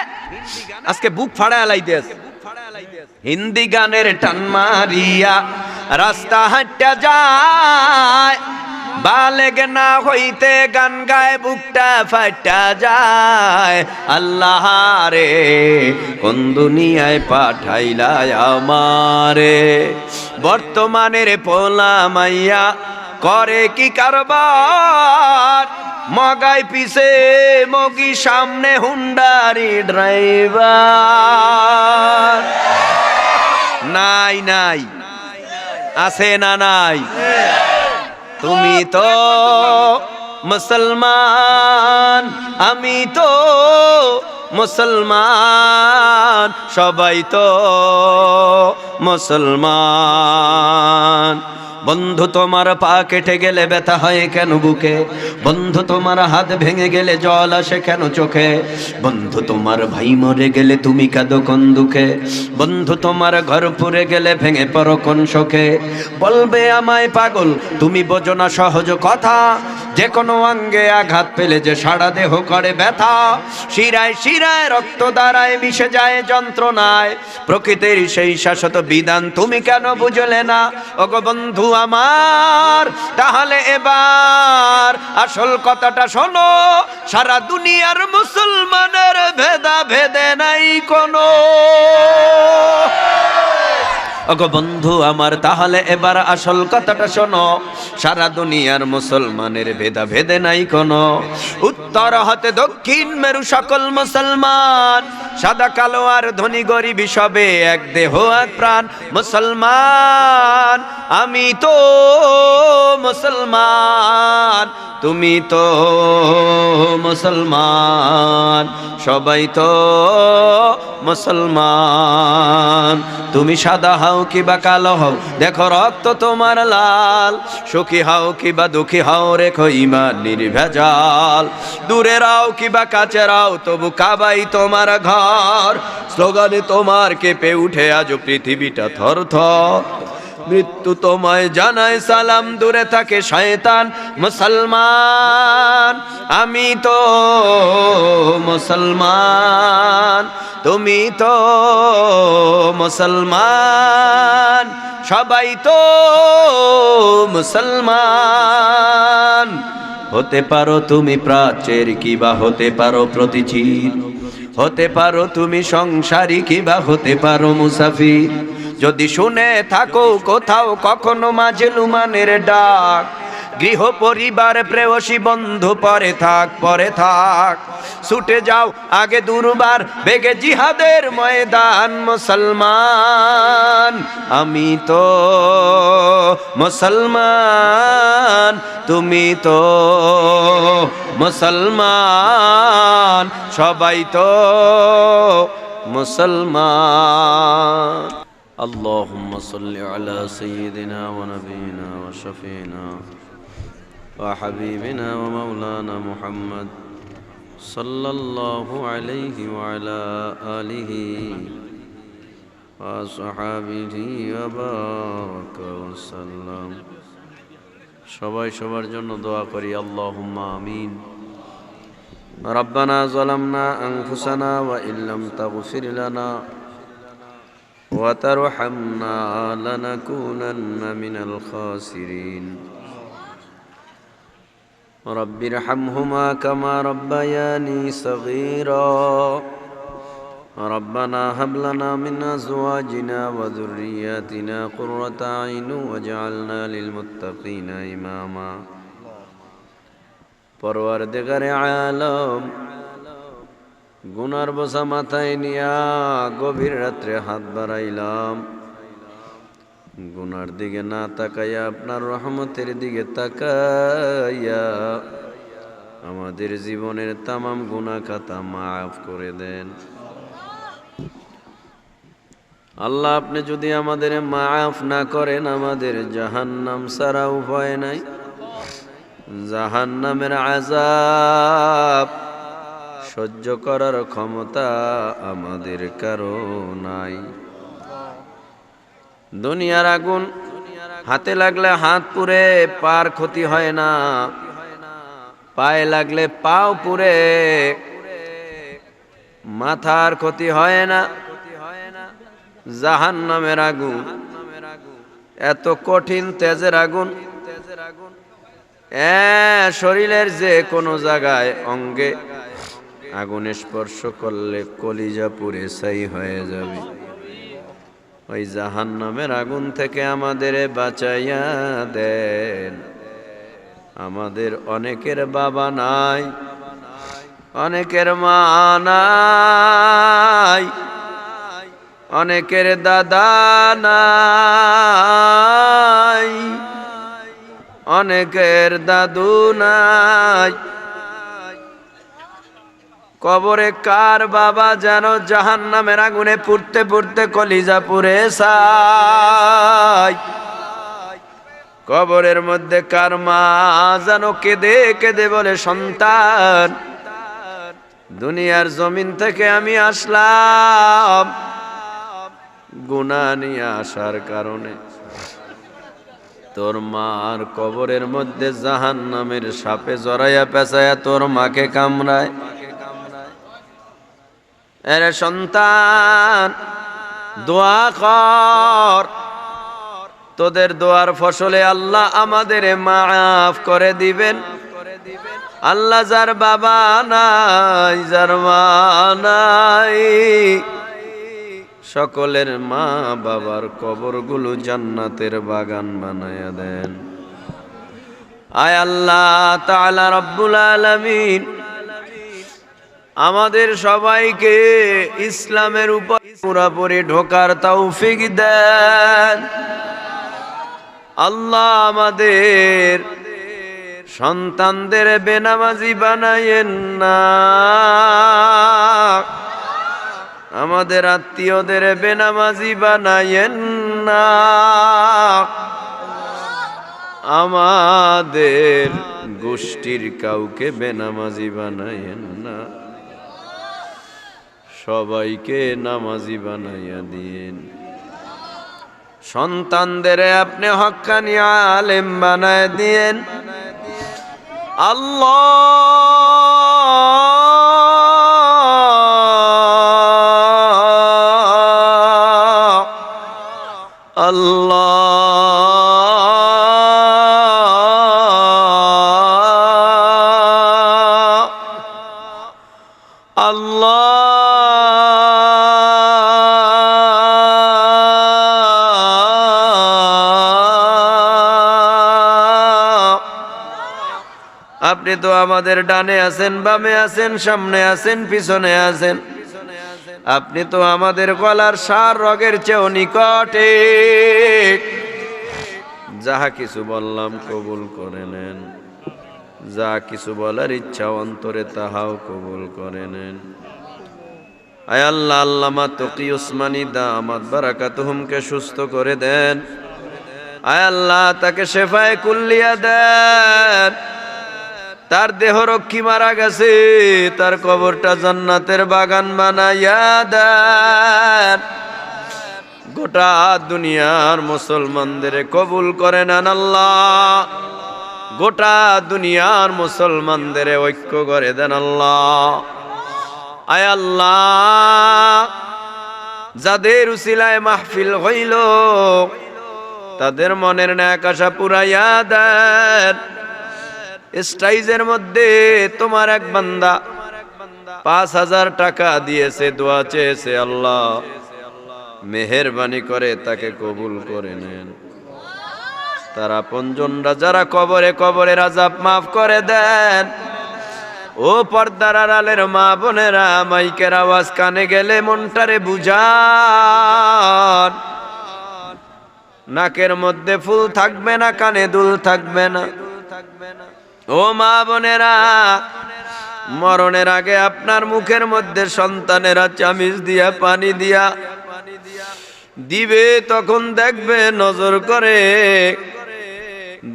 আজকে বুক ফাড়ায় লাইতে আছে। হিন্দি গানের টান মারিয়া রাস্তা হাঁটা যায়, বালেগ না হইতে গান গায় বুকটা ফাটা যায়। আল্লাহ রে কোন দুনিয়ায় পাঠাইলা আমারে, বর্তমানের পোলা মাইয়া করে কি কারবার, মগাই পিছে মগি সামনে হুন্ডারি ড্রাইভার। নাই নাই, আছে না নাই? তুমি তো মুসলমান, আমি তো মুসলমান, সবাই তো মুসলমান। বন্ধু তোমার পা কেটে গেলে ব্যথা হয় কেন বুকে, বন্ধু তোমার হাত ভেঙে গেলে জল আসে কেন চোখে, বন্ধু তোমার ভাই মরে গেলে তুমি কাঁদো কোন দুঃখে, বন্ধু তোমার ঘর পুড়ে গেলে ভেঙে পড়ো কোন শোকে। বলবে আমায় পাগল, তুমি বোঝো না সহজ কথা, যে কোনো অঙ্গে আঘাত পেলে যে সারা দেহ করে ব্যথা, শিরায় শিরায় রক্ত দ্বারায় মিশে যায় যন্ত্রণায়, প্রকৃতির সেই শাশ্বত বিধান তুমি কেন বুঝলে না? ওগো বন্ধু আমার, তাহলে এবার আসল কথাটা শোনো, সারা দুনিয়ার মুসলমানের ভেদা ভেদে নাই কোনো। ওগো বন্ধু আমার, তাহলে এবার আসল কথাটা শোনো, সারা দুনিয়ার মুসলমানের ভেদা ভেদে নাই কোনো। উত্তর হতে দক্ষিণ মেরু সকল মুসলমান, সাদা কালো আর ধনী গরিব সবে এক দেহ এক প্রাণ। মুসলমান আমি তো মুসলমান, তুমি তো মুসলমান, সবাই তো মুসলমান। তুমি সাদা হও কিবা কালো হও, দেখো রক্ত তোমার লাল, সুখী হও কিবা দুঃখী হও, রেখো ঈমান নির্ভেজাল। দূরে রাও কিবা কাছে রাও, তবু কাবাই তোমার ঘর, স্লোগানে তোমার কেঁপে উঠে আজ পৃথিবীটা থর থর। মৃত্যু তোমায় জানায় সালাম, দূরে থাকে শয়তান। মুসলমান আমি তো মুসলমান, তুমি তো মুসলমান, সবাই তো মুসলমান। হতে পারো তুমি প্রাচ্যের কিবা হতে পারো প্রতিচির, হতে পারো তুমি সংসারী কিবা হতে পারো মুসাফির। যদি শুনে থাকো কোথাও কখনো মাজলুমানের ডাক, গৃহ পরিবার প্রেয়সী বন্ধু পরে থাক পরে থাক, ছুটে যাও আগে দুর্বার বেগে জিহাদের ময়দান। মুসলমান আমি তো মুসলমান, তুমি তো মুসলমান, সবাই তো মুসলমান। اللهم صل على سيدنا ونبينا وشفينا وحبيبنا ومولانا محمد صلى الله عليه وعلى آله وصحابه وبارك وسلم। সবাই সবার জন্য দোয়া করি, আল্লাহুম্মা আমিন। ربنا ظلمنا أنفسنا وإن لم تغفر لنا وترحمنا لنكونن من الخاسرين. رب ارحمهما كما ربياني صغيرا. ربنا هب لنا من أزواجنا وذرياتنا قرة أعين واجعلنا للمتقين إماما. পরওয়ারদিগারে আলম, গুনার বোঝা মাথায় নিয়া গভীর রাত্রে হাত বাড়াইলাম, গুনার দিকে না তাকাইয়া আপনার রহমতের দিকে তাকাইয়া আমাদের জীবনের তামাম গুনাহ খাতা মাফ করে দেন। আল্লাহ, আপনি যদি আমাদের মাফ না করেন, আমাদের জাহান্নাম ছাড়া উপায় নাই। জাহান্নামের আযাব সহ্য করার ক্ষমতা আমাদের কারো নাই। দুনিয়ার আগুন হাতে লাগলে হাত পুড়ে, পার ক্ষতি হয় না। পায়ে লাগলে পাও পুড়ে, মাথার ক্ষতি হয় না। জাহান্নামের আগুন এত কঠিন তেজের আগুন, শরীরের যে কোনো জায়গায় অঙ্গে আগুন স্পর্শ করলে কলিজা পুড়ে ছাই হয়ে যাবে। ওই জাহান্নামের আগুন থেকে আমাদের বাঁচাইয়া দেন। আমাদের অনেকের বাবা নাই, অনেকের মা নাই, অনেকের দাদা নাই, অনেকের দাদু নাই। কবরে কার বাবা যেন জাহান্নামের আগুনে পুড়তে পুড়তে কলিজা পুড়ে ছাই। কবরের মধ্যে কার মা যেন কেঁদে কেঁদে বলে, সন্তান, দুনিয়ার জমিন থেকে আমি আসলাম গুনাহ নিয়ে আসার কারণে। তোর মার কবরের মধ্যে জাহান্নামের সাপে জড়াইয়া পেঁচাইয়া তোর মাকে কামড়ায়। এরে সন্তান, দোয়া কর, তোদের দোয়ার ফসলে আল্লাহ আমাদের মাফ করে দিবেন। আল্লাহ, যার বাবা নাই, যার মা নাই, সকলের মা বাবার কবরগুলো জান্নাতের বাগান বানায়া দেন। আয় আল্লাহ তাআলা রব্বুল আলামিন, আমাদের সবাইকে ইসলামের উপর পুরোপুরি ঢোকার তৌফিক দেন। আল্লাহ, আমাদের সন্তানদের বেনামাজি বানায়েন না, আমাদের আত্মীয়দের বেনামাজি বানায়েন না, আমাদের গোষ্ঠীর কাউকে বেনামাজি বানায়েন না। সবাইকে নামাজি বানাইয়া দিন। সন্তানদের আপনি হক্কানি আলেম বানায় দিয়েন। আল্লাহ আল্লাহ আল্লাহ আপনি তো আমাদের ডানে আছেন, বামে আছেন, সামনে আছেন, পিছনে আছেন। আপনি তো আমাদের গলার সার রগের চেয়েও নিকটে। যাহা কিছু বললাম কবুল করে নেন, যা কিছু বলার ইচ্ছা অন্তরে তাহাও কবুল করে নেন। আয় আল্লাহ, আল্লামা তকি উসমানী দামাত বারাকাতুহুমকে সুস্থ করে দেন। আয় আল্লাহ, তাকে শেফায়ে কুল্লিয়া দেন। তার দেহ রক্ষী মারা গেছে, তার কবরটা জান্নাতের বাগান বানাইয়া দেন। গোটা দুনিয়ার মুসলমানদের কবুল করে নেন আল্লাহ। গোটা দুনিয়ার মুসলমানদের ঐক্য করে দেন আল্লাহ। আয় আল্লাহ, যাদের উসিলায় মাহফিল হইল, তাদের মনের ন্যাক আশা পুরাইয়া দেন। স্টাইজের মধ্যে তোমার এক বান্দা ৫,০০০ টাকা দিয়েছে, দোয়া চেয়েছে। আল্লাহ, মেহেরবানি করে তাকে কবুল করে নেন। তার আপনজনরা যারা কবরে, কবরের আযাব মাফ করে দেন। ও পর্দার আড়ালের মা বোনেরা, মাইকের আওয়াজ কানে গেলে মনটারে বুঝান। নাকের মধ্যে ফুল থাকবে না, কানে দুল থাকবে না। ও মা বোনেরা, মরণের আগে আপনার মুখের মধ্যে সন্তানেরা চামিচ দিয়া পানি দিয়া দিবে, তখন দেখবে নজর করে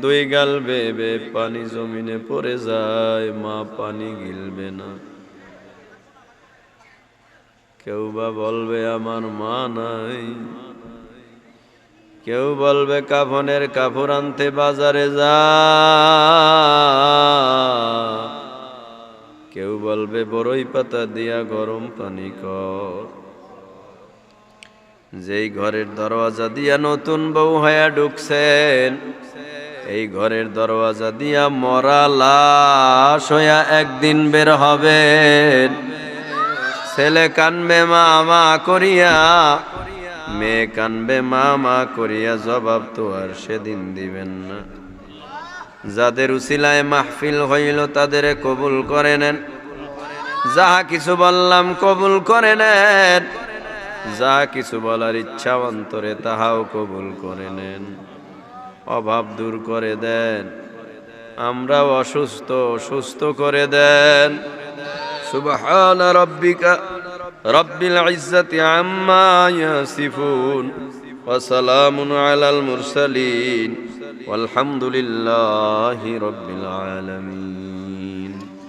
দুই গাল বেবে পানি জমিনে পড়ে যায়, মা পানি গিলবে না। কেউ বা বলবে আমার মা নাই, কেউ বলবে কাফনের কাপড় আনতে বাজারে যা, কেউ বলবে বড়ই পাতা দিয়া গরম পানি কর। যেই ঘরের দরওয়াজা দিয়া নতুন বউ হইয়া ঢুকছেন, এই ঘরের দরওয়াজা দিয়া মরা লাশ হইয়া একদিন বের হবেন। ছেলে কানবে মা মা করিয়া, মেয়ে কানবে মা মা করিয়া, জবাব তো আর সেদিন দিবেন না। যাদের উসিলায় মাহফিল হইল তাদের কবুল করে নেন, যাহা কিছু বললাম কবুল করে নেন, যা কিছু বলার ইচ্ছা অন্তরে তাহাও কবুল করে নেন। অভাব দূর করে দেন, আমরা অসুস্থ সুস্থ করে দেন। সুবহান রাব্বিকা রব্বিল ইজ্জাতি আম্মা ইয়াসিফুন ওয়া সালামুন আলাল মুরসালিন ওয়ালহামদুলিল্লাহি রাব্বিল আলামিন।